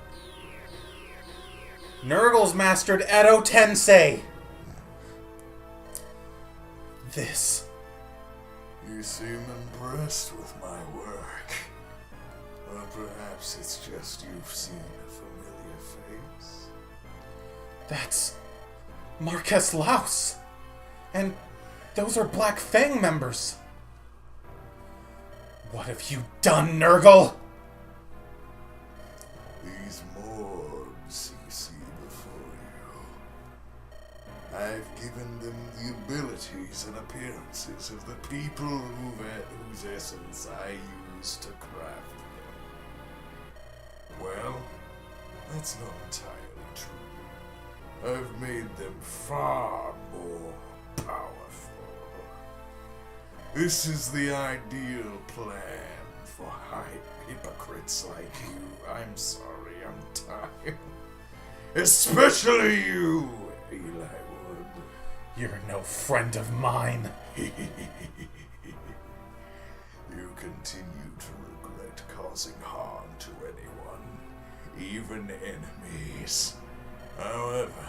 Nurgle's mastered Edo Tensei. This. You seem impressed with my work. Or perhaps it's just you've seen a familiar face. That's Marquess Laus. And those are Black Fang members. What have you done, Nurgle? These morgues you see before you. I've given them the abilities and appearances of the people whose essence I used to craft them. Well, that's not entirely true. I've made them far more powerful. This is the ideal plan for hypocrites like you. I'm sorry, I'm tired. Especially you, Eli Wood. You're no friend of mine. You continue to regret causing harm to anyone, even enemies. However,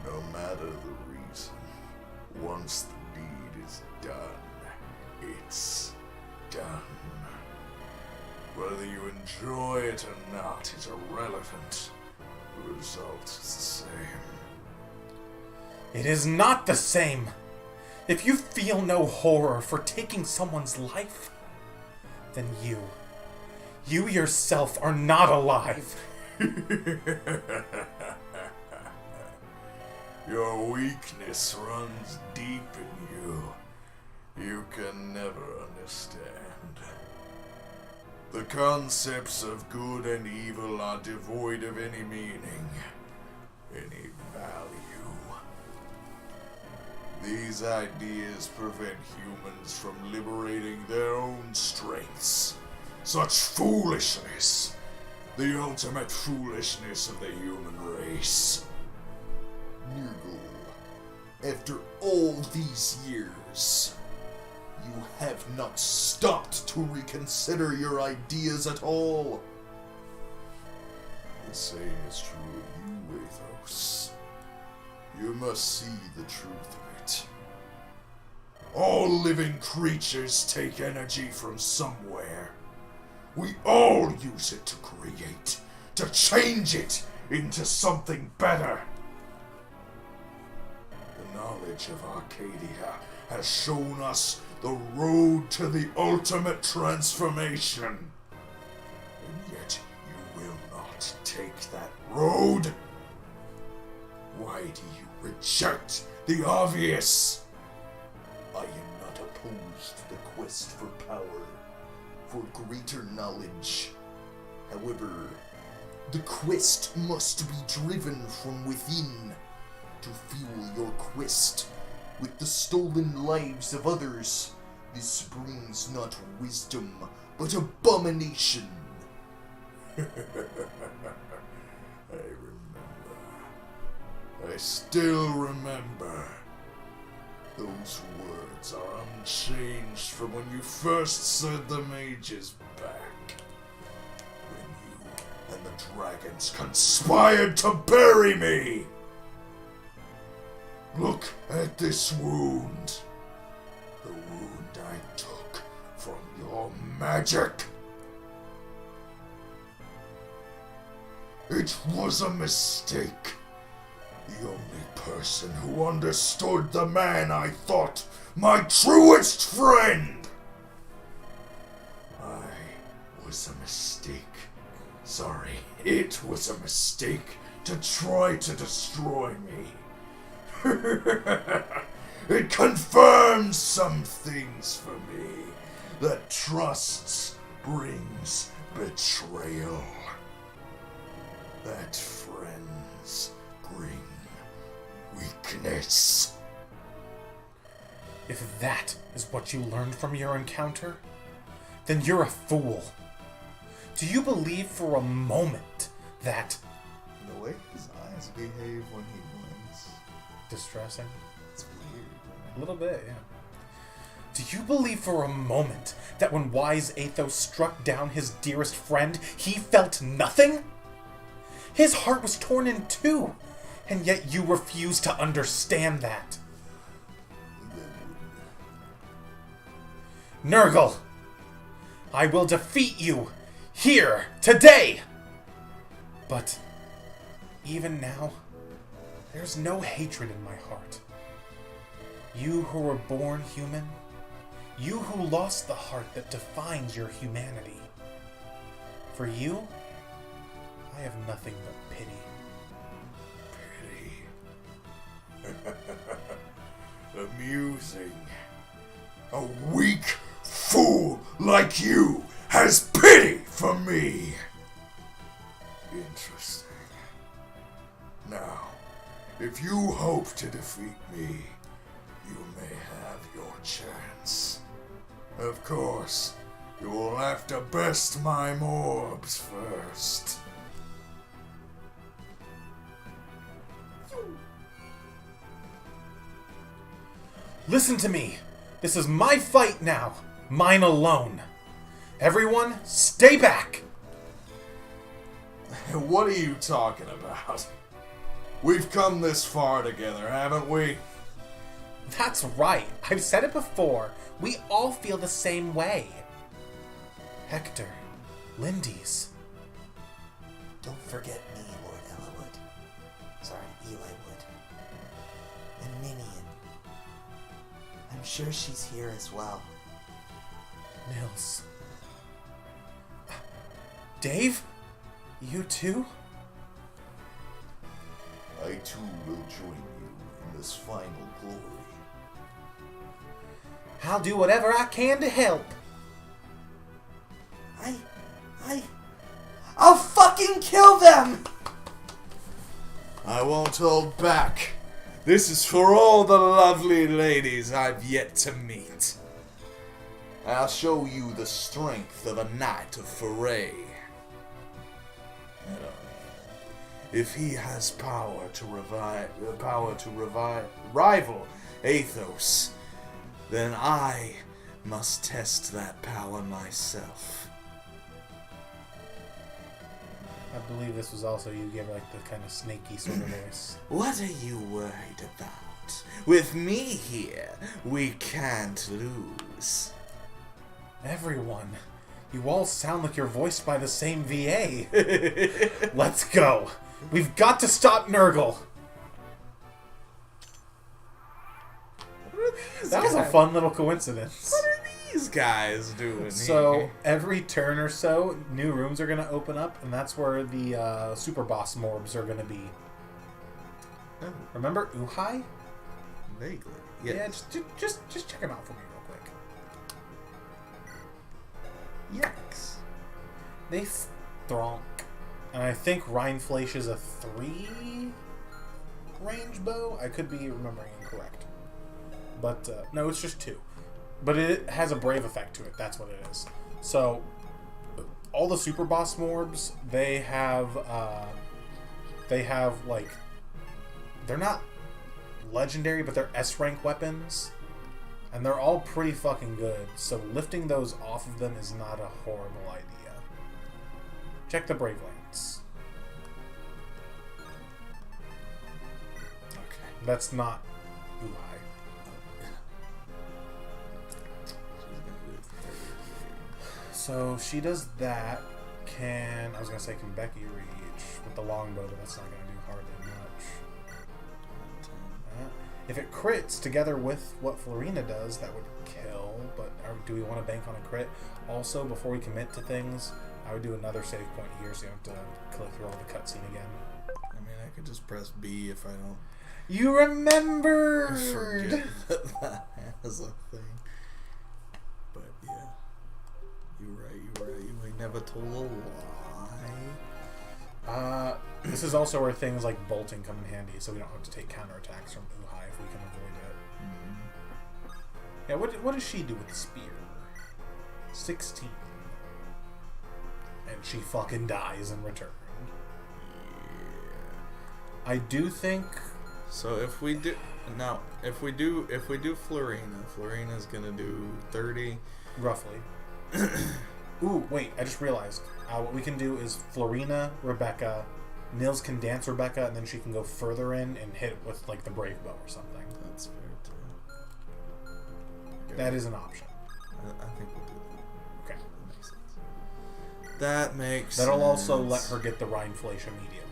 no matter the reason, once the deed is done, it's done. Whether you enjoy it or not is irrelevant. The result is the same. It is not the same. If you feel no horror for taking someone's life, then you yourself are not alive. Your weakness runs deep in you. You can never understand. The concepts of good and evil are devoid of any meaning, any value. These ideas prevent humans from liberating their own strengths. Such foolishness, the ultimate foolishness of the human race. Nurgle, after all these years, you have not stopped to reconsider your ideas at all. The same is true of you, Athos. You must see the truth of it. All living creatures take energy from somewhere. We all use it to create, to change it into something better. The knowledge of Arcadia has shown us the road to the ultimate transformation. And yet you will not take that road. Why do you reject the obvious? Are you not a opposed the quest for power, for greater knowledge. However, the quest must be driven from within. To fuel your quest with the stolen lives of others, this brings not wisdom, but abomination. I remember. I still remember. Those words are unchanged from when you first said them ages back. When you and the dragons conspired to bury me. Look at this wound. The wound I took from your magic. It was a mistake. The only person who understood the man I thought my truest friend. I was a mistake. Sorry, it was a mistake to try to destroy me. It confirms some things for me, that trust brings betrayal, that friends bring weakness. If that is what you learned from your encounter, then you're a fool. Do you believe for a moment that... The way his eyes behave when he wins. Distressing? It's weird, A little bit, yeah. Do you believe for a moment that when wise Athos struck down his dearest friend, he felt nothing? His heart was torn in two, and yet you refuse to understand that. Nurgle, I will defeat you here today. But even now, there's no hatred in my heart. You who were born human, you who lost the heart that defines your humanity. For you, I have nothing but pity. Pity. Amusing. A weak fool like you has pity for me. Interesting. Now, if you hope to defeat me, you may have your chance. Of course, you will have to best my orbs first. Listen to me. This is my fight now. Mine alone. Everyone, stay back. What are you talking about? We've come this far together, haven't we? That's right. I've said it before. We all feel the same way. Hector, Lindy's. Don't forget me, Lord Ellawood. Sorry, Eli Wood. And Ninian. I'm sure she's here as well. Nils. Dave? You too? I too will join you in this final glory. I'll do whatever I can to help. I'll fucking kill them! I won't hold back. This is for all the lovely ladies I've yet to meet. I'll show you the strength of a knight of Foray. If he has power to rival Athos, then I must test that power myself. I believe this was also you give like the kind of snaky sort of voice. What are you worried about? With me here, we can't lose. Everyone, you all sound like you're voiced by the same VA. Let's go. We've got to stop Nurgle. That was a fun little coincidence. What are these guys doing So here? every turn or so, new rooms are going to open up, and that's where the super boss morbs are going to be. Oh, Remember Uhai? vaguely. Yeah, Yes. just check him out for me real quick. Yikes. They thronk. And I think Rhinefleisch is a 3 range bow. I could be remembering incorrect. But, no, it's just 2. But it has a brave effect to it. That's what it is. So, all the super boss morbs, they have, like, they're not legendary, but they're S-rank weapons. And they're all pretty fucking good. So lifting those off of them is not a horrible idea. Check the Brave Lance. Okay. That's not Uhai. So she does that. I was gonna say, can Becky reach with the longbow, but that's not gonna do hardly much. If it crits together with what Florina does, that would kill. But do we want to bank on a crit? Also, before we commit to things, I would do another save point here, so you don't have to click through all the cutscene again. I mean, I could just press B if I don't You remembered! forget that has a thing. But yeah, you're right. You ain't never told a lie. This is also where things like bolting come in handy, so we don't have to take counterattacks from Uhai if we can avoid it. Yeah, what does she do with the spear? 16. And she fucking dies in return. I do think... So if we do Florina's gonna do 30. Roughly. Ooh, wait, I just realized. What we can do is Florina, Rebecca, Nils can dance Rebecca, and then she can go further in and hit it with, like, the Brave Bow or something. That's fair, too. Okay. That is an option. I think we'll do that. Okay. That makes sense. That makes That'll sense. also let her get the Rhinefleisch immediately.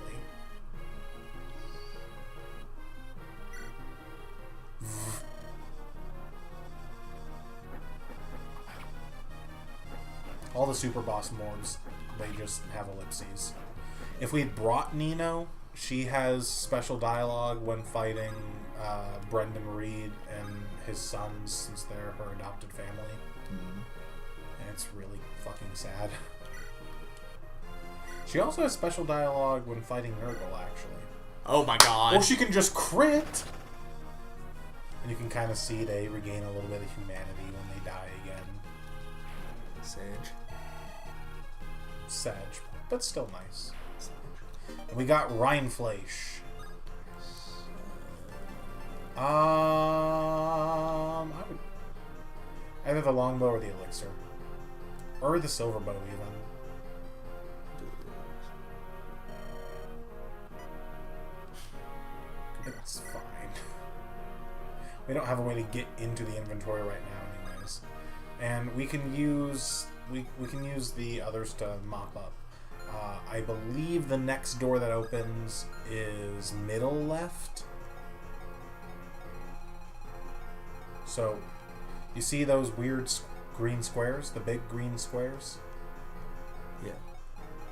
All the super boss morbs, they just have ellipses. If we'd brought Nino, she has special dialogue when fighting Brendan Reed and his sons, since they're her adopted family. And it's really fucking sad. She also has special dialogue when fighting Nurgle, actually. Oh my god. Or she can just crit! And you can kind of see they regain a little bit of humanity when they die again. Sage. Sag, but still nice. And we got Rhinefleisch. I would either the longbow or the elixir, or the silver bow even. It's fine. We don't have a way to get into the inventory right now, anyways, and we can use the others to mop up. I believe the next door that opens is middle left. So, you see those weird green squares? The big green squares? Yeah.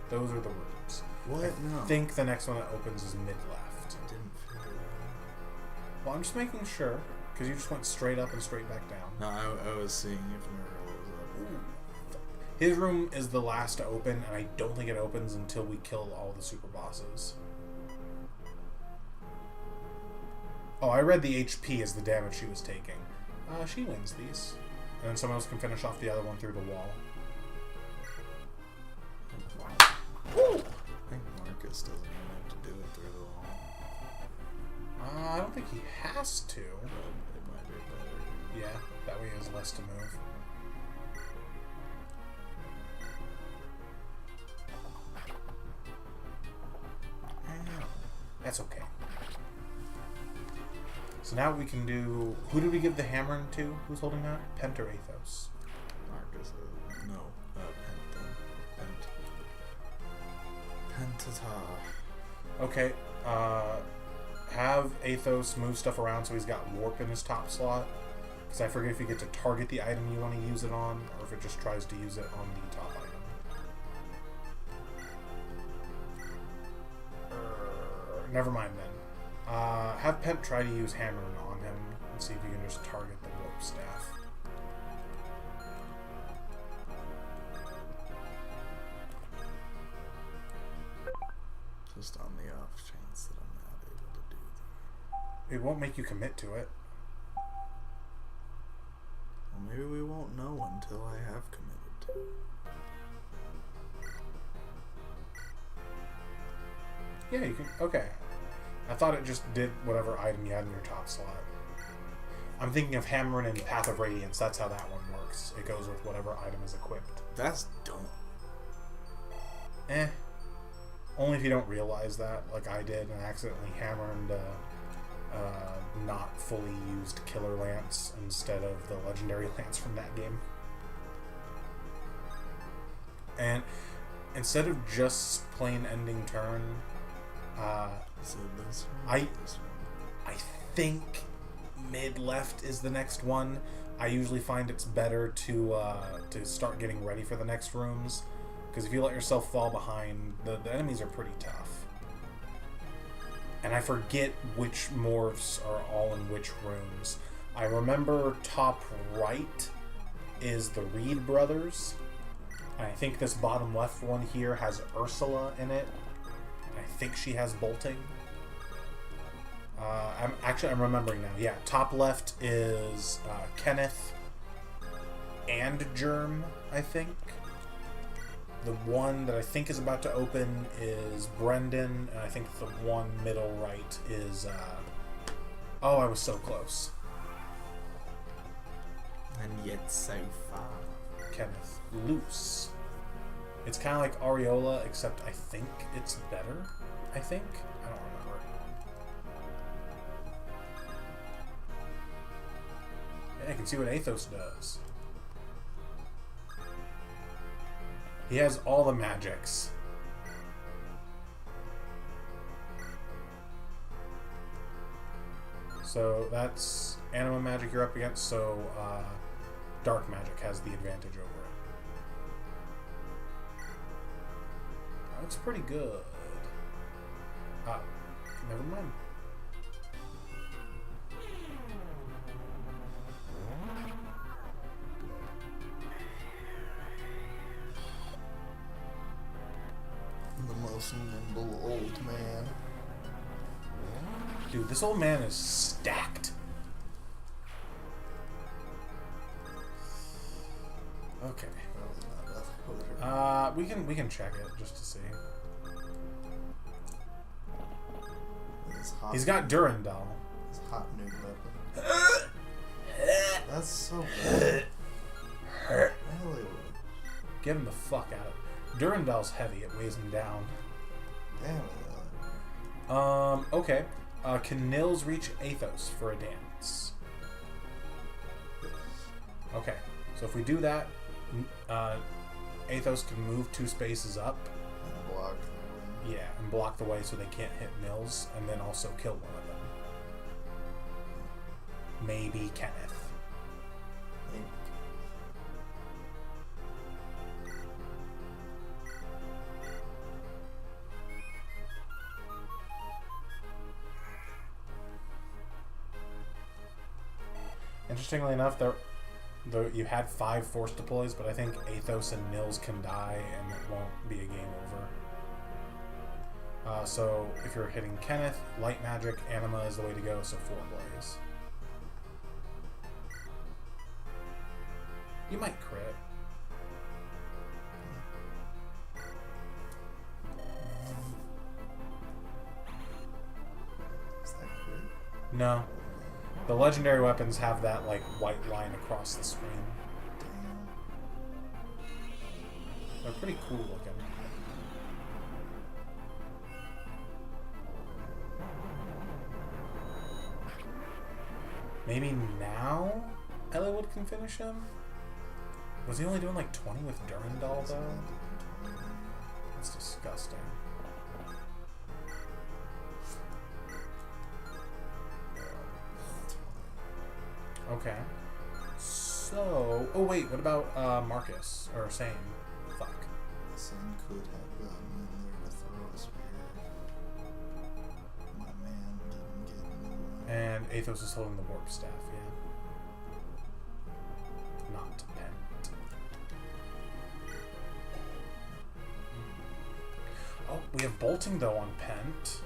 Those are the rooms. What? I think the next one that opens is mid left. I didn't figure it out. Well, I'm just making sure, because you just went straight up and straight back down. No, I was seeing if Nurgle was up. His room is the last to open, and I don't think it opens until we kill all the super bosses. Oh, I read the HP as the damage she was taking. She wins these. And then someone else can finish off the other one through the wall. I think Marcus doesn't even have to do it through the wall. I don't think he has to. But it might be better. Yeah, that way he has less to move. That's okay. So now we can do... Who did we give the hammer to? Who's holding that? Pent or Athos? Marcus, no. Pentata. Okay. Have Athos move stuff around so he's got warp in his top slot. Because I forget if you get to target the item you want to use it on, or if it just tries to use it on the top item. Never mind then. Have Pent try to use hammer on him and see if you can just target the warp staff. Just on the off chance that I'm not able to do that. It won't make you commit to it. Well, maybe we won't know until I have committed to it. Yeah, you can. Okay. I thought it just did whatever item you had in your top slot. I'm thinking of Hammering and Path of Radiance. That's how that one works. It goes with whatever item is equipped. That's dumb. Eh. Only if you don't realize that, like I did, and accidentally hammered not fully used Killer Lance instead of the Legendary Lance from that game. And instead of just plain ending turn, So this one, this one. I think mid left is the next one. I usually find it's better to start getting ready for the next rooms, because if you let yourself fall behind, the enemies are pretty tough. And I forget which morphs are all in which rooms. I remember top right is the Reed brothers. And I think this bottom left one here has Ursula in it. And I think she has bolting. I'm remembering now. Yeah, top left is Kenneth and Germ, I think. The one that I think is about to open is Brendan, and I think the one middle right is... oh, I was so close. And yet so far. Kenneth. Luce. It's kind of like Areola, except I think it's better. I think? I don't remember. Yeah, I can see what Athos does. He has all the magics. So that's Anima magic you're up against, so dark magic has the advantage over it. That looks pretty good. Never mind. The most nimble old man. Dude, this old man is stacked. Okay. We can check it just to see. He's got Durandal. His hot new weapon. That's so bad. Really? Get him the fuck out of it. Durandal's heavy, it weighs him down. Damn it. Okay. Can Nils reach Athos for a dance? Okay. So if we do that, Athos can move 2 spaces up. And block the way. Yeah, and block the way so they can't hit Nils, and then also kill one of them. Maybe Kenneth. Interestingly enough, you had 5 force deploys, but I think Athos and Nils can die and it won't be a game over. So if you're hitting Kenneth, light magic, anima is the way to go, so 4 blaze. You might crit. Is that crit? No. The legendary weapons have that like white line across the screen. Damn. They're pretty cool looking. Maybe now Eliwood can finish him? Was he only doing like 20 with Durandal though? That's disgusting. Okay. So... Oh wait, what about Marcus? Or Sane? Fuck. Sane could have gotten in there to throw a spear. My man didn't get in the way. And Athos is holding the warp staff, yeah. Not pent. Oh, We have bolting though on Pent.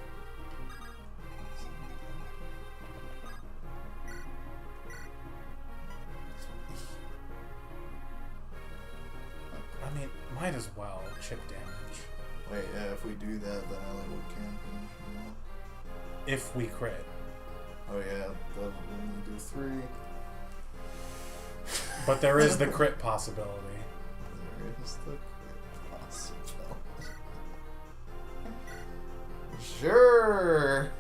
I mean, might as well chip damage. Wait, yeah, if we do that, then Elwood can finish him off. If we crit. Oh yeah, that would only do 3. But there is the crit possibility. There is the crit possibility. Sure!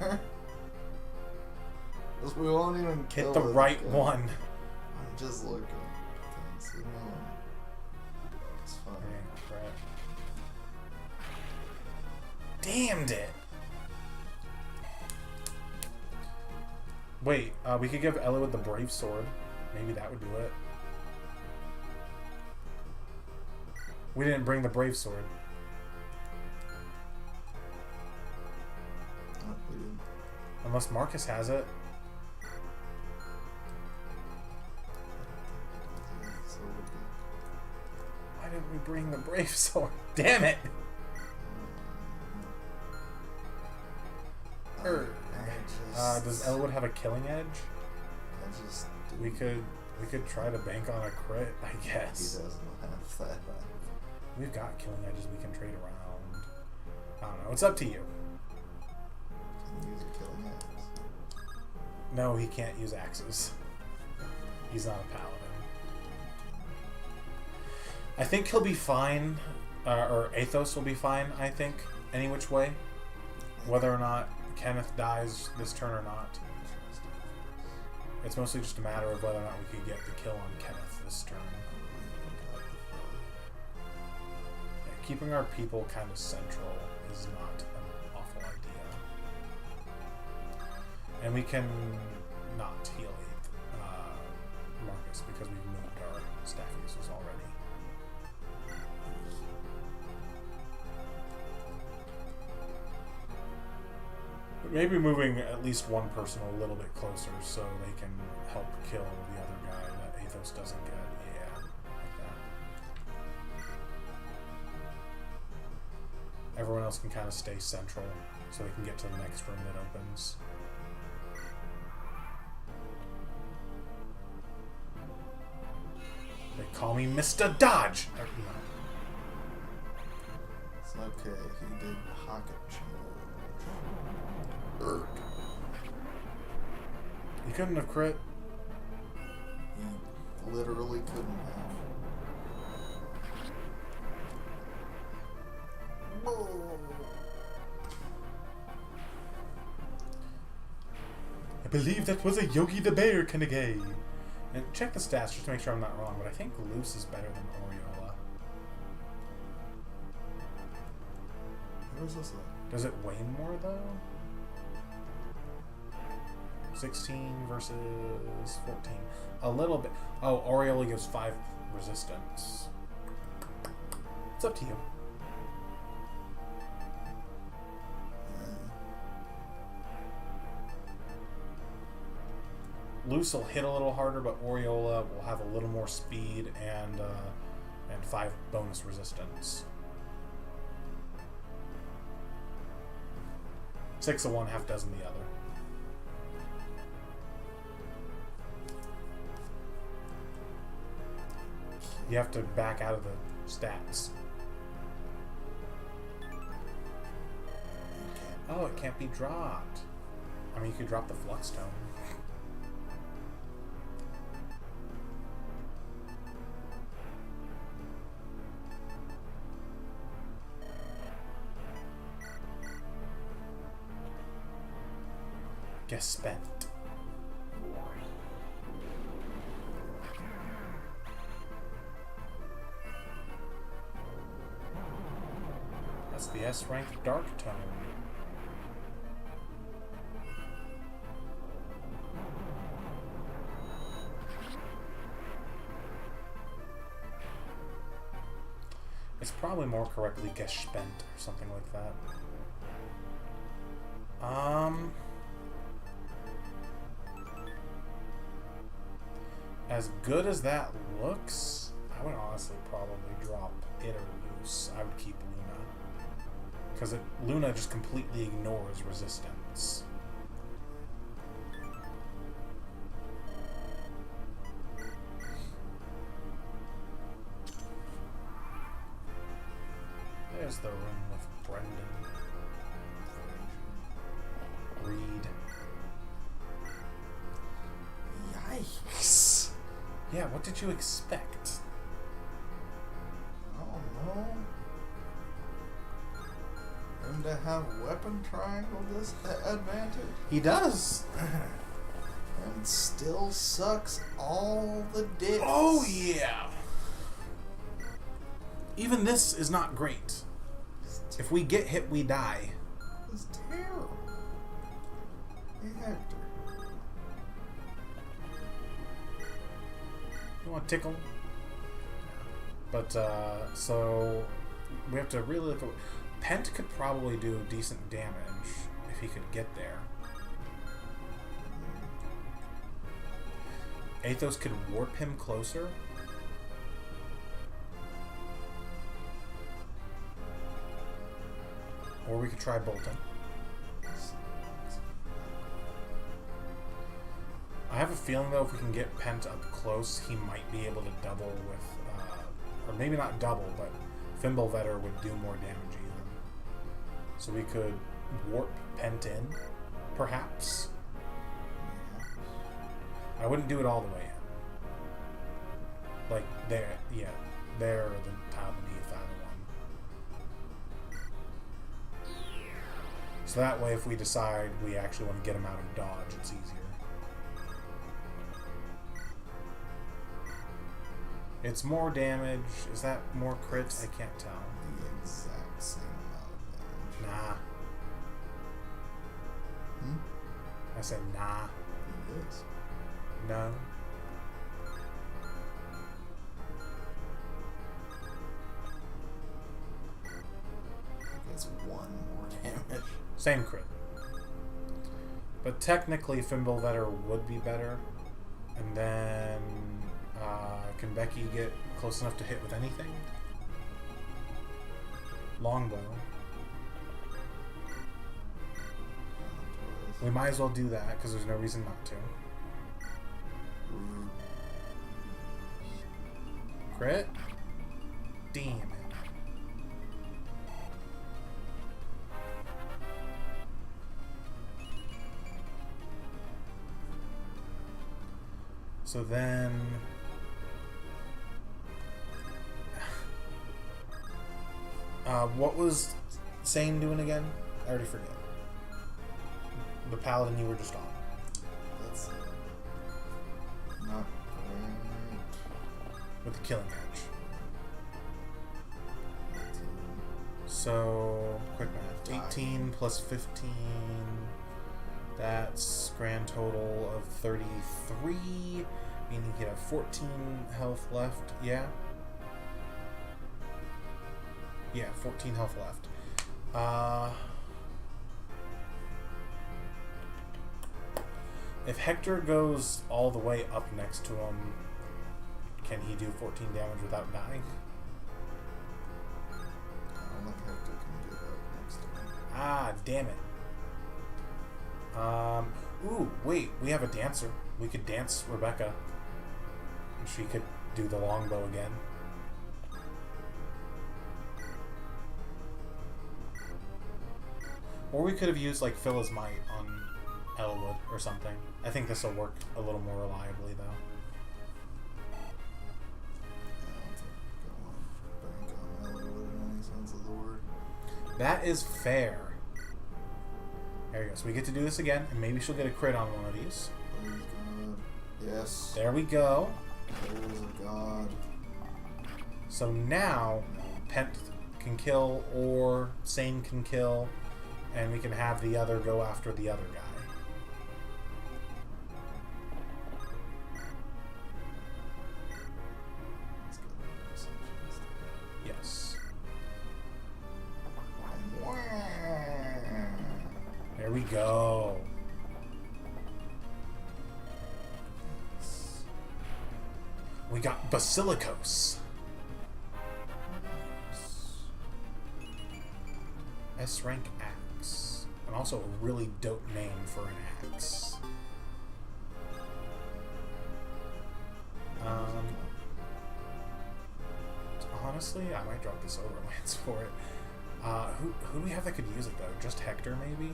Because we won't even kill Hit the it right again. one. I'm just looking. Can't see no. It's fine. Okay, crit. Damned it! Wait, we could give Elwood the Brave Sword. Maybe that would do it. We didn't bring the Brave Sword. Oh, we didn't. Unless Marcus has it. So it would be- Why didn't we bring the Brave Sword? Damn it! Does Elwood have a killing edge? I just do. We could try to bank on a crit, I He guess. doesn't have that. We've got killing edges we can trade around. I don't know. It's up to you. Can use a killing axe. No, he can't use axes. He's not a paladin. I think he'll be fine, or Athos will be fine, I think, any which way. Whether or not Kenneth dies this turn or not. It's mostly just a matter of whether or not we could get the kill on Kenneth this turn. Yeah, keeping our people kind of central is not an awful idea. And we can not heal Marcus because we've moved our staff users already. But maybe moving at least one person a little bit closer so they can help kill the other guy that Athos doesn't get. Yeah, like that. Everyone else can kind of stay central so they can get to the next room that opens. They call me Mr. Dodge! Or, no. It's okay. He did pocket change. You couldn't have crit. He literally couldn't have. I believe that was a Yogi the Bear kind of game. And check the stats just to make sure I'm not wrong, but I think Luce is better than Oriola. What is this like? Does it weigh more though? 16 versus 14. A little bit. Oh, Oriola gives 5 resistance. It's up to you. Luce will hit a little harder, but Oriola will have a little more speed and 5 bonus resistance. 6 of one, half dozen the other. You have to back out of the stats. Oh, it can't be dropped. I mean, you could drop the Flux Stone. Guess spent. That's the S rank Dark Tone. It's probably more correctly Gespent or something like that. As good as that looks, I would honestly probably drop it or Luce. I would keep Luna. Because Luna just completely ignores resistance. There's the room with Brendan. Reed. Yikes. Yeah, what did you expect? I don't know. Him to have weapon triangle advantage? He does. And still sucks all the dicks. Oh, yeah. Even this is not great. If we get hit, we die. It's terrible. Hey, Hector. You want to tickle? But, so we have to really look at... Pent could probably do decent damage if he could get there. Athos could warp him closer. Or we could try Bolton. I have a feeling, though, if we can get Pent up close, he might be able to double with... or maybe not double, but Fimbulvetter would do more damage even. So we could warp Pent in, perhaps. I wouldn't do it all the way in. Like, there, yeah. There, or the tile beneath either one. So that way, if we decide we actually want to get him out of dodge, it's easier. It's more damage. Is that more crit? I can't tell. The exact same amount of damage. Nah. I said nah. It is. No. It's 1 more damage. Same crit. But technically, Fimbulvetter would be better. And then... can Becky get close enough to hit with anything? Longbow. We might as well do that, because there's no reason not to. Crit? Damn it. So then... what was Sane doing again? I already forget. The paladin you were just on. That's not great. With the killing edge. So, quick math. 18 plus 15. That's grand total of 33. Meaning he'd have 14 health left. Yeah? Yeah, 14 health left. If Hector goes all the way up next to him, can he do 14 damage without dying? I don't think Hector can get up next to him. Ah, damn it. Ooh, wait, we have a dancer. We could dance Rebecca. And she could do the longbow again. Or we could have used, like, Phyllis Might on Elwood or something. I think this will work a little more reliably, though. I don't think go on bank on Elwood in any sense of the word. That is fair. There we go. So we get to do this again, and maybe she'll get a crit on one of these. Please, God. Yes. There we go. There is a God. So now, Pent can kill, or Sane can kill, and we can have the other go after the other guy. Let's go. Yes. There we go. We got Basilicos. S rank axe. And also a really dope name for an axe. Honestly, I might drop this overlands for it. Who do we have that could use it though? Just Hector, maybe?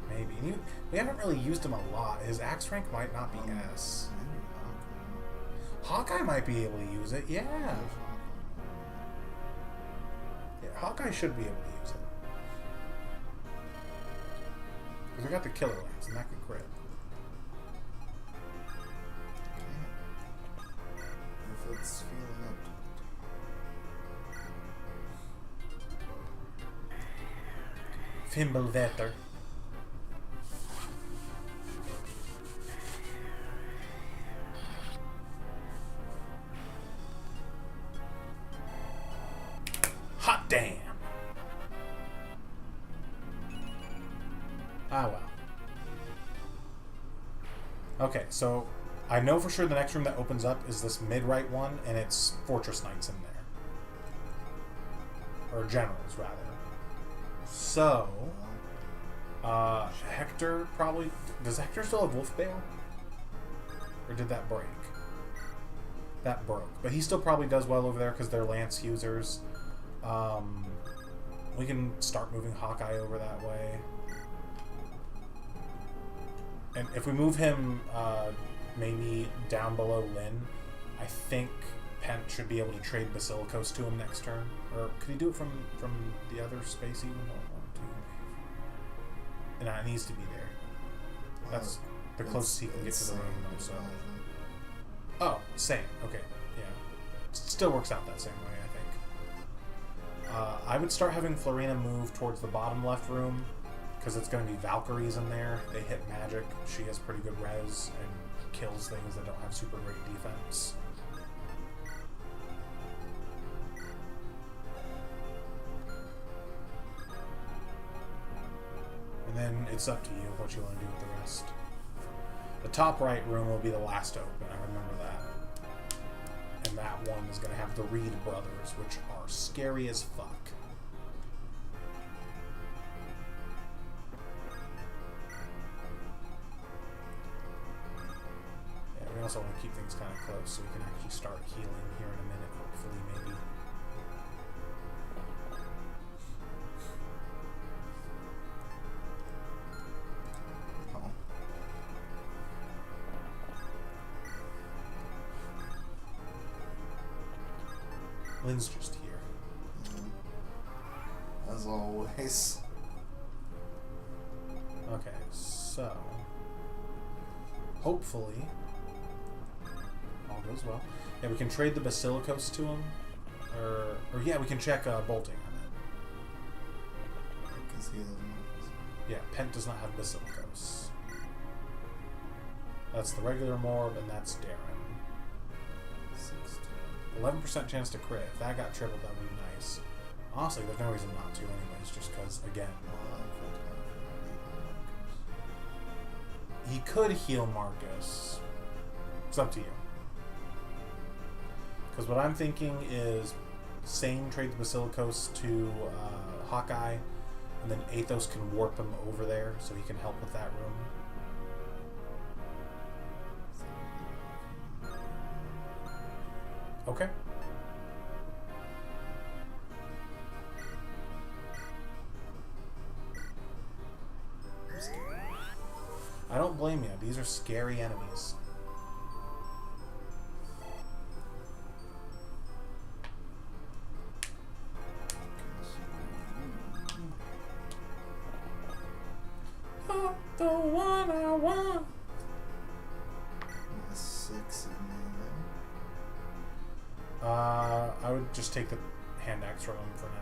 Maybe. We haven't really used him a lot. His axe rank might not be S. Hawkeye might be able to use it, yeah. Yeah, Hawkeye should be able to use it. Because we got the Killer Lance, and that could crit. If it's feeling up to Fimblevetter. Hot damn! Ah, well. Okay, so I know for sure the next room that opens up is this mid-right one, and it's Fortress Knights in there. Or Generals, rather. So, Hector probably... Does Hector still have Wolfbale? Or did that break? That broke. But he still probably does well over there because they're Lance users. We can start moving Hawkeye over that way. And if we move him maybe down below Lynn, I think Pent should be able to trade Basilicos to him next turn. Or could he do it from the other space even? Hold on, no, it needs to be there. That's the closest he can get to the room, though, so. Oh, same. Okay, yeah. Still works out that same way, I think. I would start having Florina move towards the bottom left room, because it's going to be Valkyries in there. They hit magic. She has pretty good res and kills things that don't have super great defense. And then it's up to you what you want to do with the rest. The top right room will be the last open, I remember that. And that one is going to have the Reed brothers, which are scary as fuck. Yeah, we also want to keep things kind of close so we can actually start healing here in a minute, hopefully, maybe. Lynn's just here. as always. Okay, so hopefully all goes well. Yeah, we can trade the Basilicos to him, or yeah, we can check bolting on it. Because he doesn't. Yeah, Pent does not have Basilicos. That's the regular Morb, and that's Darren. 11% chance to crit. If that got tripled, that would be nice. Honestly, there's no reason not to anyways, just because, again, he could heal Marcus. It's up to you. Because what I'm thinking is same trade the Basilicos to Hawkeye, and then Athos can warp him over there so he can help with that room. Okay. I don't blame you. These are scary enemies. You're the one I want. 6 in there. I would just take the hand axe from him for now.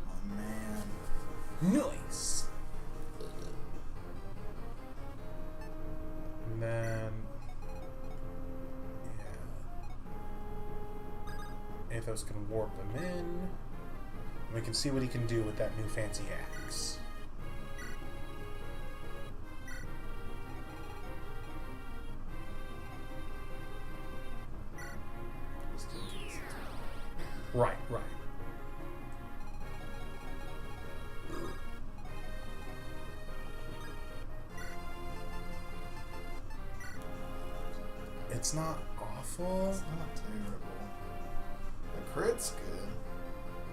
Oh man. Nice. And then, yeah, Athos can warp him in. And we can see what he can do with that new fancy axe. Right. It's not awful. It's not terrible. The crit's good.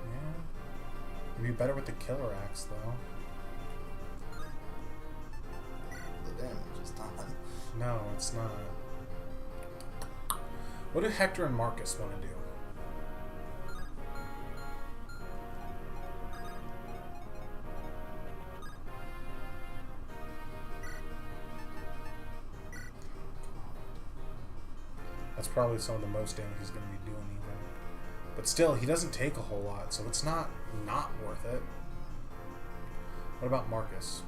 Yeah. It'd be better with the killer axe, though. The damage is not. No, it's not. What do Hector and Marcus want to do? That's probably some of the most damage he's going to be doing, even. But still, he doesn't take a whole lot, so it's not worth it. What about Marcus?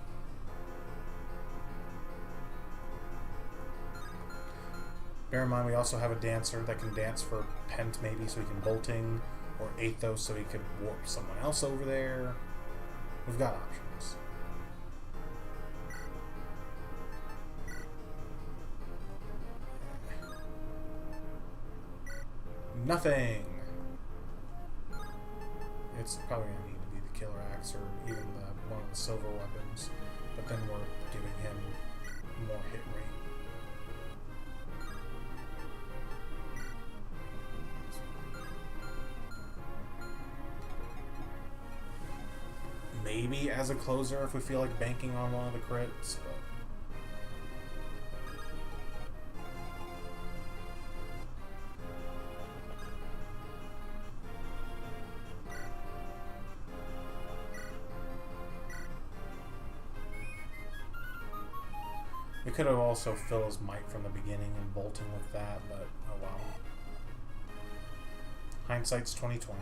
Bear in mind, we also have a dancer that can dance for Pent, maybe, so he can bolting, or Athos, so he could warp someone else over there. We've got options. Nothing. It's probably going to need to be the killer axe or even one of the silver weapons, but then we're giving him more hit rate. Maybe as a closer if we feel like banking on one of the crits, but we could have also filled his might from the beginning and bolting with that, but oh well. Hindsight's 20/20.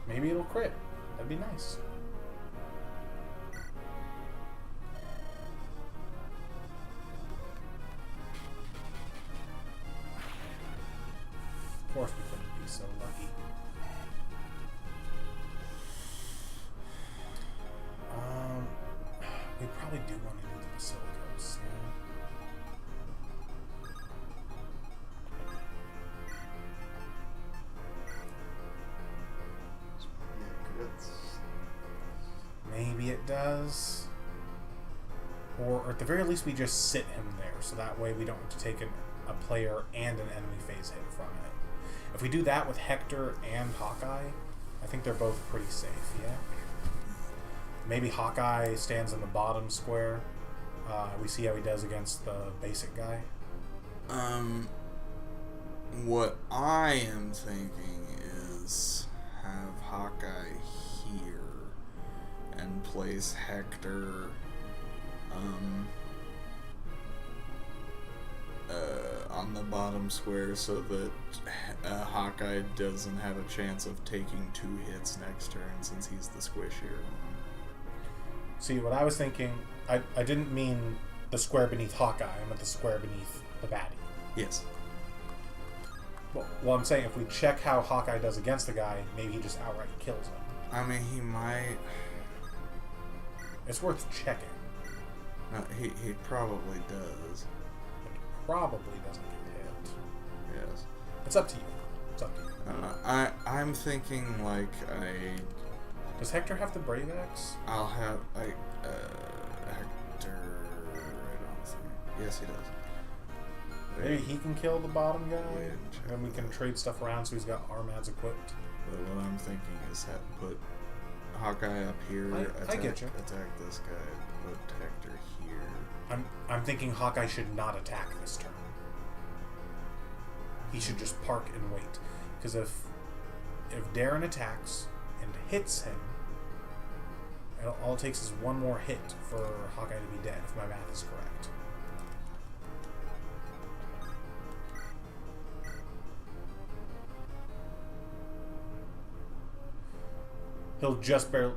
Maybe it'll crit. That'd be nice. Of course we couldn't be so lucky. We probably do want to do the Basilicos, yeah. Maybe it does. Or at the very least we just sit him there, so that way we don't have to take a player and an enemy phase hit from it. If we do that with Hector and Hawkeye, I think they're both pretty safe, yeah? Maybe Hawkeye stands in the bottom square. We see how he does against the basic guy. What I am thinking is have Hawkeye here and place Hector on the bottom square so that Hawkeye doesn't have a chance of taking 2 hits next turn since he's the squishier one. See, what I was thinking, I didn't mean the square beneath Hawkeye, I meant the square beneath the baddie. Yes. Well, I'm saying if we check how Hawkeye does against the guy, maybe he just outright kills him. I mean, he might... It's worth checking. No, he probably does. It probably doesn't get hit. Yes. It's up to you. It's up to you. I'm thinking like Does Hector have the Brave Axe? I'll have Hector. I don't think. Yes, he does. Maybe he can kill the bottom guy, We didn't check and we can that. trade stuff around so he's got armads equipped. But what I'm thinking is put Hawkeye up here. I get you. Attack this guy. Put Hector here. I'm thinking Hawkeye should not attack this turn. He should just park and wait, because if Darren attacks and hits him, all it takes is one more hit for Hawkeye to be dead, if my math is correct. He'll just barely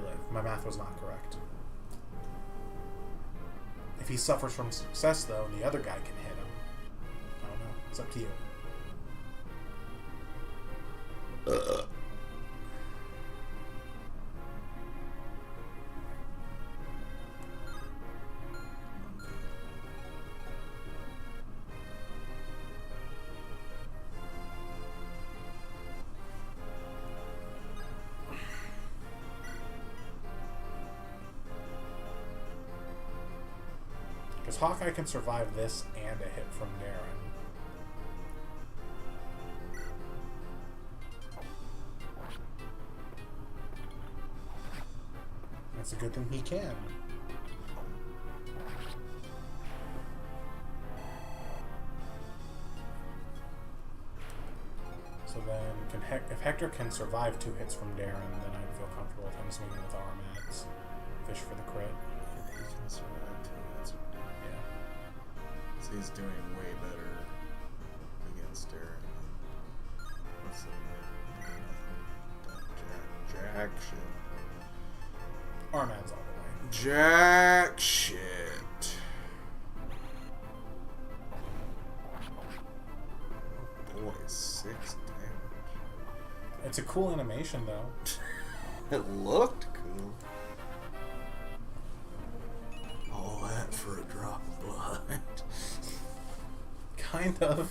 live. My math was not correct. If he suffers from success, though, and the other guy can hit him, I don't know. It's up to you. Because Hawkeye can survive this and a hit from Darren. It's a good thing he can. So then, if Hector can survive 2 hits from Darren, then I'd feel comfortable with him swinging with Armads. Fish for the crit. Yeah, he can survive 2 hits from Darren. Yeah. So he's doing way better against Darren. What's the Jack shit. Armads all the way. Jack shit. Boy, 6 damage. It's a cool animation, though. It looked cool. All that for a drop of blood. Kind of.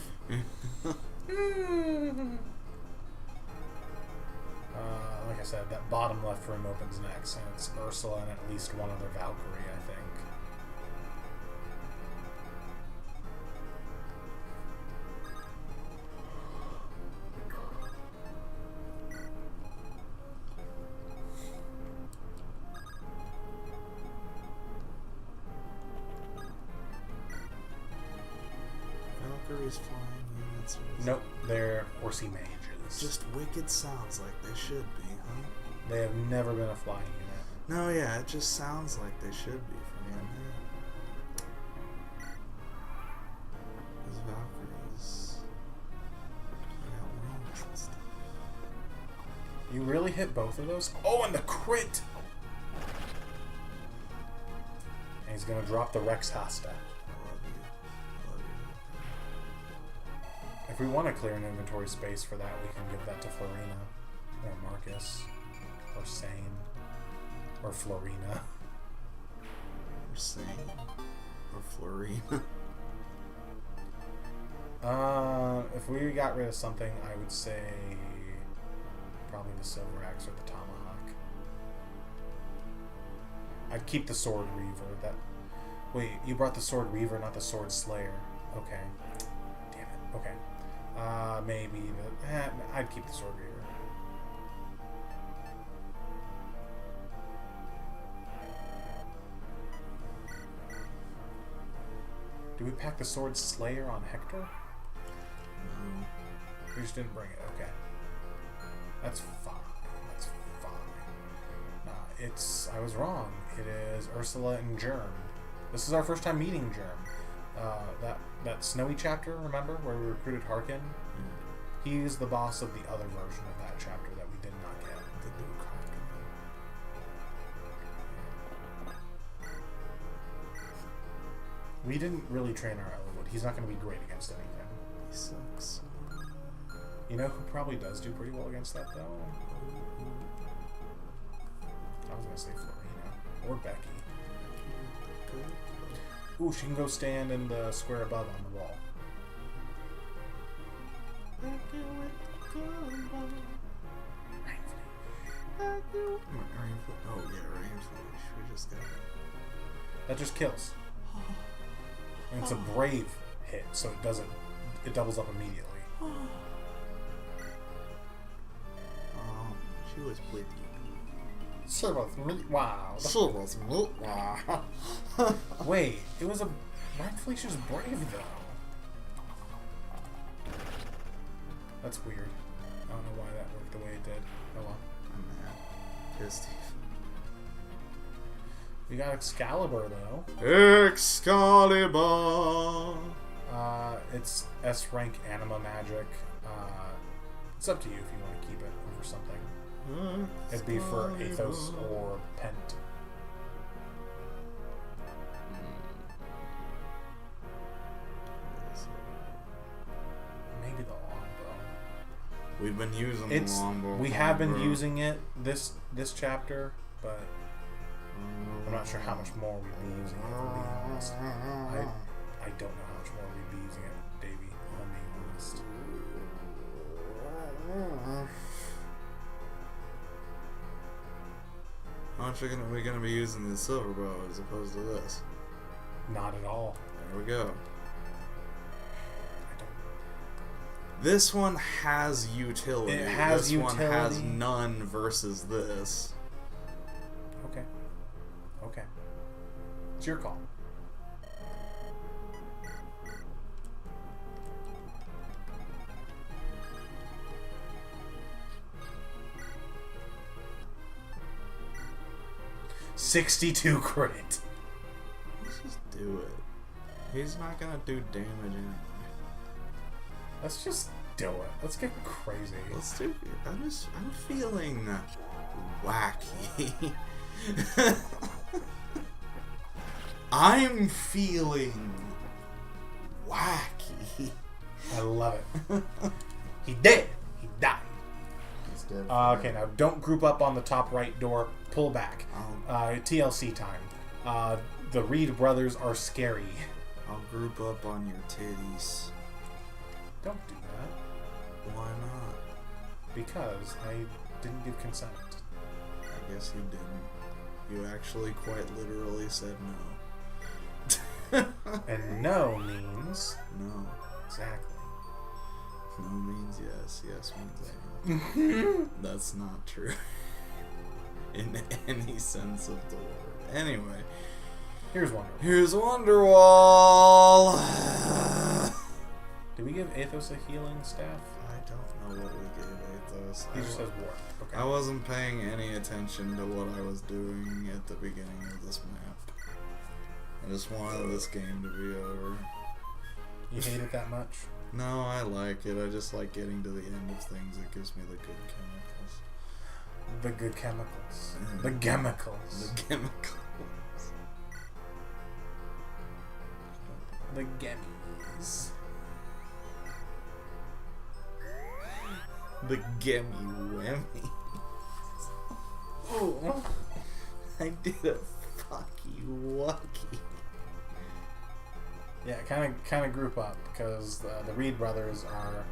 Like I said, that bottom left room opens next, and it's Ursula and at least one other Valkyrie, I think. Valkyrie's flying units. Nope, they're horsey mages. Just wicked sounds like they should be, huh? They have never been a flying unit. No, yeah, it just sounds like they should be for me. These Valkyries. They got wings and stuff. You really hit both of those? Oh, and the crit! And he's gonna drop the Rex Hasta. Love you. Love you. If we want to clear an inventory space for that, we can give that to Florina, or Marcus, or Sane, or Florina. Or Sane. Or Florina. If we got rid of something, I would say probably the Silver Axe or the Tomahawk. I'd keep the Sword Reaver. Wait, you brought the Sword Reaver, not the Sword Slayer. Okay. Damn it. Okay. Maybe I'd keep the Sword Reaver. Do we pack the Sword Slayer on Hector? No. We just didn't bring it. Okay. That's fine. That's fine. Nah, I was wrong. It is Ursula and Germ. This is our first time meeting Germ. That snowy chapter, remember, where we recruited Harkin? He is the boss of the other version of that chapter that we did not get. The Luke Harkin. We didn't really train our Elwood. He's not going to be great against anything. He sucks. You know who probably does do pretty well against that, though? I was going to say Florina. Or Becky. Ooh, she can go stand in the square above on the wall. Oh yeah, range flash. We just got it. That just kills. And it's a brave hit, so it doubles up immediately. She was with you. She was wow. She was me. Wait, it was a Ragfleischer's brave though. That's weird. I don't know why that worked the way it did. Oh well. I'm mad. Pissed. We got Excalibur though. Excalibur. It's S rank anima magic. It's up to you if you want to keep it over something. It'd be for Athos or Pent. Maybe the longbow. We've been using the longbow. We have been using it this chapter, but I'm not sure how much more we'd be using it. If I'm being honest, I don't know how much more we'd be using it, Davey. If I'm being honest. How much are we gonna be using the silver bow as opposed to this? Not at all. There we go. I don't. This one has utility. It has this one has utility. none versus this. Okay. Okay. It's your call. $62 crit. Let's just do it. He's not gonna do damage anyway. Let's just do it. Let's get crazy. Let's do it. I'm feeling wacky. I'm feeling wacky. I love it. He did. He died. He's dead. Okay, now don't group up on the top right door. Pull back. TLC time. The Reed brothers are scary. I'll group up on your titties. Don't do that. Why not? Because I didn't give consent. I guess you didn't. You actually quite literally said no. And no means... No. Exactly. No means yes. Yes means no. That's not true. In any sense of the word. Anyway. Here's one. Here's Wonderwall. Did we give Athos a healing staff? I don't know what we gave Athos. He just says warp. Okay. I wasn't paying any attention to what I was doing at the beginning of this map. I just wanted this game to be over. You hate it that much? No, I like it. I just like getting to the end of things. It gives me the good chemicals. The good chemicals. Mhm. The chemicals. The chemicals. The gemmies. The Gemmy Wemmy. Oh. I did a fucky wucky. Yeah, kind of group up because the Reed brothers are.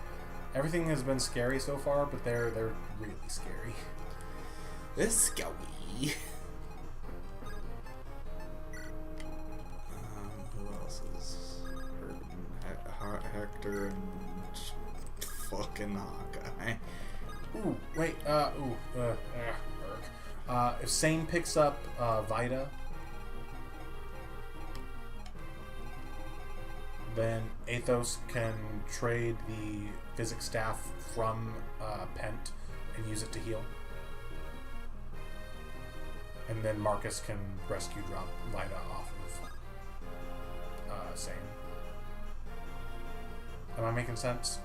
Everything has been scary so far, but they're really scary. It's scary. Who else is hurt? Hector and fucking Hawkeye. Ooh, wait. If Sane picks up Vida, then Athos can trade the physics staff from Pent and use it to heal. And then Marcus can rescue drop Vida off of Sane. Am I making sense?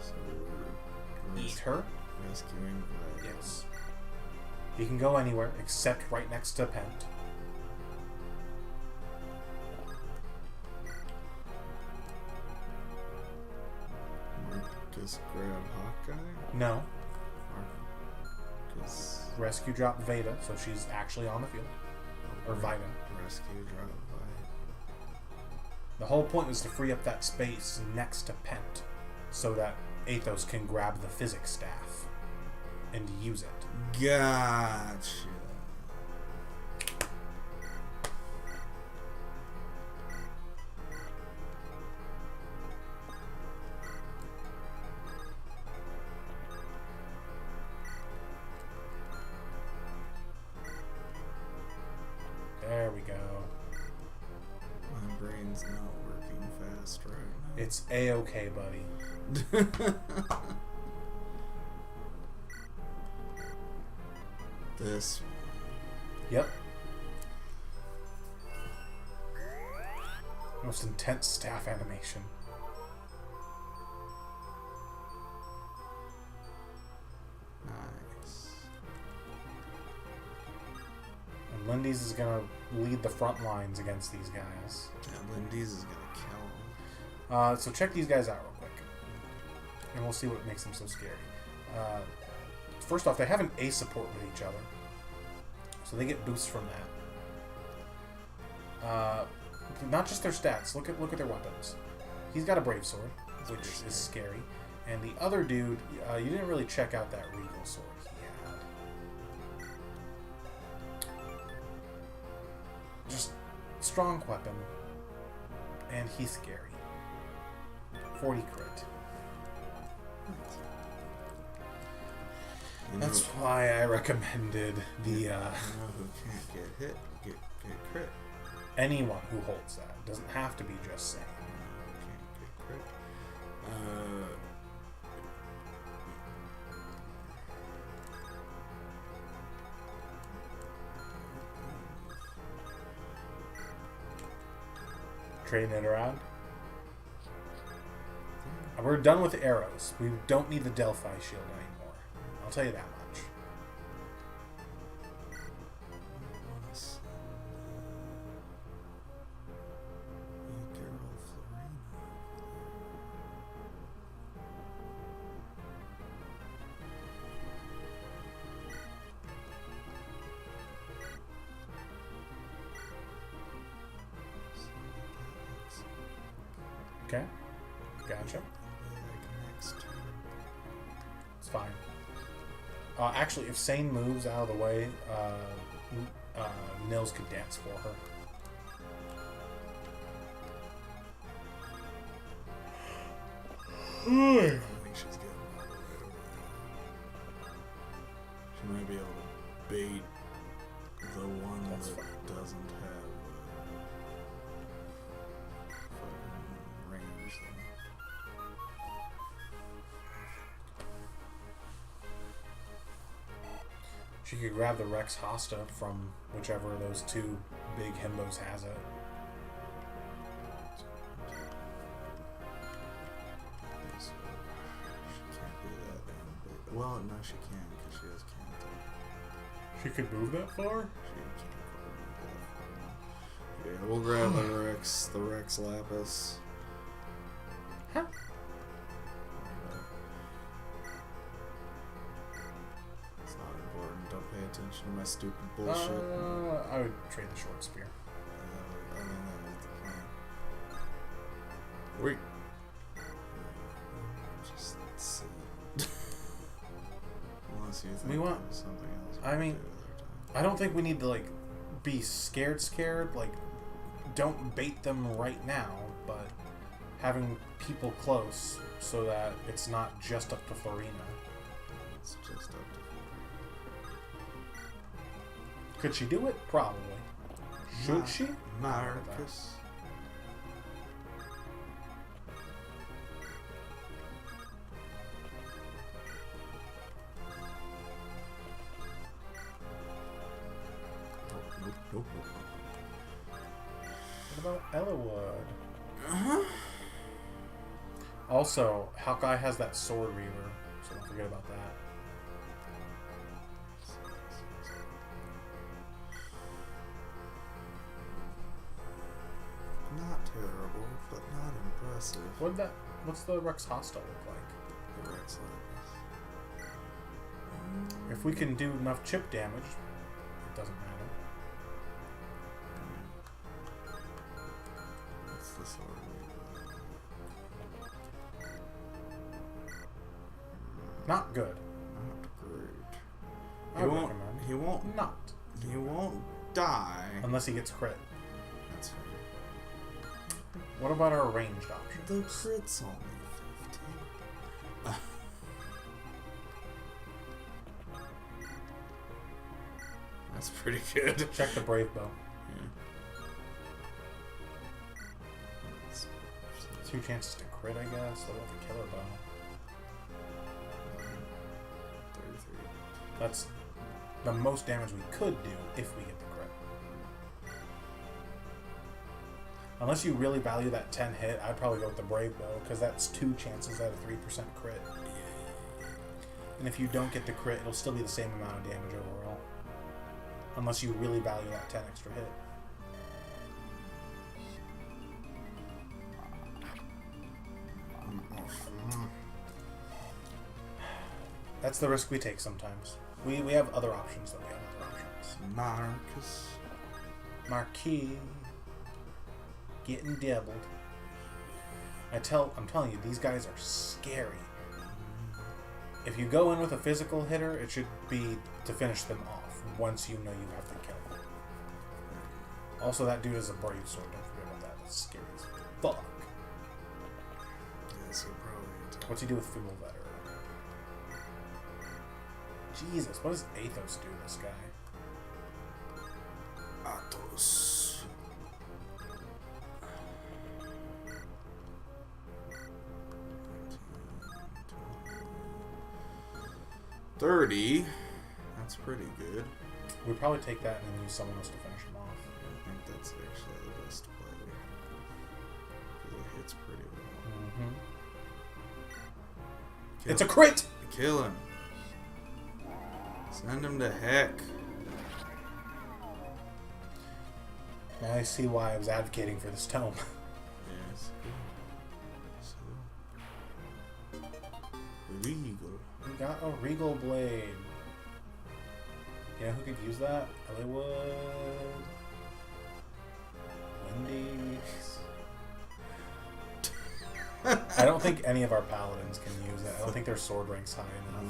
So we're Eat her? rescuing Violet. Yes. He can go anywhere except right next to Pent. Marcus grab Hawkeye? No. Marcus Rescue drop Veda, so she's actually on the field. Or Vida. rescue drop Violet. The whole point was to free up that space next to Pent so that Athos can grab the physics staff and use it. Gotcha. There we go. My brain's not working fast right now. It's A-okay, buddy. This Yep. Most intense staff animation. nice. And Lindy's is gonna lead the front lines against these guys. Yeah, Lindy's is gonna kill him. So check these guys out real quick. And we'll see what makes them so scary. First off, they have an A support with each other. So they get boosts from that. Not just their stats. Look at their weapons. He's got a brave sword, which is scary. And the other dude, you didn't really check out that regal sword he had. Just strong weapon, and he's scary. 40 crit. You That's know, why I recommended the you know who can't get hit, get crit. anyone who holds that. Doesn't have to be just Sam. Can't get crit. Trading it around. We're done with arrows. We don't need the Delphi shield anymore. I'll tell you that much. Okay. Gotcha. It's fine. Actually, if Sane moves out of the way, Nils could dance for her. I think she's getting all the way over there. She might be able to bait the one That's that fine. doesn't have fucking range though. She could grab the Rex Hosta from whichever of those two big himbos has it. So she can't do that then. But, well, no, she can because she has Canto. She could move that far? She can't quite move that far. Yeah, we'll grab the Rex Lapis. Huh? It's not important. Don't pay attention to my stupid bullshit. I would trade the short spear. I think that was the plan. Wait. Just let's see. Unless you think We want- there's something else. I we mean, could do with our time. I don't think we need to like be scared. Like, don't bait them right now, but having people close so that it's not just up to Florina. It's just up to Could she do it? Probably. Should she? Marcus. Nope. What about Ellawood? Uh-huh. Also, Hawkeye has that sword reaver, so don't forget about that. Not terrible, but not impressive. What's the Rex Hosta look like? The Rex Lapis. If we can do enough chip damage, it doesn't matter. What's the sword reaver? Not good. Not great. I recommend. He won't. Not. He won't die. Unless he gets crit. That's fair. What about our ranged options? The crit's only 15. That's pretty good. Check the Brave Bow. It's 2 chances to crit, I guess. What about the Killer Bow? 33. That's the most damage we could do if we get the crit. Unless you really value that 10 hit, I'd probably go with the Brave Bow, because that's 2 chances at a 3% crit. And if you don't get the crit, it'll still be the same amount of damage overall. Unless you really value that 10 extra hit. That's the risk we take sometimes. We have other options than we have other options. Marcus. Marquis getting doubled. I'm telling you, these guys are scary. If you go in with a physical hitter, it should be to finish them off once you know you have the kill. Also, that dude is a brave sword. Don't forget about that. That's scary as fuck. Yeah, so probably. What's he do with Feeble Veteran? Jesus, what does Athos do, this guy? Athos. $30. That's pretty good. We'd probably take that and then use someone else to finish him off. I think that's actually the best play. Because it hits pretty well. Mm-hmm. It's a crit! Kill him. Send him to heck. Now I see why I was advocating for this tome. Yes. So. Regal. We got a Regal Blade. You know who could use that? Hollywood. Wendy's. I don't think any of our paladins can use it. I don't think their sword rank's high enough.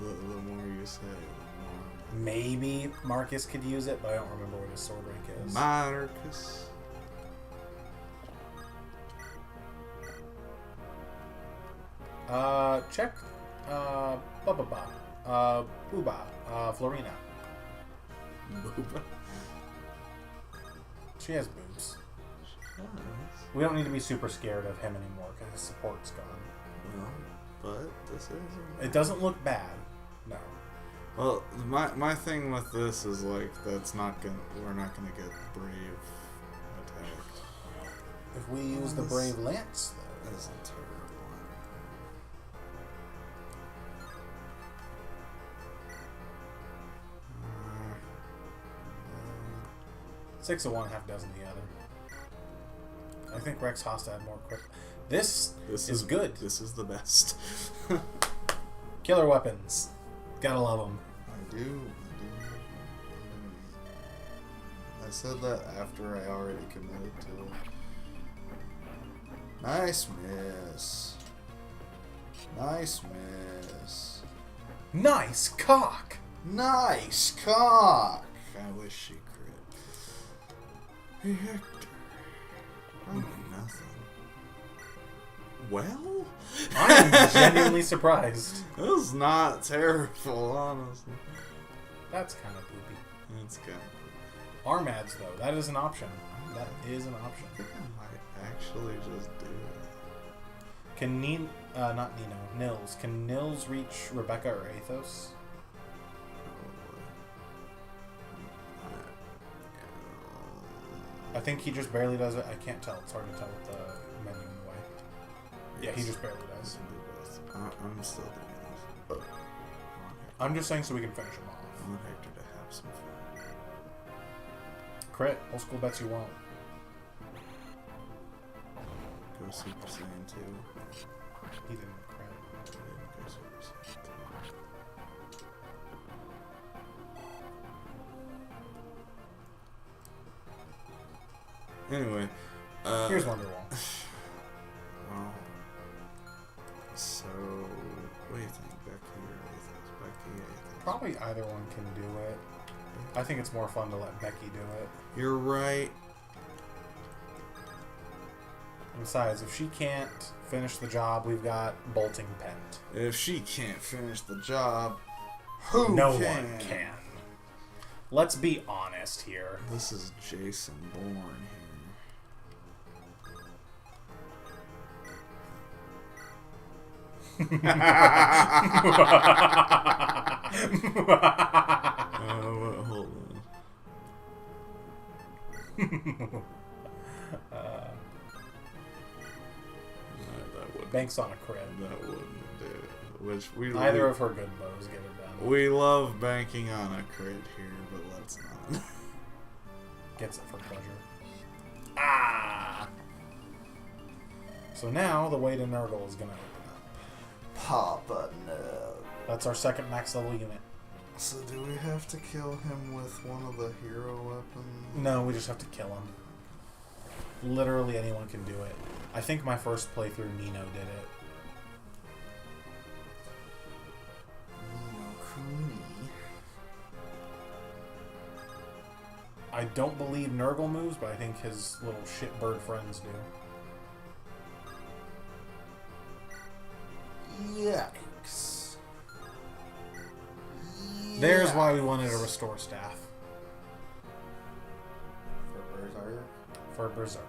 The more you say, the more. Maybe Marcus could use it, but I don't remember what his sword rank is. Marcus. Check. Booba. Florina. Booba. She has boobs. We don't need to be super scared of him anymore because his support's gone. Well, but this is. It doesn't look bad. No. Well, my thing with this is like that's not gonna. We're not gonna get brave attacked. If we use the Brave Lance, though. That's a terrible. 6 of one, half dozen the other. I think Rex Hosta had more quick. This is good. This is the best. Killer weapons. Gotta love them. I do. I said that after I already committed to it. Nice miss. Nice miss. Nice cock. Nice cock. I wish she crit. Hey Hector. Oh, nothing. Well? I'm genuinely surprised. That was not terrible, honestly. That's kind of poopy. It's kind of. Armads, though, that is an option. That is an option. I think I might actually just do it. Can not Nino, Nils. Can Nils reach Rebecca or Athos? I think he just barely does it. I can't tell. It's hard to tell with the menu in the way. Yeah, he just barely does. I'm still doing this. I'm just saying so we can finish him off. I want Hector to have some fun. Crit. Old school bets you won't. Go Super Saiyan 2. He didn't crit. I didn't go Super Saiyan 2. Anyway, Here's Wonderwall. Well, so what do you think, Becky or Athos? Becky, Athos. Probably either one can do it. I think it's more fun to let Becky do it. You're right. And besides, if she can't finish the job, we've got Bolting Pent. If she can't finish the job, No one can. Let's be honest here. This is Jason Bourne here. Hold on. That wouldn't. Banks on a crit. That wouldn't do it. Which we Either of her good bows get it done. We love banking on a crit here, but let's not. Gets it for pleasure. Ah! So now the way to Nurgle is going to open up. Papa no. That's our second max level unit. So do we have to kill him with one of the hero weapons? No, we just have to kill him. Literally anyone can do it. I think my first playthrough, Nino did it. Nino Kuni. I don't believe Nurgle moves, but I think his little shitbird friends do. Yikes. There's why we wanted a restore staff. For Berserk. For Berserk.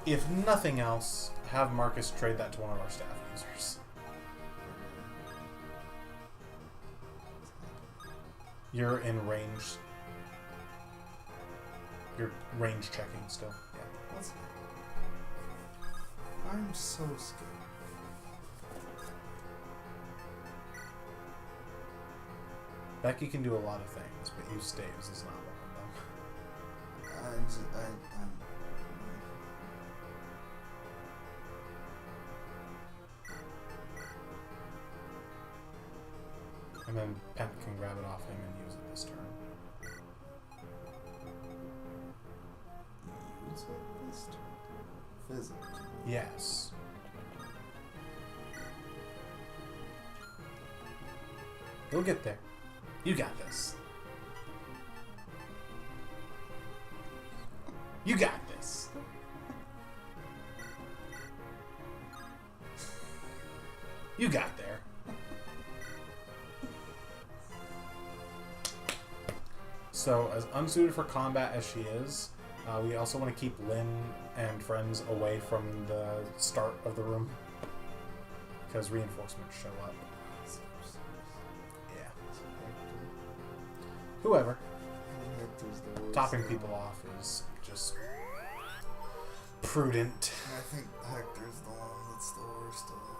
If nothing else, have Marcus trade that to one of our staff users. You're in range. You're range checking still. Yeah. What's I'm so scared. Becky can do a lot of things, but use staves is not one of them. I'm And then Pent can grab it off him and use it this turn. use it this turn. Physically. Yes. You'll get there. You got this. You got this. You got there. So, as unsuited for combat as she is, we also want to keep Lynn and friends away from the start of the room. Because reinforcements show up. Yeah. Whoever. Topping people off is just prudent. I think Hector's the one that's the worst off.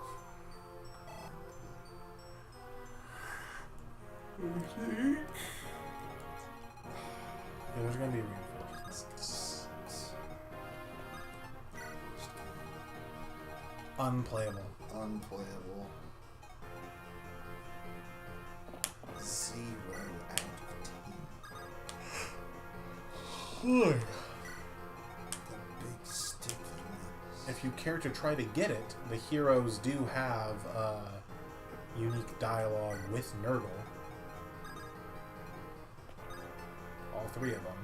Yeah, there's gonna be reinforcements. Unplayable. Unplayable. 0 out of 10. The big sticky nuts. If you care to try to get it, the heroes do have unique dialogue with Nurgle. All 3 of them.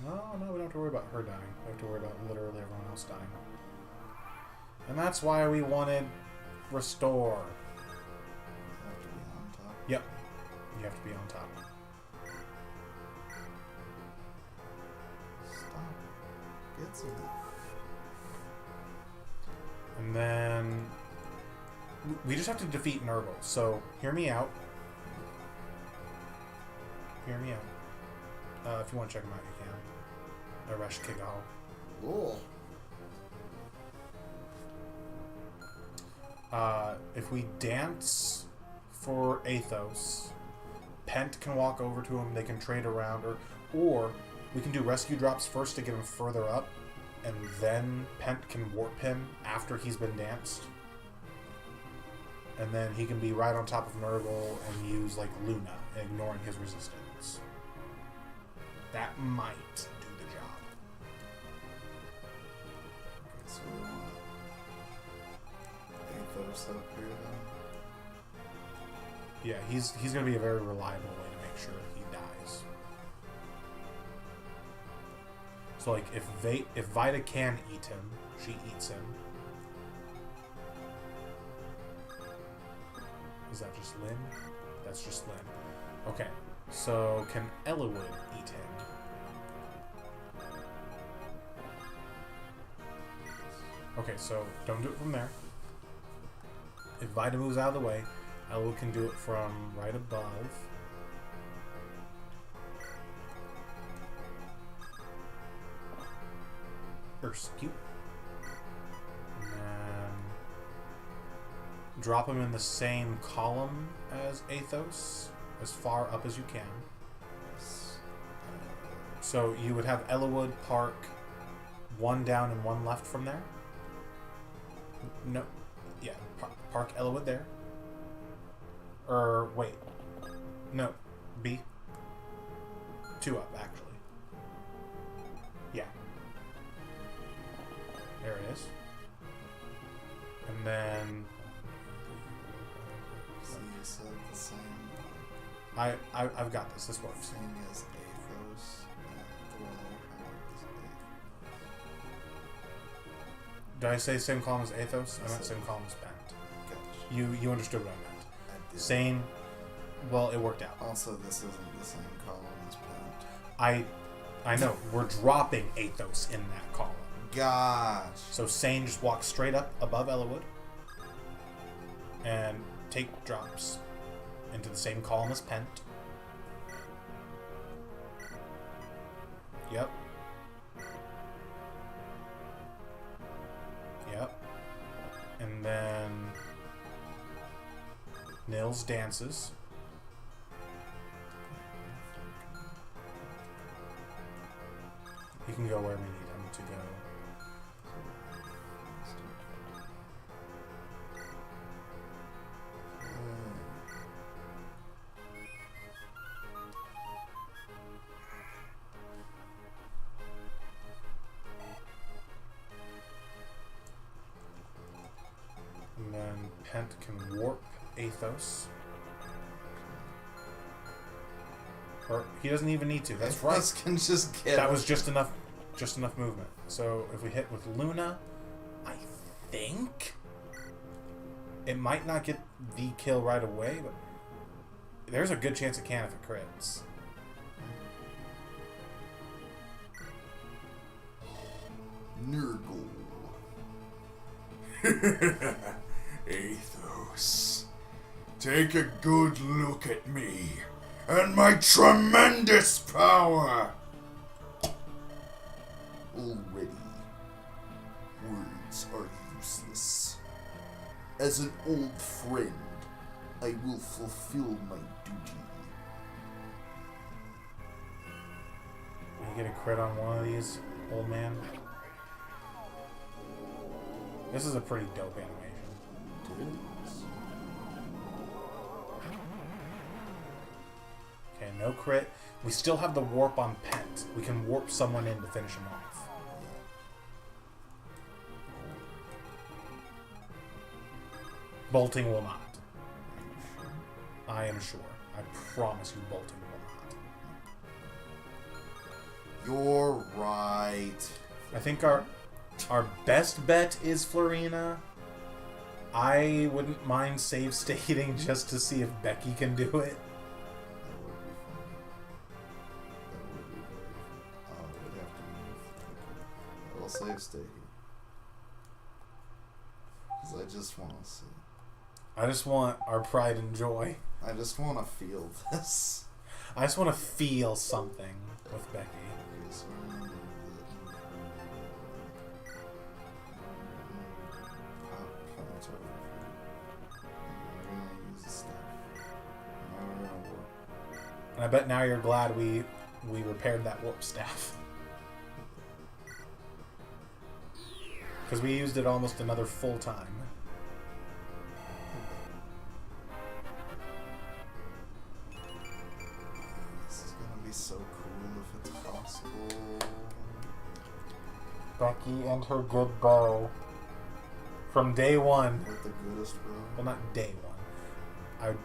No, we don't have to worry about her dying. We have to worry about literally everyone else dying. And that's why we wanted Restore. Have to be on top. Yep. You have to be on top. Stop. Get some. And then we just have to defeat Nurgle. So hear me out. Hear me out. If you want to check him out, you can. Aresh Kigal. Cool. If we dance for Athos, Pent can walk over to him. They can trade around, or we can do rescue drops first to get him further up, and then Pent can warp him after he's been danced. And then he can be right on top of Nurgle and use, like, Luna, ignoring his resistance. That might do the job. Okay, so we want Athos up here then. Yeah, he's going to be a very reliable way to make sure he dies. So, like, if Vida can eat him, she eats him. Is that just Lynn? That's just Lynn. Okay, so can Ellawood eat him? Okay, so don't do it from there. If Vida moves out of the way, Ellawood can do it from right above. Or scoop. And then drop him in the same column as Athos, as far up as you can. So you would have Ellawood park 1 down and 1 left from there. No, yeah, park Ellawood there. Or wait, no, B. 2 up actually. Yeah, there it is. You said the same I've got this. This works. thing as Athos and the one we have is Athos. Did I say same column as Athos? I meant Said- same column as Bent. Gotcha. You understood what I meant. I did. Same. Well, it worked out. Also, this isn't the same column as Bent. I know. We're dropping Athos in that column. Gosh. So Sane just walks straight up above Ellawood and take drops into the same column as Pent. Yep. Yep. And then Nils dances. He can go where we need him to go. And then Pent can warp Athos. Or he doesn't even need to. That's right. Athos can just get. That was just enough movement. So if we hit with Luna, I think it might not get the kill right away, but there's a good chance it can if it crits. Nurgle. Athos, take a good look at me and my tremendous power. Already, words are useless. As an old friend, I will fulfill my duty. You get a crit on one of these, old man. This is a pretty dope animation. Okay, no crit. We still have the warp on Pent. We can warp someone in to finish him off. Bolting will not. I am sure. I promise you bolting will not. You're right. I think our best bet is Florina. I wouldn't mind save stating just to see if Becky can do it. That would be fun. That would be very fun. Oh, we'd have to move. I will save stay here. Because I just want to see. I just want our pride and joy. I just want to feel this. I just want to feel something with Becky. Okay, so I remember that. Plants over here. We're gonna use the stuff. Now we're gonna work. And I bet now you're glad we repaired that warp staff. Because we used it almost another full time. This is gonna be so cool if it's possible. Becky and her good bow. From day one. With the goodest bow. Well, not day one. Our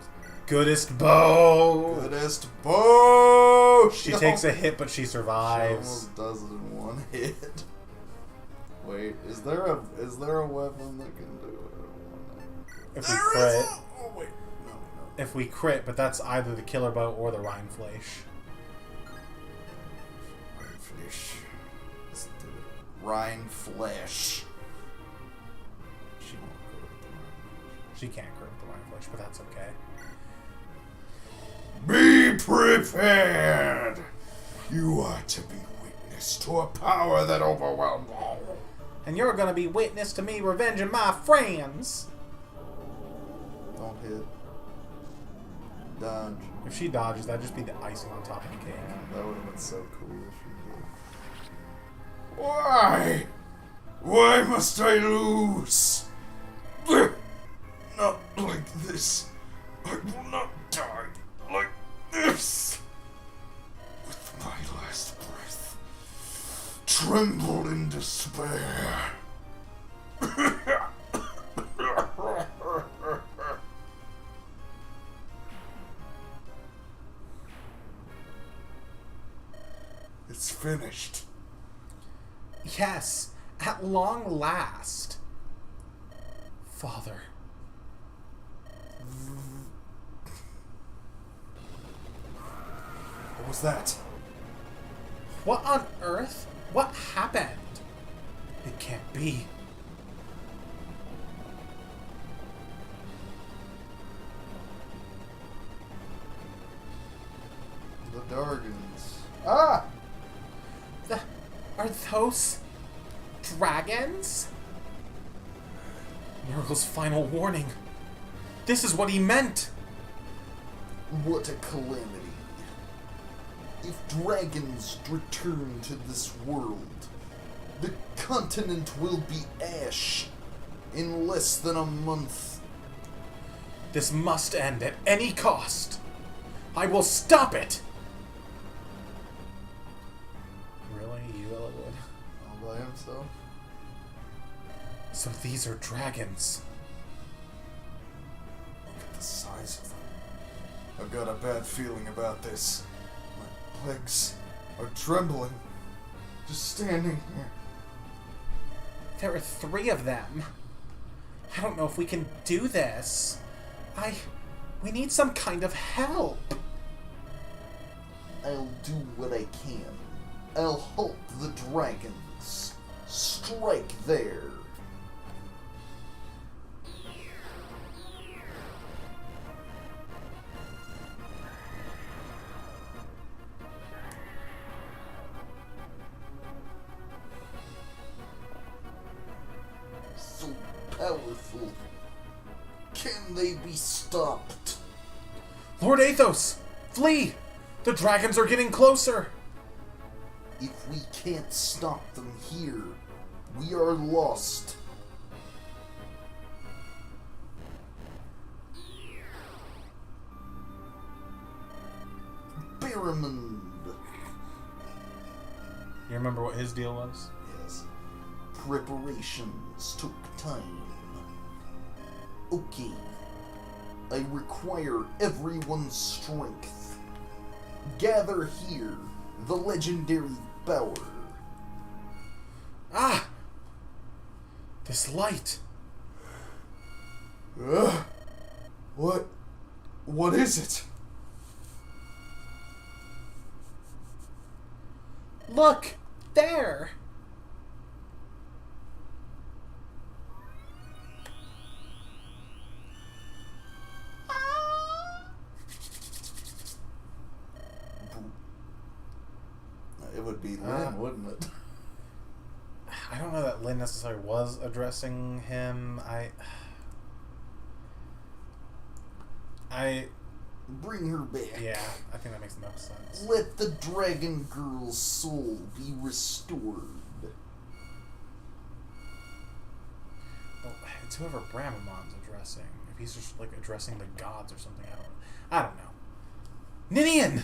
goodest bow! Goodest bow! She takes a hit, but she She survives. almost does it in one hit. Wait, is there a weapon that can do it? If we crit. Oh wait, no. If we crit, but that's either the killer bow or the Rhinefleisch. Rhinefleisch. Let's do it. Rhinefleisch. She won't go with the Rhinefleisch. She can't crit with the Rhinefleisch, but that's okay. Be prepared. You are to be witness to a power that overwhelms all. And you're gonna be witness to me revenging my friends! Don't hit. Dodge. If she dodges, that'd just be the icing on top of the cake. That would have been so cool if she did. Why? Why must I lose? Not like this. I will not die like this. With my last breath, tremble in despair. It's finished. Yes, at long last. Father. What was that? What on earth? What happened? It can't be. The Dargans. Ah! Are those dragons? Nurgle's final warning. This is what he meant. What a calamity. If dragons return to this world, the continent will be ash in less than a month. This must end at any cost. I will stop it. Really? You would? All by himself? So these are dragons. Look at the size of them. I've got a bad feeling about this. My legs are trembling. Just standing here. There are 3 of them. I don't know if we can do this. We need some kind of help. I'll do what I can. I'll halt the dragons. Strike there. So powerful. Can they be stopped? Lord Athos, flee! The dragons are getting closer. If we can't stop them here, we are lost. Barramond. You remember what his deal was? Yes. Preparations took time. Okay. I require everyone's strength. Gather here, the legendary bower. Ah! This light. What is it? Look! There! It would be Lynn, wouldn't it? I don't know that Lynn necessarily was addressing him. Bring her back. Yeah, I think that makes the most sense. Let the dragon girl's soul be restored. Well, it's whoever Brahmamon's addressing. If he's just like addressing the gods or something, I don't know. Ninian!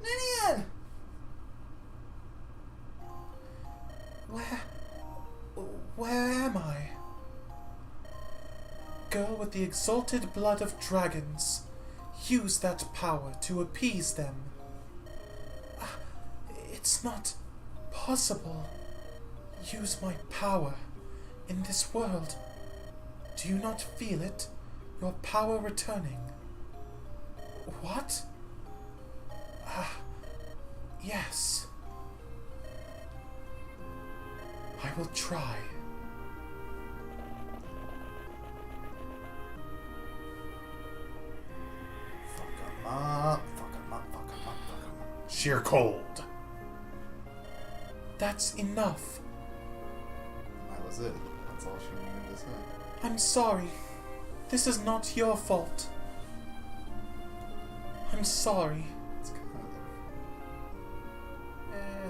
Ninian! Where am I? Go with the exalted blood of dragons. Use that power to appease them. It's not possible. Use my power in this world. Do you not feel it? Your power returning. What? Yes. I will try. Fuck 'em up, fuck 'em up, fuck 'em up, fuck 'em up. Sheer cold. That's enough. That was it. That's all she needed to say. I'm sorry. This is not your fault. I'm sorry. It's kind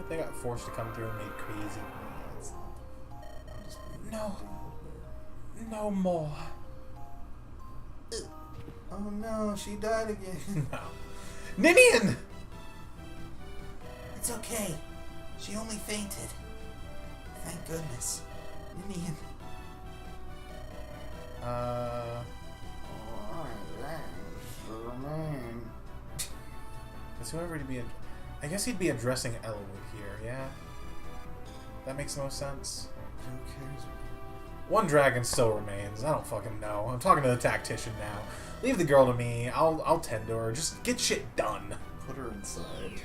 of their They got forced to come through and made crazy. it's not. I'm just being No. being No more. Oh no, she died again. No. Ninian! It's okay. She only fainted. Thank goodness. Ninian. Is whoever to be I guess he'd be addressing Elwood here, yeah? That makes no sense. Who cares? One dragon still remains. I don't fucking know. I'm talking to the tactician now. Leave the girl to me. I'll tend to her. Just get shit done. Put her inside.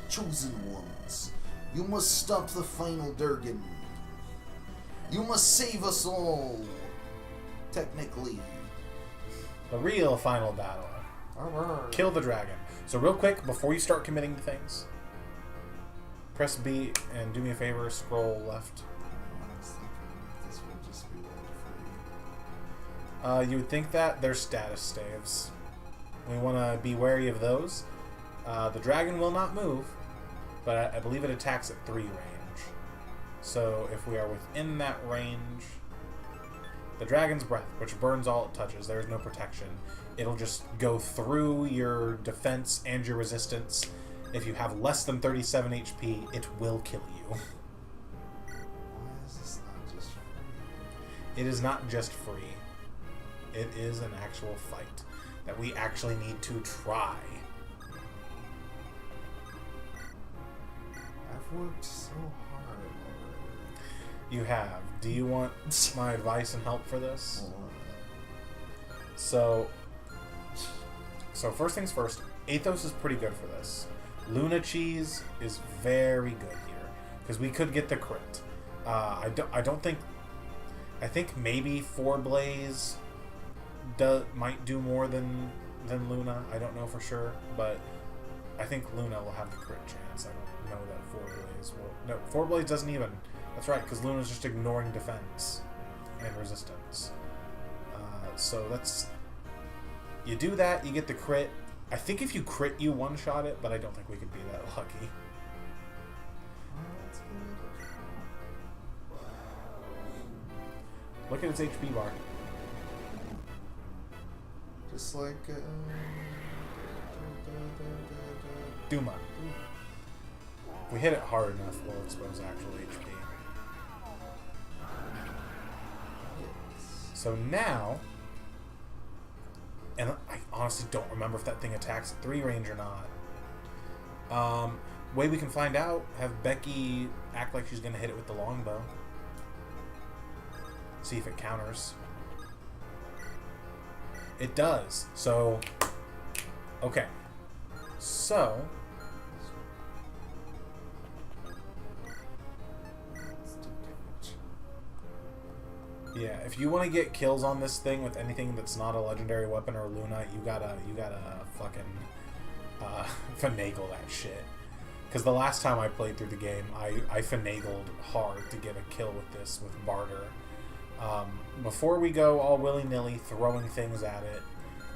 Chosen ones, you must stop the final Durgan. You must save us all. Technically. The real final battle. Kill the dragon. So real quick, before you start committing to things, press B and do me a favor, scroll left. I was thinking this would just be like free. You would think that there's status staves. We want to be wary of those. The dragon will not move, but I believe it attacks at 3 range. So if we are within that range, the dragon's breath, which burns all it touches, there is no protection. It'll just go through your defense and your resistance. If you have less than 37 HP, it will kill you. Why is this not just free? It is not just free. It is an actual fight that we actually need to try. I've worked so hard already. You have. Do you want my advice and help for this? Hold on. So first things first, Athos is pretty good for this. Luna Cheese is very good here because we could get the crit. I don't think. I think maybe 4 Blaze might do more than Luna. I don't know for sure, but I think Luna will have the crit chance. I don't know that 4 Blaze will. No, 4 Blaze doesn't even. That's right, because Luna's just ignoring defense and resistance. So that's. You do that, you get the crit. I think if you crit, you one-shot it, but I don't think we could be that lucky. Look at its HP bar. Just like Duma. If we hit it hard enough, we'll expose actual HP. So now, and I honestly don't remember if that thing attacks at 3 range or not. Way we can find out, have Becky act like she's going to hit it with the longbow. See if it counters. It does. So, okay. So, yeah, if you want to get kills on this thing with anything that's not a legendary weapon or Luna, you gotta fucking finagle that shit. Because the last time I played through the game, I finagled hard to get a kill with this, with Barter. Before we go all willy-nilly throwing things at it,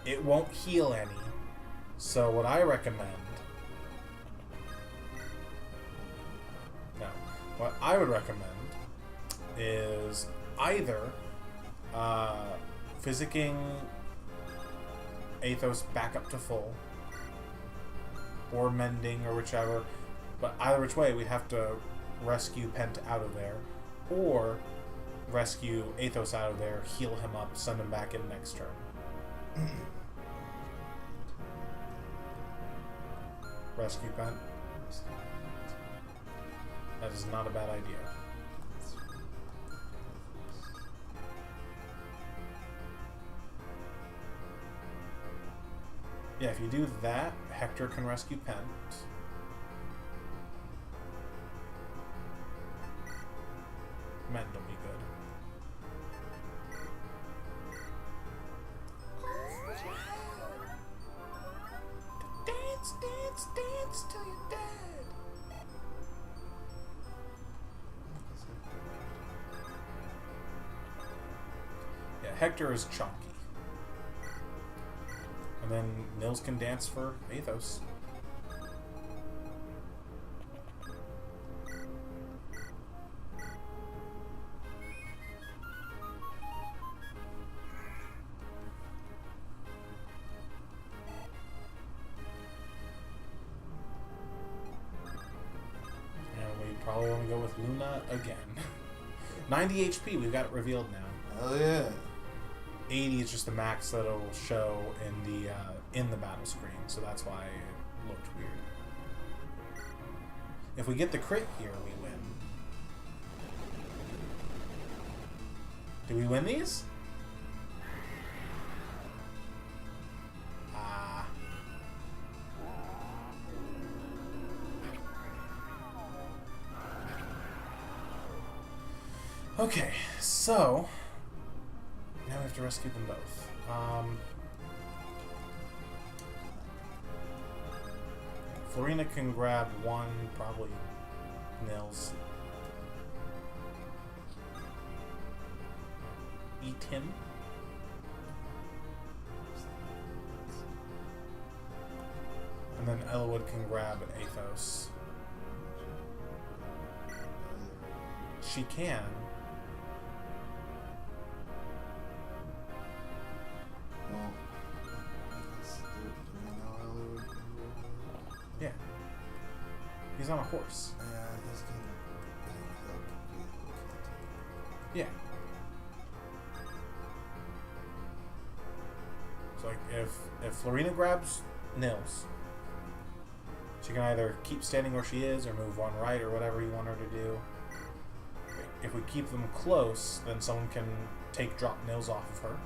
it won't heal any. So what I recommend... No. What I would recommend is either physicking Athos back up to full, or mending, or whichever. But either which way, we'd have to rescue Pent out of there, or rescue Athos out of there, heal him up, send him back in next turn. Rescue Pent. That is not a bad idea. Yeah, if you do that, Hector can rescue Pent. Mend will be good. Dance, dance, dance till you're dead. Yeah, Hector is chunky. And then Nils can dance for Athos. Probably want to go with Luna again. 90 HP, we've got it revealed now. hell yeah. 80 is just the max that it'll show in the battle screen, so that's why looked weird. If we get the crit here, we win. Do we win these? Okay, so now we have to rescue them both. Florina can grab one, probably Nils. Eat him. And then Elwood can grab Athos. She can. Well, do we know Elwood can go? Yeah. He's on a horse. Yeah, he's getting help. Yeah. So like if Florina grabs Nils, she can either keep standing where she is or move one right or whatever you want her to do. If we keep them close, then someone can drop Nils off of her.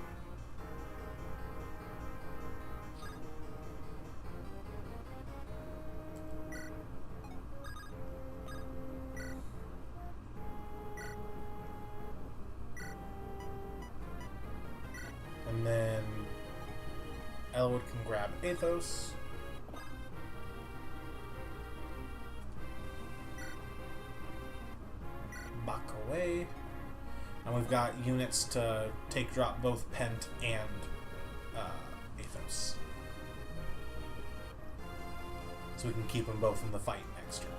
And then Elwood can grab Athos. Back away. And we've got units to drop both Pent and Athos. So we can keep them both in the fight next turn.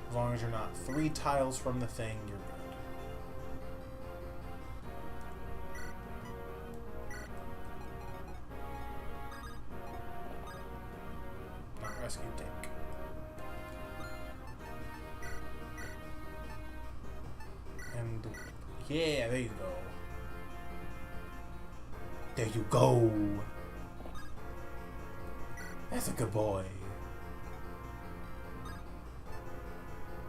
As long as you're not 3 tiles from the thing, you're good. Not rescue tank. And yeah, there you go. There you go. That's a good boy.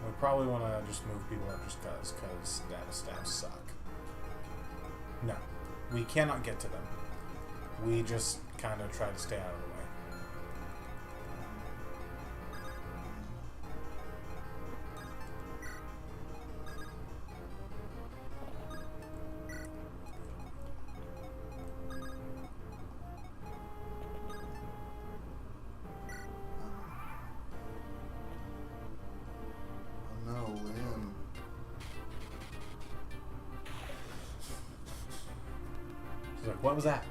We probably want to just move people up just because data stats suck. No. We cannot get to them. We just kind of try to stay out of the way. No, Liam. She's like, what was that?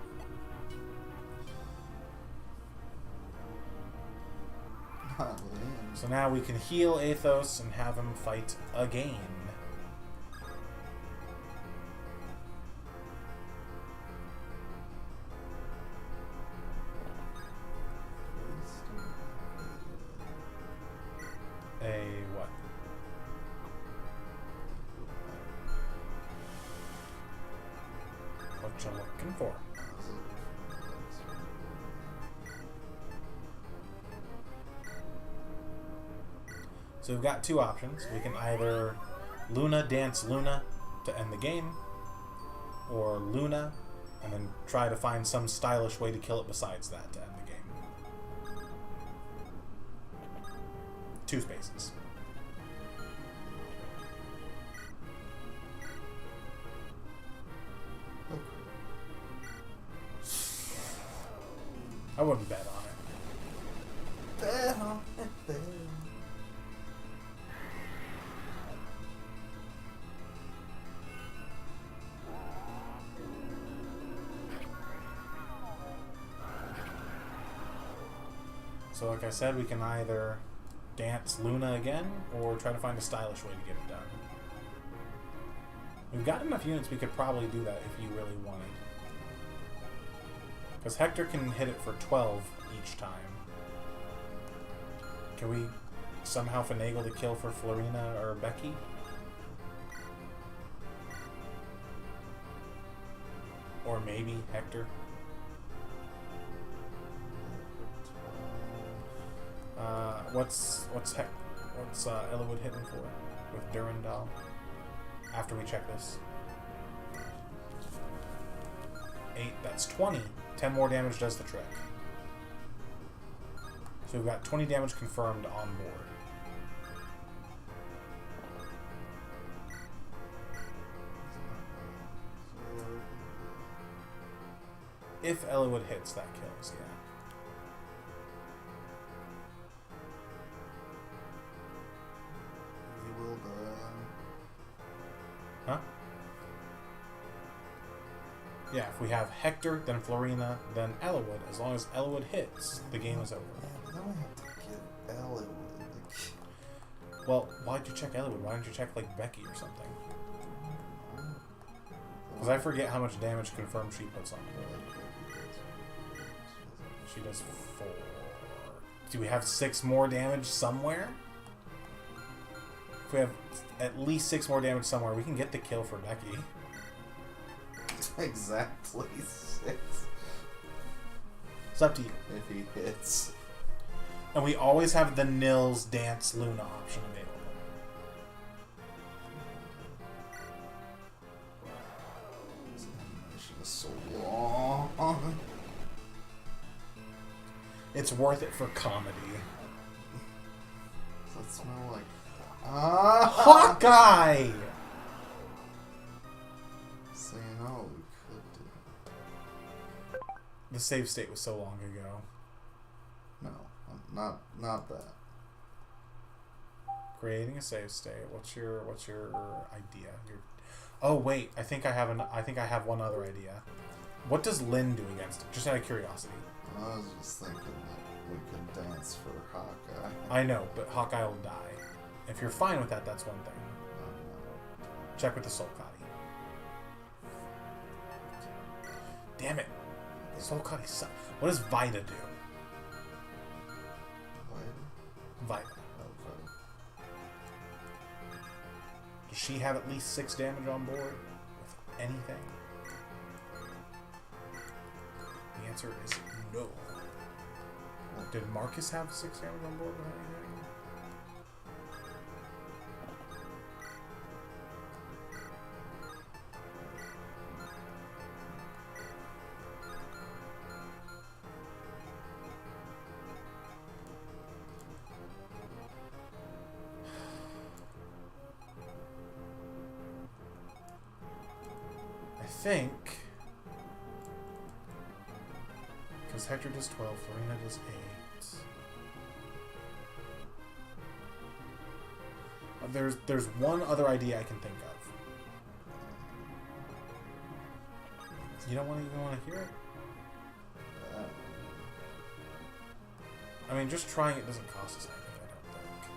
Not Liam. So now we can heal Athos and have him fight again. A what? What you looking for? So we've got 2 options. We can either Luna dance Luna to end the game, or Luna and then try to find some stylish way to kill it besides that to end the game. 2 spaces. I wouldn't bet on it. Bet on it, bet. So like I said, we can either dance Luna again, or try to find a stylish way to get it done. We've got enough units we could probably do that if you really wanted. Because Hector can hit it for 12 each time. Can we somehow finagle the kill for Florina or Becky? Or maybe Hector? What's Elwood hitting for with Durandal? After we check this. 8, that's 20. 10 more damage does the trick. So we've got 20 damage confirmed on board. If Elwood hits, that kills, yeah. He will die. Huh? Yeah, if we have Hector, then Florina, then Elwood, as long as Elwood hits, the game is over. Yeah, but then we have to get Elwood. Well, why'd you check Elwood? Why didn't you check, like, Becky or something? Because I forget how much damage confirmed she puts on board. She does 4. Do we have 6 more damage somewhere? If we have at least 6 more damage somewhere, we can get the kill for Becky. Exactly 6. It's up to you. If he hits. And we always have the Nils Dance Luna option available. This animation is so long. It's worth it for comedy. Does that smell like... Hawkeye! So you know what we could do. The save state was so long ago. No, not that. Creating a save state. What's your idea? Oh wait, I think I have one other idea. What does Lynn do against it? Just out of curiosity. I was just thinking that we could dance for Hawkeye. I know, but Hawkeye will die. If you're fine with that, that's one thing. Check with the Soul Cotty. Damn it. Soul Cotty sucks. What does Vida do? Vida. Does she have at least 6 damage on board with anything? The answer is no. Did Marcus have 6 damage on board with anything? I think, because Hector does 12, Florina does 8. There's one other idea I can think of. You don't even want to hear it? I mean, just trying it doesn't cost us anything, I don't think.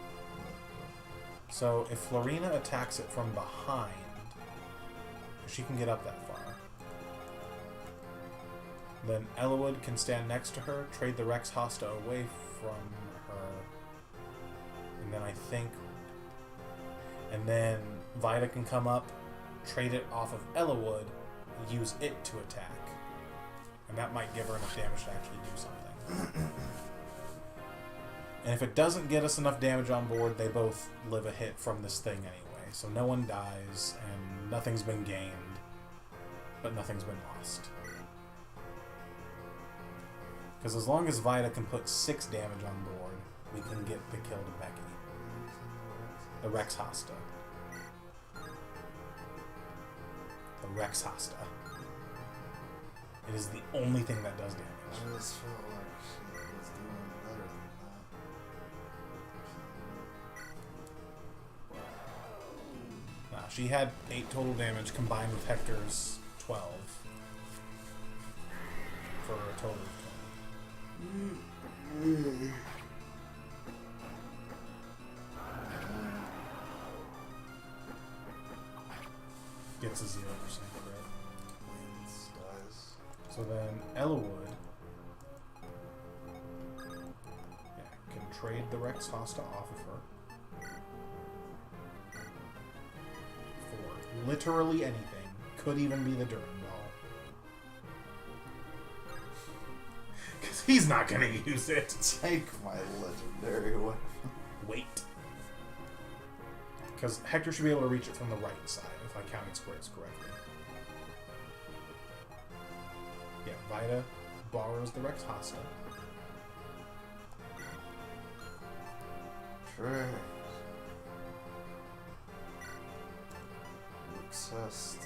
So if Florina attacks it from behind, she can get up that far. Then Elwood can stand next to her, trade the Rex Hosta away from her, and then I think... And then Vida can come up, trade it off of Elwood, use it to attack. And that might give her enough damage to actually do something. And if it doesn't get us enough damage on board, they both live a hit from this thing anyway. So no one dies, and nothing's been gained, but nothing's been lost. Because as long as Vida can put 6 damage on board, we can get the kill to Becky. The Rex Hosta. The Rex Hosta. It is the only thing that does damage. I just felt like she was doing better than that. Nah, she had 8 total damage combined with Hector's 12. For a total of 20. Gets a 0% crit. Dies. So then Elwood can trade the Rex Hosta off of her for literally anything. Could even be the Durham doll. Because he's not going to use it. Take my legendary weapon. Wait. Because Hector should be able to reach it from the right side, if I counted squares correctly. Yeah, Vida borrows the Rex Hosta. Sure. Obsessed.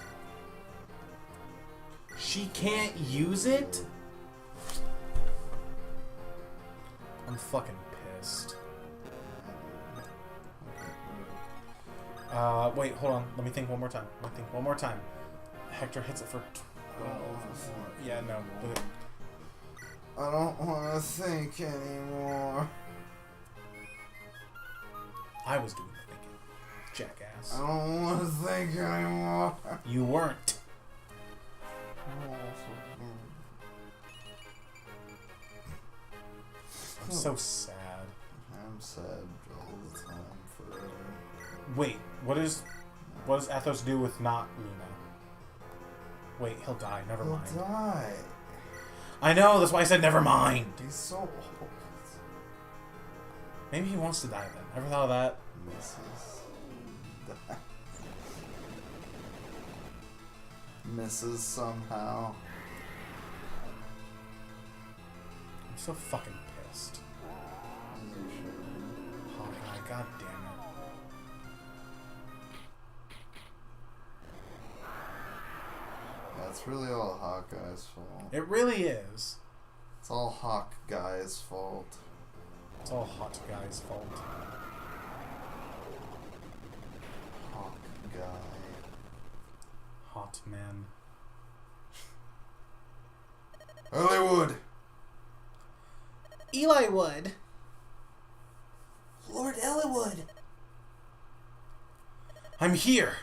She can't use it? I'm fucking pissed. Wait, hold on. Let me think one more time. Hector hits it for 12. Yeah, no. But I don't want to think anymore. I was doing the thinking. Jackass. I don't want to think anymore. You weren't. I'm so sad. I'm sad all the time, forever. Wait, what does Athos do with not Luna? Wait, he'll die. Never He'll mind. die. I know. That's why I said never mind. He's so old. Maybe he wants to die then. Ever thought of that? Misses somehow. I'm so fucking pissed. Hawkeye, god damn it. That's really all Hawkeye's fault. It really is. It's all Hawkeye's fault. It's all Hot Guy's fault. Hawk guy. Hot man. Hollywood! Eli Wood. Lord Ellywood. I'm here!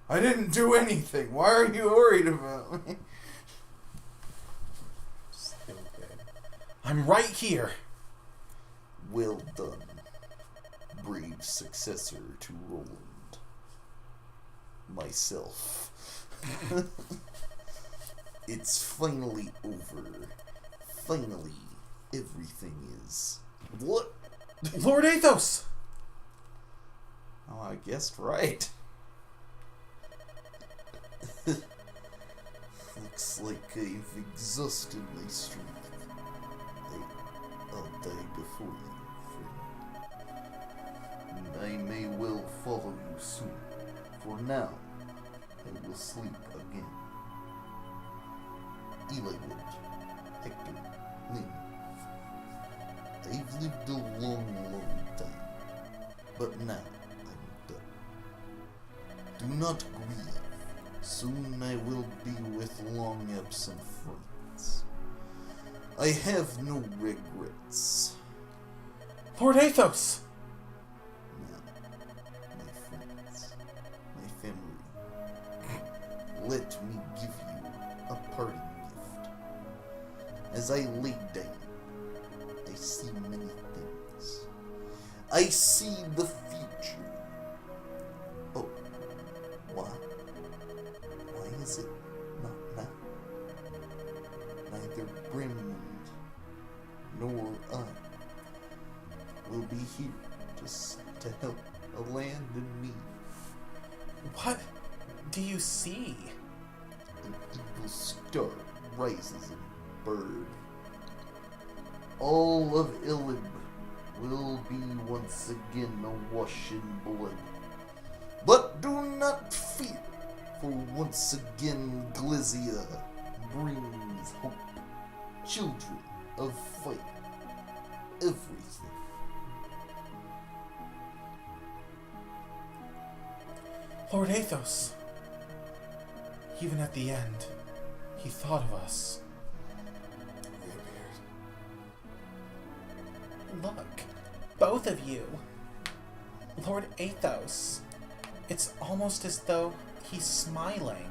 I didn't do anything. Why are you worried about me? Stupid. I'm right here! Well done, brave successor to Roland. Myself. It's finally over. Finally, everything is... What? Lord Athos! Oh, I guessed right. Looks like I've exhausted my strength. I'll die before you, friend. And I may well follow you soon. For now, I will sleep again. Eli Wood, Hector, Lynn. I've lived a long, long time, but now I'm done. Do not grieve. Soon I will be with long absent friends. I have no regrets. Lord Athos! Now, my friends, my family, let me give you a parting gift. As I lay down, I see many things. I see the future. Oh, why? Why is it not now? Neither Brimland nor I will be here to help a land in need. What do you see? An evil star rises in bird. All of Ilib will be once again awash in blood. But do not fear, for once again Glizia brings hope. Children of fire. Everything. Lord Athos! Even at the end, he thought of us. Look, both of you. Lord Athos. It's almost as though he's smiling.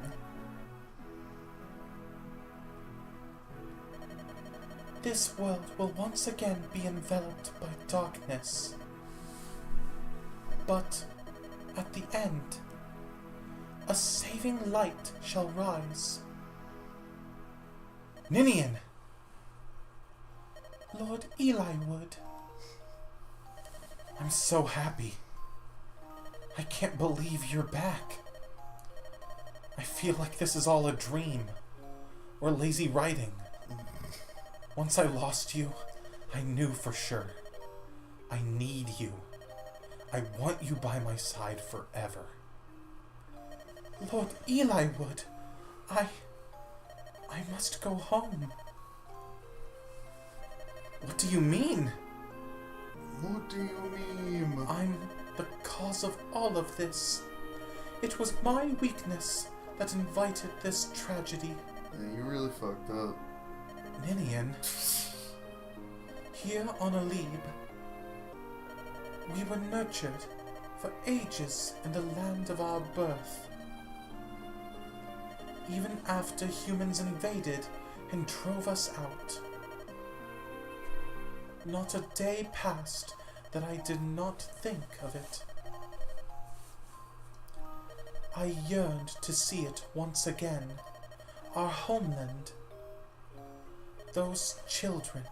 This world will once again be enveloped by darkness. But at the end, a saving light shall rise. Ninian! Lord Eliwood. I'm so happy. I can't believe you're back. I feel like this is all a dream, or lazy writing. Once I lost you, I knew for sure. I need you. I want you by my side forever. Lord Eliwood, I must go home. What do you mean? What do you mean? I'm the cause of all of this. It was my weakness that invited this tragedy. Yeah, you really fucked up. Ninian, here on Alib, we were nurtured for ages in the land of our birth. Even after humans invaded and drove us out, not a day passed that I did not think of it. I yearned to see it once again, our homeland. Those children,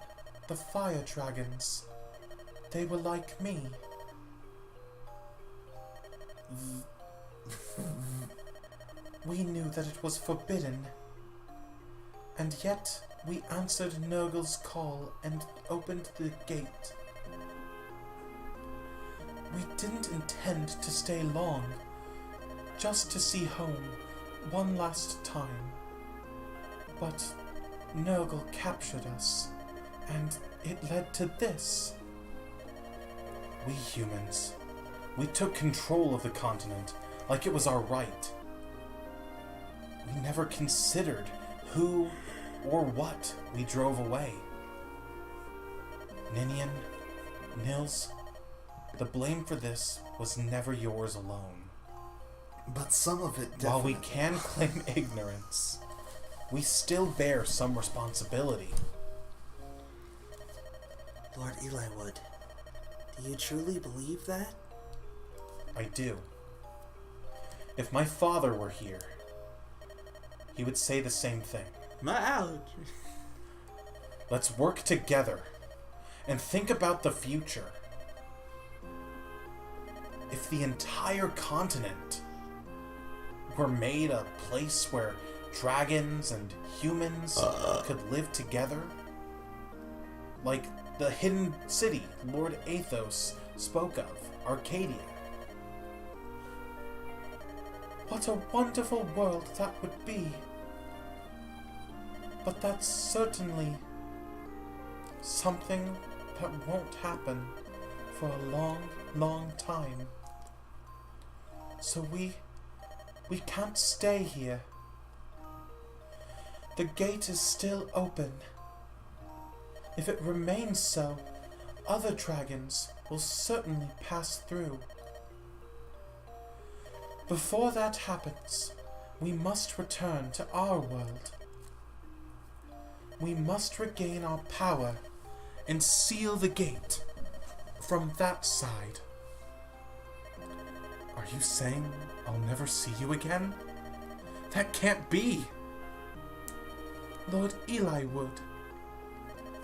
the fire dragons, they were like me. We knew that it was forbidden, and yet we answered Nurgle's call and opened the gate. We didn't intend to stay long, just to see home one last time. But Nurgle captured us, and it led to this. We humans, we took control of the continent like it was our right. We never considered who or what we drove away. Ninian, Nils, the blame for this was never yours alone. But some of it While definitely... we can claim ignorance, we still bear some responsibility. Lord Eliwood, do you truly believe that? I do. If my father were here, he would say the same thing. My allergy. Let's work together and think about the future. If the entire continent were made a place where dragons and humans could live together, like the hidden city Lord Athos spoke of, Arcadia. What a wonderful world that would be. But that's certainly something that won't happen for a long, long time. So we can't stay here. The gate is still open. If it remains so, other dragons will certainly pass through. Before that happens, we must return to our world. We must regain our power and seal the gate from that side. Are you saying I'll never see you again? That can't be! Lord Eliwood,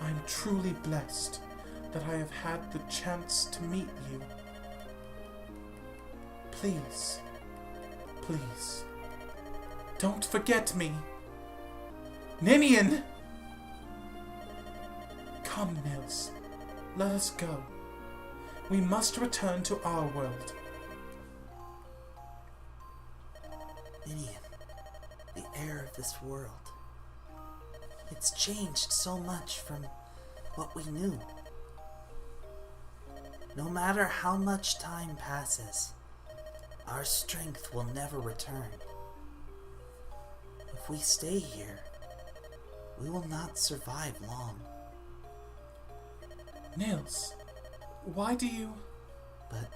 I'm truly blessed that I have had the chance to meet you. Please, please, don't forget me. Ninian! Come, Nils. Let us go. We must return to our world. Ninian, the air of this world. It's changed so much from what we knew. No matter how much time passes, our strength will never return. If we stay here, we will not survive long. Nils, why do you... But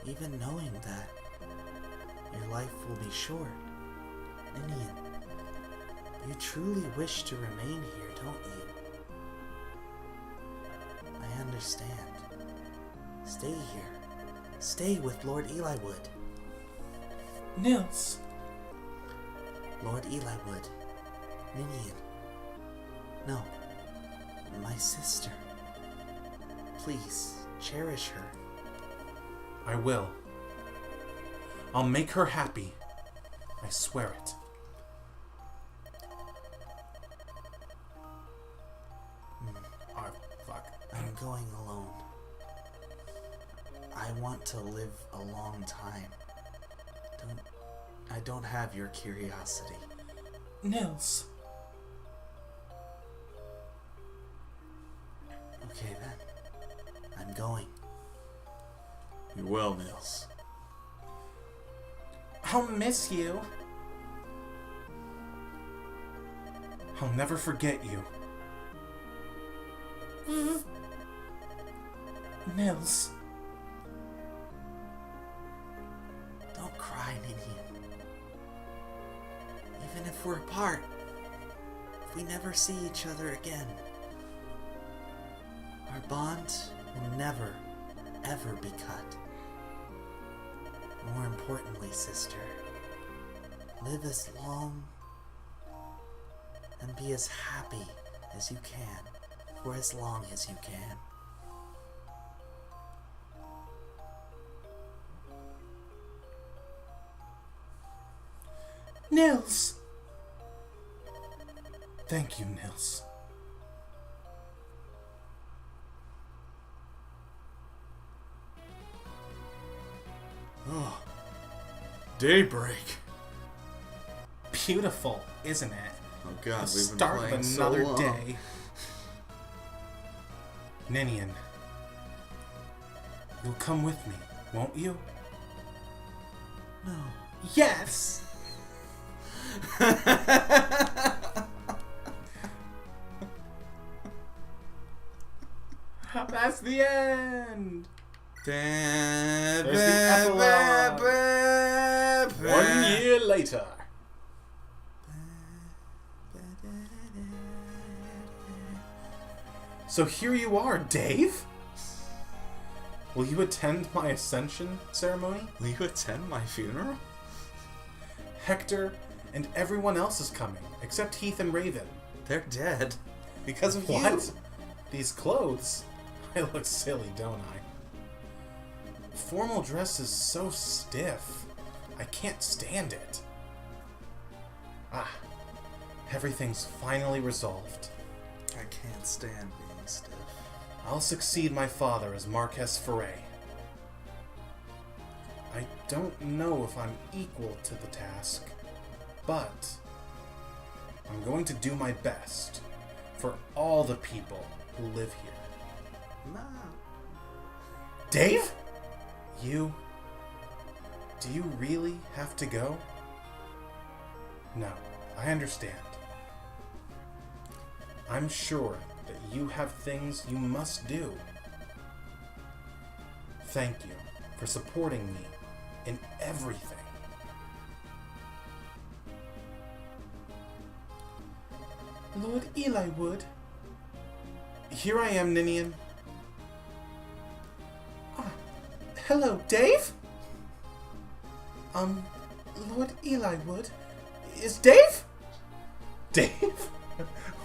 even knowing that, your life will be short. Ninian, you truly wish to remain here, don't you? understand. Stay here. Stay with Lord Eliwood. Nils. Lord Eliwood. Ninian. No. My sister. Please, cherish her. I will. I'll make her happy. I swear it. Oh, fuck. I'm going alone. I want to live a long time. I don't have your curiosity. Nils. Okay then. I'm going. You will, Nils. I'll miss you. I'll never forget you. Nils. Don't cry, Ninian. Even if we're apart, if we never see each other again, our bond will never, ever be cut. More importantly, sister, live as long and be as happy as you can for as long as you can. Nils. Thank you, Nils. Oh, daybreak. Beautiful, isn't it? Oh God, The we've been start playing of so another long. day. Ninian, you'll come with me, won't you? No. Yes! That's the end! There's the epilogue. 1 year later. So here you are, Dave? Will you attend my ascension ceremony? Will you attend my funeral? Hector and everyone else is coming, except Heath and Raven. They're dead. Because of you. What? These clothes? I look silly, don't I? Formal dress is so stiff. I can't stand it. Ah, everything's finally resolved. I can't stand being stiff. I'll succeed my father as Marquess Foray. I don't know if I'm equal to the task, but I'm going to do my best for all the people who live here. No. Dave? Do you really have to go? No, I understand. I'm sure that you have things you must do. Thank you for supporting me in everything. Lord Eliwood. Here I am, Ninian. Hello, Dave? Lord Eliwood? Is Dave? Dave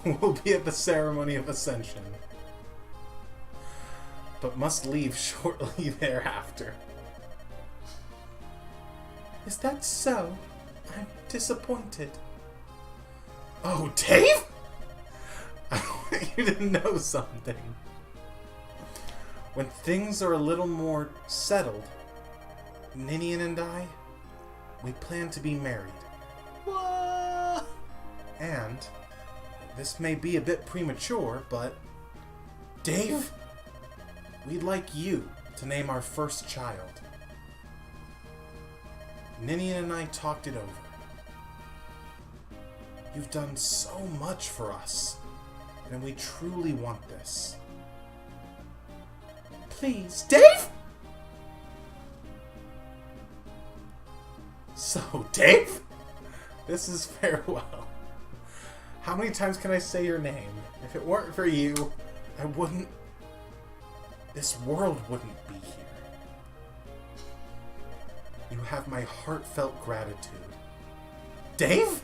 will be at the ceremony of ascension, but must leave shortly thereafter. Is that so? I'm disappointed. Oh, Dave? I want you to know something. When things are a little more settled, Ninian and I, we plan to be married. What? And this may be a bit premature, but Dave, we'd like you to name our first child. Ninian and I talked it over. You've done so much for us, and we truly want this. Please, Dave? So, Dave, this is farewell. How many times can I say your name? If it weren't for you, I wouldn't... this world wouldn't be here. You have my heartfelt gratitude. Dave?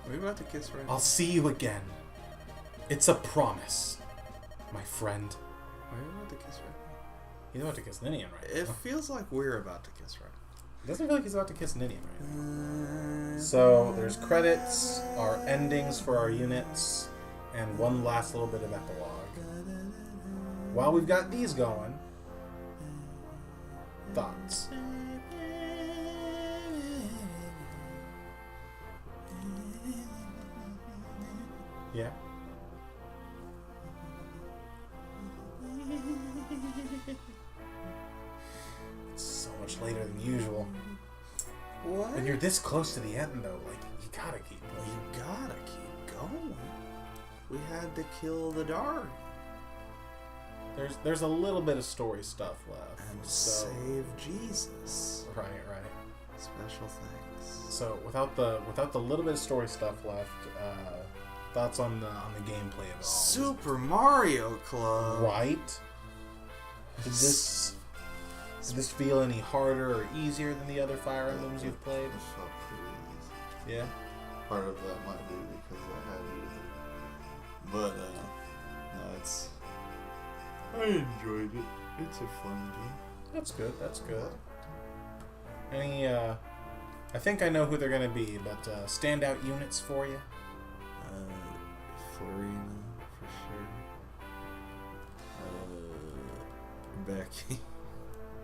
Are we about to kiss right now? I'll see you again. It's a promise, my friend. Are we about to kiss right now? He's about to kiss Ninian right It now. feels like we're about to kiss right It doesn't feel like he's about to kiss Ninian right now. now. So there's credits, our endings for our units, and one last little bit of epilogue. While we've got these going, thoughts. Yeah. It's so much later than usual. What? When you're this close to the end, though, like, you gotta keep going. You gotta keep going. We had to kill the dog There's a little bit of story stuff left. and so, save Jesus. right. Special thanks. So without the little bit of story stuff left, thoughts on the gameplay of it all? Super Mario Club. Right? Did this feel any harder or easier than the other Fire Emblems you've played? It felt pretty easy. Yeah. Part of that might be because I had you. But no, it's. I enjoyed it. It's a fun game. That's good. Any I think I know who they're gonna be, but standout units for you? Florina, for sure. Becky.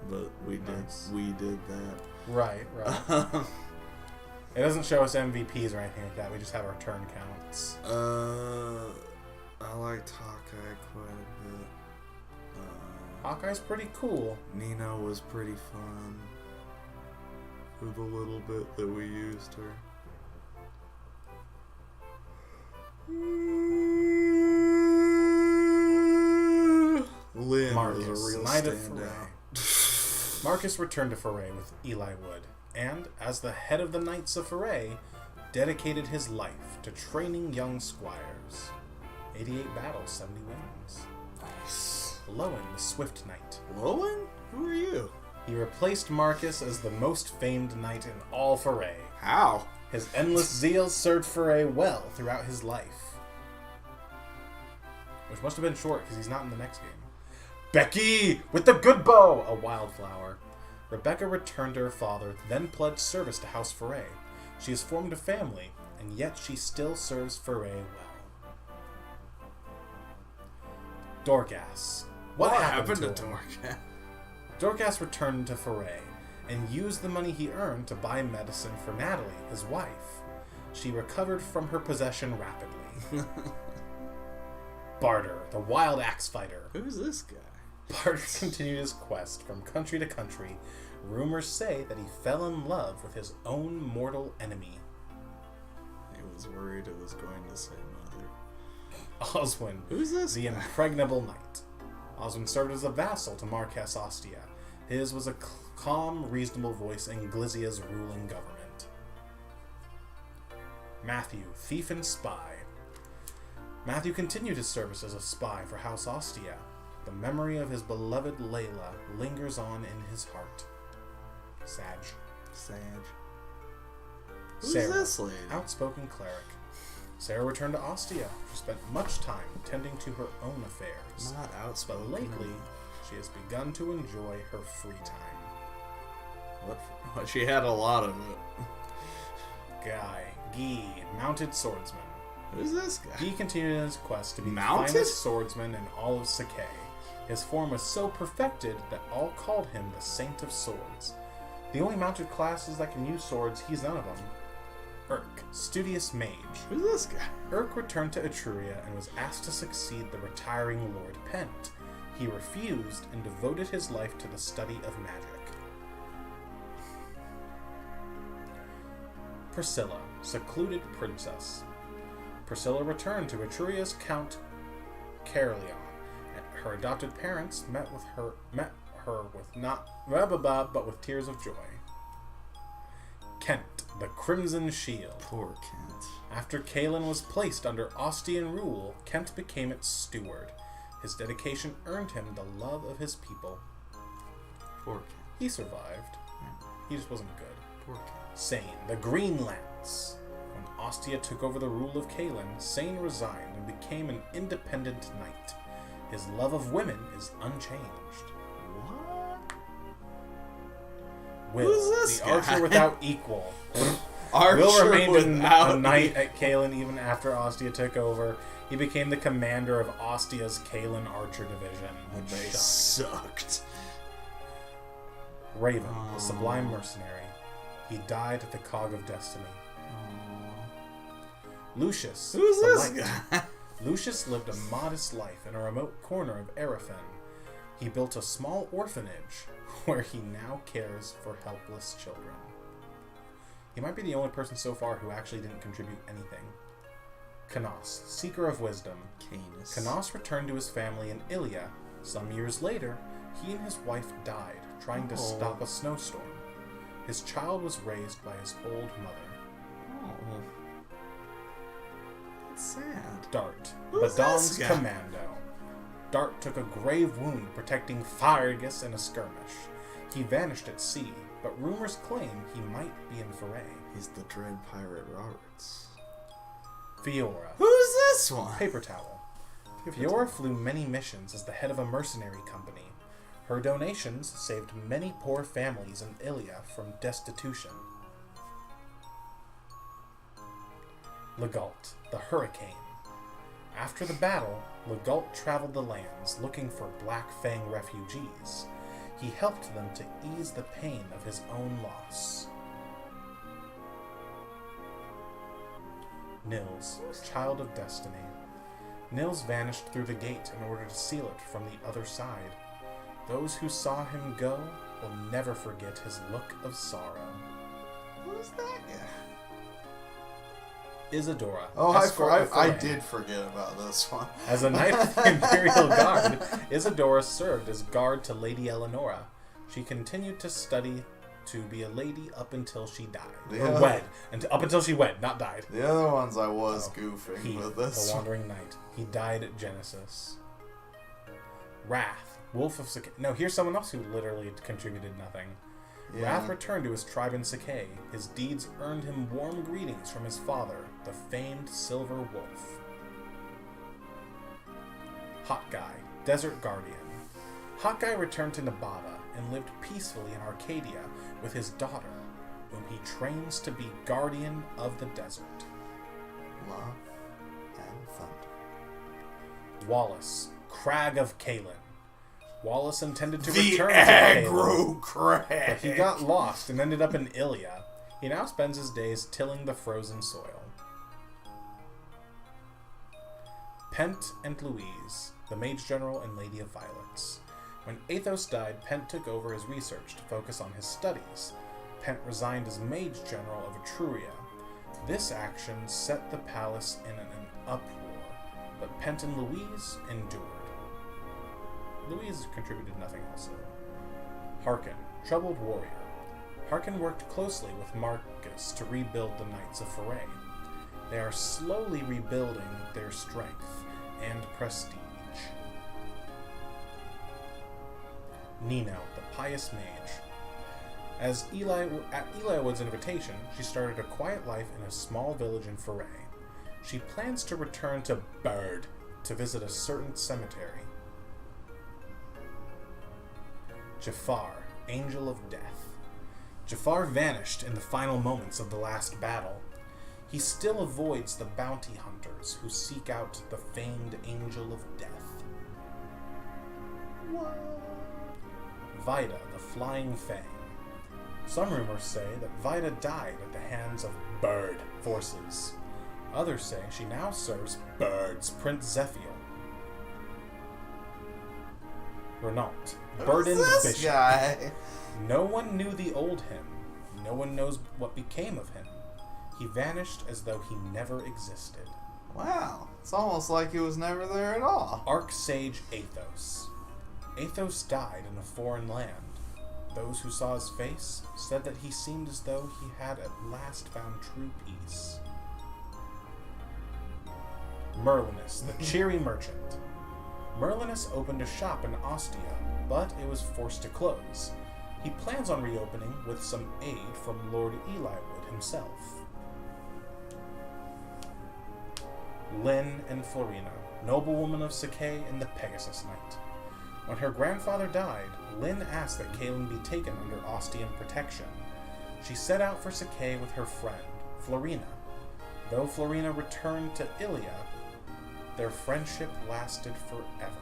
But Nice. we did that. Right. It doesn't show us MVPs or anything like that. We just have our turn counts. I liked Hawkeye quite a bit. Hawkeye's pretty cool. Nina was pretty fun. For the little bit that we used her. Lynn Marcus, was a real Knight of standout. Marcus returned to Foray with Eli Wood, and, as the head of the Knights of Foray, dedicated his life to training young squires. 88 battles, 70 wins. Nice. Lowen, the Swift Knight. Lowen? Who are you? He replaced Marcus as the most famed knight in all Foray. How? His endless zeal served Foray well throughout his life. Which must have been short, because he's not in the next game. Becky! With the good bow! A wildflower. Rebecca returned to her father, then pledged service to House Foray. She has formed a family, and yet she still serves Foray well. Dorcas. What happened to him? Dorcas? Dorcas returned to Foray and used the money he earned to buy medicine for Natalie, his wife. She recovered from her possession rapidly. Barter, the wild axe fighter. Who's this guy? Barter continued his quest from country to country. Rumors say that he fell in love with his own mortal enemy. I was worried it was going to say mother. Oswin, Who's this the guy? impregnable knight. Oswin served as a vassal to Marquess Ostia. His was a calm, reasonable voice in Glizia's ruling government. Matthew, thief and spy. Matthew continued his service as a spy for House Ostia. The memory of his beloved Layla lingers on in his heart. Sag. Who's Sarah, this lady? outspoken cleric. Sarah returned to Ostia. She spent much time tending to her own affairs. Not But outspoken. lately, she has begun to enjoy her free time. What? She had a lot of it. Guy, Guy, mounted swordsman. Who's this guy? Guy continued in his quest to be Mounted? the finest swordsman in all of Sakai. His form was so perfected that all called him the Saint of Swords. The only mounted classes that can use swords, he's none of them. Urk, studious mage. Who's this guy? Urk returned to Etruria and was asked to succeed the retiring Lord Pent. He refused and devoted his life to the study of magic. Priscilla, secluded princess. Priscilla returned to Etruria's Count Caerleon. Her adopted parents met her with not but with tears of joy. Kent, the Crimson Shield. Poor Kent. After Kalen was placed under Ostian rule, Kent became its steward. His dedication earned him the love of his people. Poor Kent. He survived. He just wasn't good. Poor Kent. Sane, the Green Lance. When Ostia took over the rule of Kalen, Sane resigned and became an independent knight. His love of women is unchanged. What? Will, Who's this the guy? archer without equal. Archer Will remained without a knight at Kalen even after Ostia took over. He became the commander of Ostia's Kalen Archer Division, which They sucked. sucked. Raven, the sublime mercenary. He died at the Cog of Destiny. Lucius, Who's the this Light. guy? Lucius lived a modest life in a remote corner of Erethen. He built a small orphanage where he now cares for helpless children. He might be the only person so far who actually didn't contribute anything. Canos, Seeker of Wisdom. Canis. Canos returned to his family in Ilia. Some years later, he and his wife died trying to stop a snowstorm. His child was raised by his old mother. Oh. That's sad. Dart, Who's Badon's this guy? commando. Dart took a grave wound protecting Fargus in a skirmish. He vanished at sea, but rumors claim he might be in Foray. He's the Dread Pirate Roberts. Fiora, Who's this one? Paper Towel. Fiora flew many missions as the head of a mercenary company. Her donations saved many poor families in Ilia from destitution. Legault, the Hurricane. After the battle, Legault traveled the lands looking for Black Fang refugees. He helped them to ease the pain of his own loss. Nils, Child of Destiny. Nils vanished through the gate in order to seal it from the other side. Those who saw him go will never forget his look of sorrow. Who's that guy? Isadora. Oh, escort of I Foray. did forget about this one. As a knight of the Imperial Guard, Isadora served as guard to Lady Eleonora. She continued to study to be a lady up until she died. Yeah. Or wed. Up until she wed, not died. The other ones I was goofing, He, but the this Wandering Knight. He died at Genesis. Wrath, Wolf of Sakai. No, here's someone else who literally contributed nothing. Yeah. Wrath returned to his tribe in Sakai. His deeds earned him warm greetings from his father, the famed Silver Wolf. Hot Guy, Desert Guardian. Hot Guy returned to Nevada and lived peacefully in Arcadia with his daughter, whom he trains to be guardian of the desert. Love and Thunder. Wallace, Crag of Kalen. Wallace intended to The return to Kalen, aggro crag. but he got lost and ended up in Ilia. He now spends his days tilling the frozen soil. Pent and Louise, the Mage General and Lady of Violets. When Athos died, Pent took over his research to focus on his studies. Pent resigned as Mage General of Etruria. This action set the palace in an uproar, but Pent and Louise endured. Louise contributed nothing also. Harkin, Troubled Warrior. Harkin worked closely with Marcus to rebuild the Knights of Foray. They are slowly rebuilding their strength and prestige. Nino, the Pious Mage. At Eliwood's invitation, she started a quiet life in a small village in Foray. She plans to return to Bird to visit a certain cemetery. Jafar, Angel of Death. Jafar vanished in the final moments of the last battle. He still avoids the bounty hunters who seek out the famed Angel of Death. Vida, the Flying Fang. Some rumors say that Vida died at the hands of Bird forces. Others say she now serves Bird's Prince Zephiel. Renault, Burdened Who's this Bishop. guy? No one knew the old him. No one knows what became of him. He vanished as though he never existed. Wow, it's almost like he was never there at all. Archsage Athos. Athos died in a foreign land. Those who saw his face said that he seemed as though he had at last found true peace. Merlinus, the cheery merchant. Merlinus opened a shop in Ostia, but it was forced to close. He plans on reopening with some aid from Lord Eliwood himself. Lynn and Florina, noblewoman of Sakay and the Pegasus Knight. When her grandfather died, Lynn asked that Kaelin be taken under Ostian protection. She set out for Sakay with her friend, Florina. Though Florina returned to Ilia, their friendship lasted forever.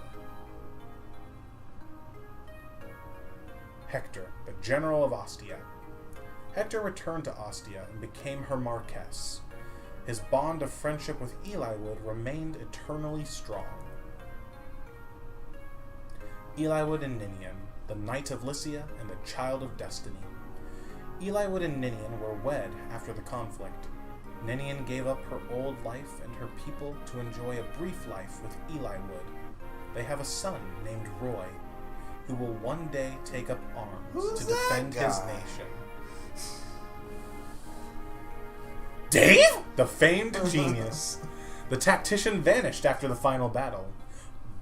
Hector, the general of Ostia. Hector returned to Ostia and became her Marquess. His bond of friendship with Eliwood remained eternally strong. Eliwood and Ninian, the Knight of Lycia and the Child of Destiny. Eliwood and Ninian were wed after the conflict. Ninian gave up her old life and her people to enjoy a brief life with Eliwood. They have a son named Roy, who will one day take up arms to defend his nation. Dave? The famed genius. The tactician vanished after the final battle.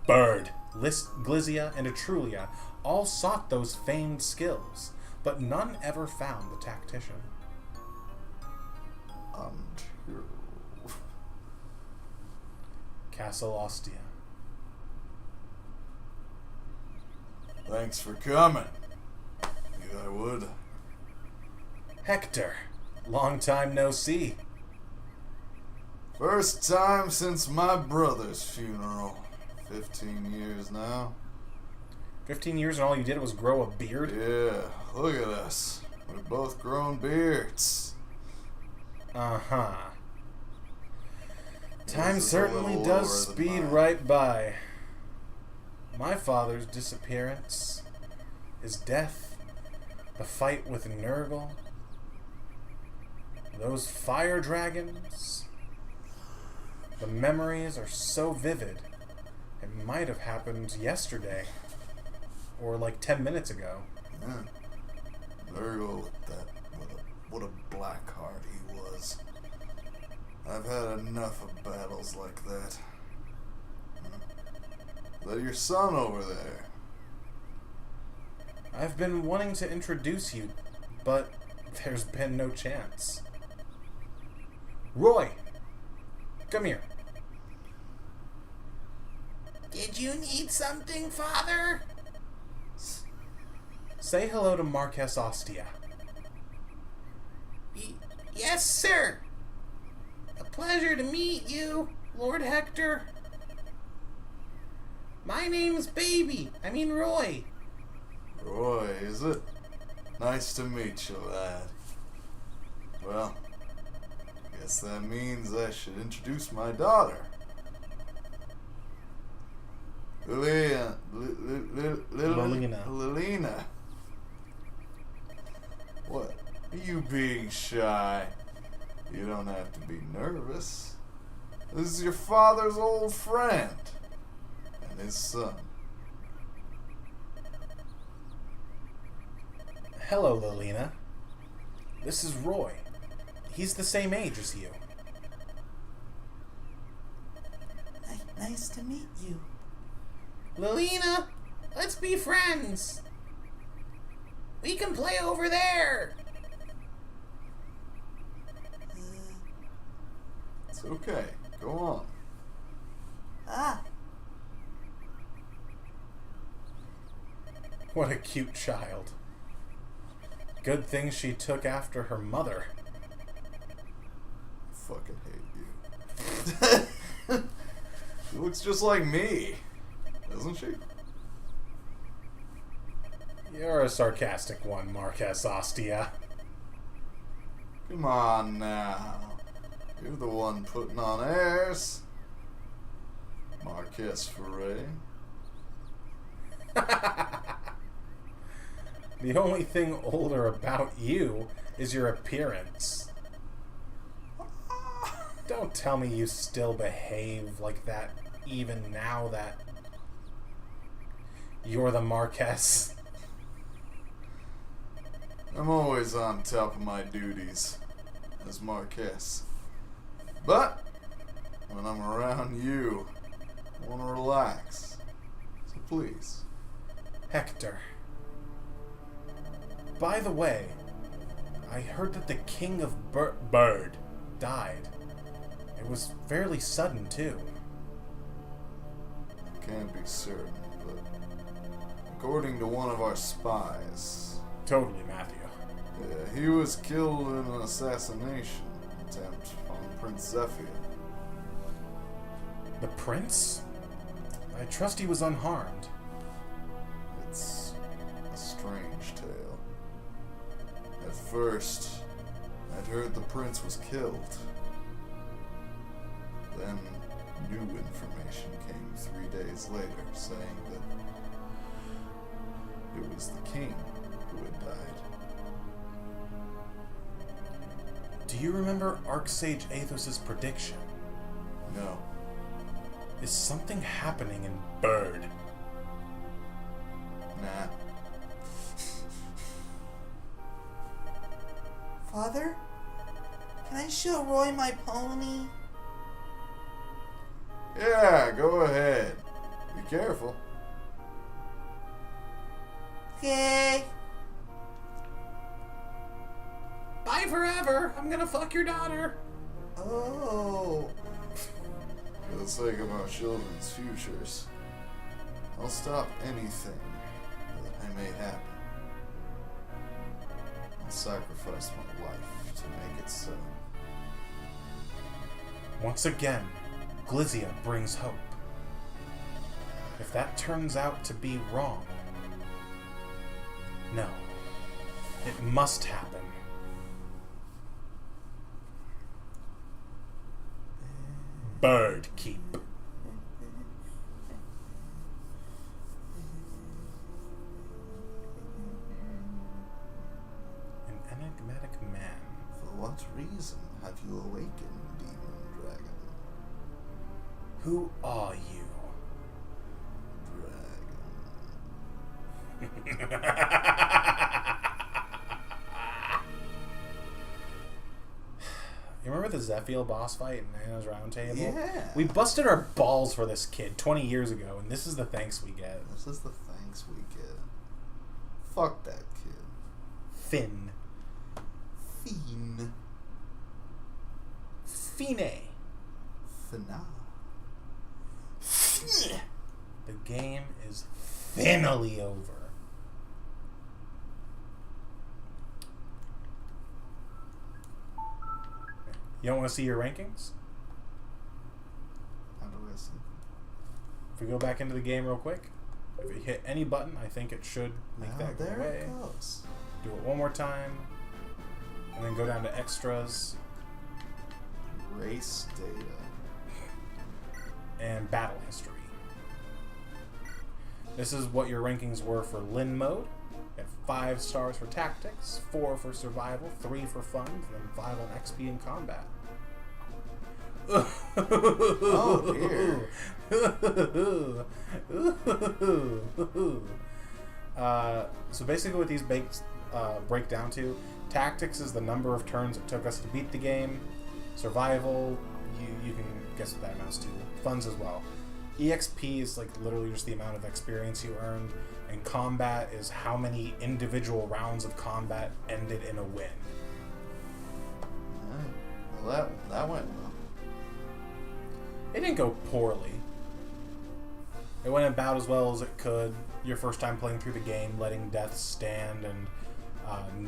Bird, Glizia, and Etrulia all sought those famed skills, but none ever found the tactician. Untrue. Castle Ostia. Thanks for coming, Eliwood. Hector, long time no see. First time since my brother's funeral. 15 years now. 15 years and all you did was grow a beard? Yeah, look at us. We've both grown beards. Uh-huh. Time This is a certainly little does lower than speed mine. right by. My father's disappearance, his death, the fight with Nurgle, those fire dragons. The memories are so vivid. It might have happened yesterday. Or like 10 minutes ago. Yeah. Nurgle with that, what a black heart he was. I've had enough of battles like that. Is that your son over there? I've been wanting to introduce you, but there's been no chance. Roy! Come here. Did you need something, Father? Say hello to Marquess Ostia. Yes, sir. A pleasure to meet you, Lord Hector. My name's Roy. Roy, is it? Nice to meet you, lad. Well, guess that means I should introduce my daughter. Lilina. What? Are you being shy? You don't have to be nervous. This is your father's old friend and his son. Hello, Lilina. This is Roy. He's the same age as you. Nice to meet you. Lilina, let's be friends. We can play over there. It's okay. Go on. Ah. What a cute child. Good thing she took after her mother. I fucking hate you. She looks just like me, doesn't she? You're a sarcastic one, Marquess Ostia. Come on now. You're the one putting on airs. Marquess Foray. The only thing older about you is your appearance. Don't tell me you still behave like that even now that you're the Marquess. I'm always on top of my duties as Marquess. But when I'm around you, I want to relax. So please. Hector. By the way, I heard that the king of Bird died. It was fairly sudden, too. Can't be certain, but according to one of our spies, Totally, Matthew. he was killed in an assassination attempt on Prince Zephyr. The prince? I trust he was unharmed. It's a strange tale. At first, I'd heard the prince was killed. Then, new information came 3 days later saying that it was the king who had died. Do you remember Archsage Athos's prediction? No. Is something happening in Bird? Nah. Father? Can I show Roy my pony? Yeah, go ahead. Be careful. Okay. Bye forever! I'm gonna fuck your daughter! Oh. For the sake of our children's futures, I'll stop anything that may happen. I'll sacrifice my life to make it so. Once again, Glizia brings hope. If that turns out to be wrong, no. It must happen. Bird Keep. An enigmatic man. For what reason have you awakened, Demon Dragon? Who are you? You remember the Zephyr boss fight in Nana's Round Table? Yeah. We busted our balls for this kid 20 years ago, and this is the thanks we get. This is the thanks we get. Fuck that kid. Finn. Fiend. Fine. Finale. The game is finally over. You don't want to see your rankings? How do I see? If we go back into the game real quick, if you hit any button, I think it should make that go there away. it goes. Do it one more time, and then go down to extras Race data. and battle history. This is what your rankings were for Lin mode. You had 5 stars for tactics, 4 for survival, 3 for fun, and then 5 on XP and combat. Oh dear. So basically what these break down to, tactics is the number of turns it took us to beat the game. Survival, you can guess what that amounts to. Funds as well. EXP is like literally just the amount of experience you earned, and combat is how many individual rounds of combat ended in a win. Alright. Well, that went well. It didn't go poorly. It went about as well as it could. Your first time playing through the game, letting death stand, and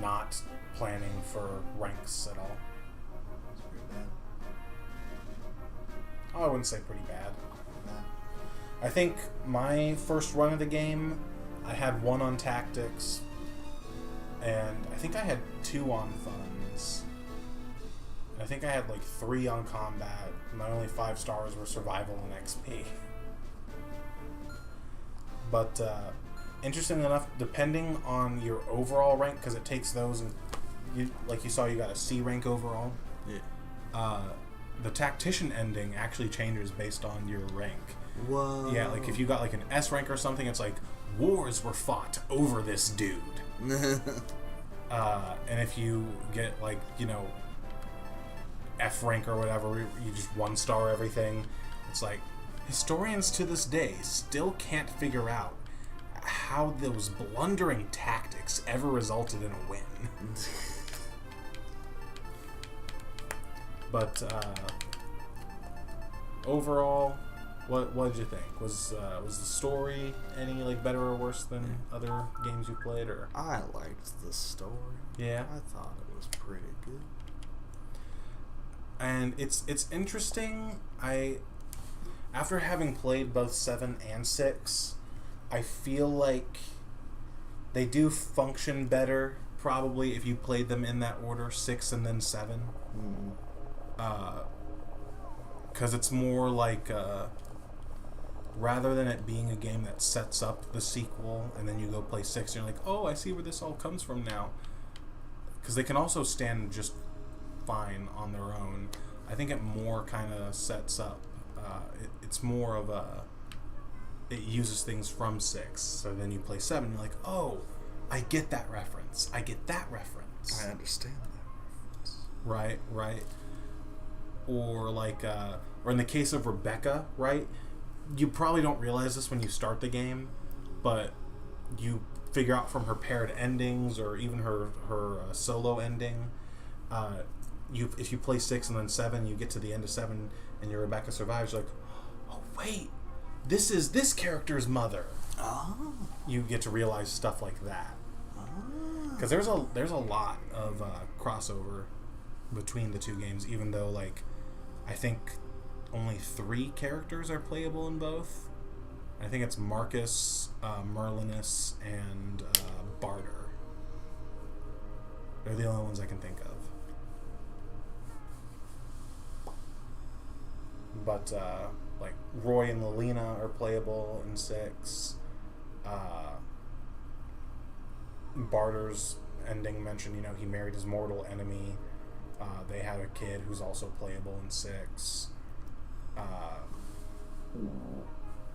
not planning for ranks at all. It's pretty bad. Oh, I wouldn't say pretty bad. Nah. I think my first run of the game, I had 1 on tactics, and I think I had 2 on funds. And I think I had like 3 on combat. My only 5 stars were survival and XP. But interestingly enough, depending on your overall rank, because it takes those, and like you saw, you got a C rank overall. Yeah. The tactician ending actually changes based on your rank. Whoa. Yeah, like if you got like an S rank or something, it's like wars were fought over this dude. And if you get like, you know, F rank or whatever, you just 1-star everything. It's like, historians to this day still can't figure out how those blundering tactics ever resulted in a win. But overall, what did you think? Was the story any like better or worse than other games you played? Or I liked the story. Yeah, I thought it was pretty good. and it's interesting. After having played both 7 and 6, I feel like they do function better probably if you played them in that order, 6 and then 7. Because it's more like rather than it being a game that sets up the sequel and then you go play 6 and you're like, oh, I see where this all comes from now. Because they can also stand just fine on their own. I think it more kind of sets up. It's more of a... It uses things from 6. So then you play 7 and you're like, oh, I get that reference. I get that reference. I understand that. Right. Or like, or in the case of Rebecca, right? You probably don't realize this when you start the game, but you figure out from her paired endings or even her solo ending. If you play 6 and then 7, you get to the end of 7 and your Rebecca survives. You're like, oh wait, this is this character's mother. Oh. You get to realize stuff like that. Because there's a lot of crossover between the two games, even though like I think only 3 characters are playable in both. I think it's Marcus, Merlinus, and Barter. They're the only ones I can think of. But like Roy and Lelina are playable in 6. Barter's ending mentioned, you know, he married his mortal enemy. They have a kid who's also playable in 6.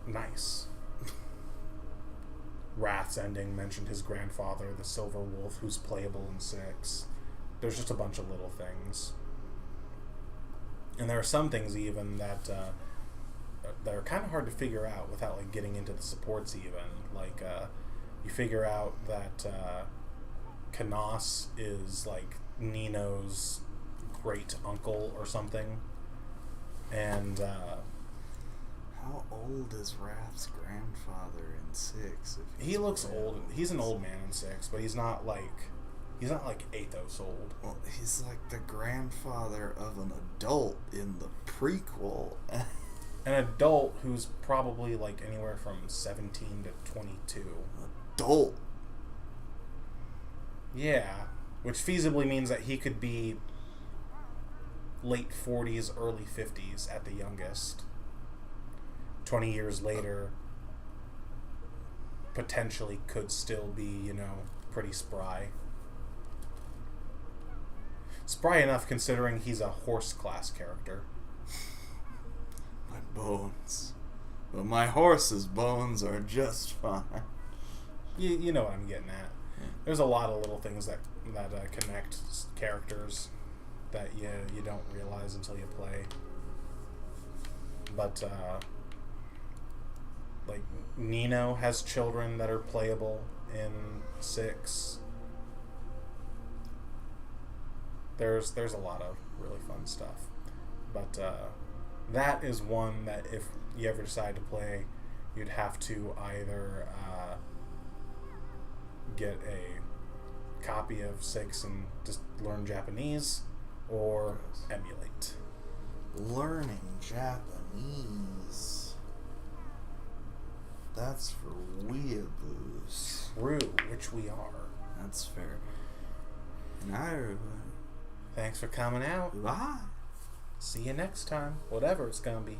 Nice. Wrath's ending mentioned his grandfather, the Silver Wolf, who's playable in 6. There's just a bunch of little things. And there are some things even that are kind of hard to figure out without like getting into the supports even. Like you figure out that Canas is like Nino's great uncle or something. And how old is Wrath's grandfather in 6? He looks old. He's an old man in 6, but he's not like Athos old. Well, he's like the grandfather of an adult in the prequel. An adult who's probably like anywhere from 17 to 22. Adult. Yeah, which feasibly means that he could be late 40s, early 50s at the youngest. 20 years later, potentially could still be, you know, pretty spry. Spry enough considering he's a horse class character. My bones. But my horse's bones are just fine. You know what I'm getting at. There's a lot of little things that connect characters that you don't realize until you play. But like Nino has children that are playable in 6. There's a lot of really fun stuff. But that is one that if you ever decide to play, you'd have to either get a copy of 6 and just learn Japanese, or emulate. Learning Japanese. That's for weeaboos. True, which we are. That's fair. And everybody. Thanks for coming out. Bye. See you next time. Whatever it's gonna be.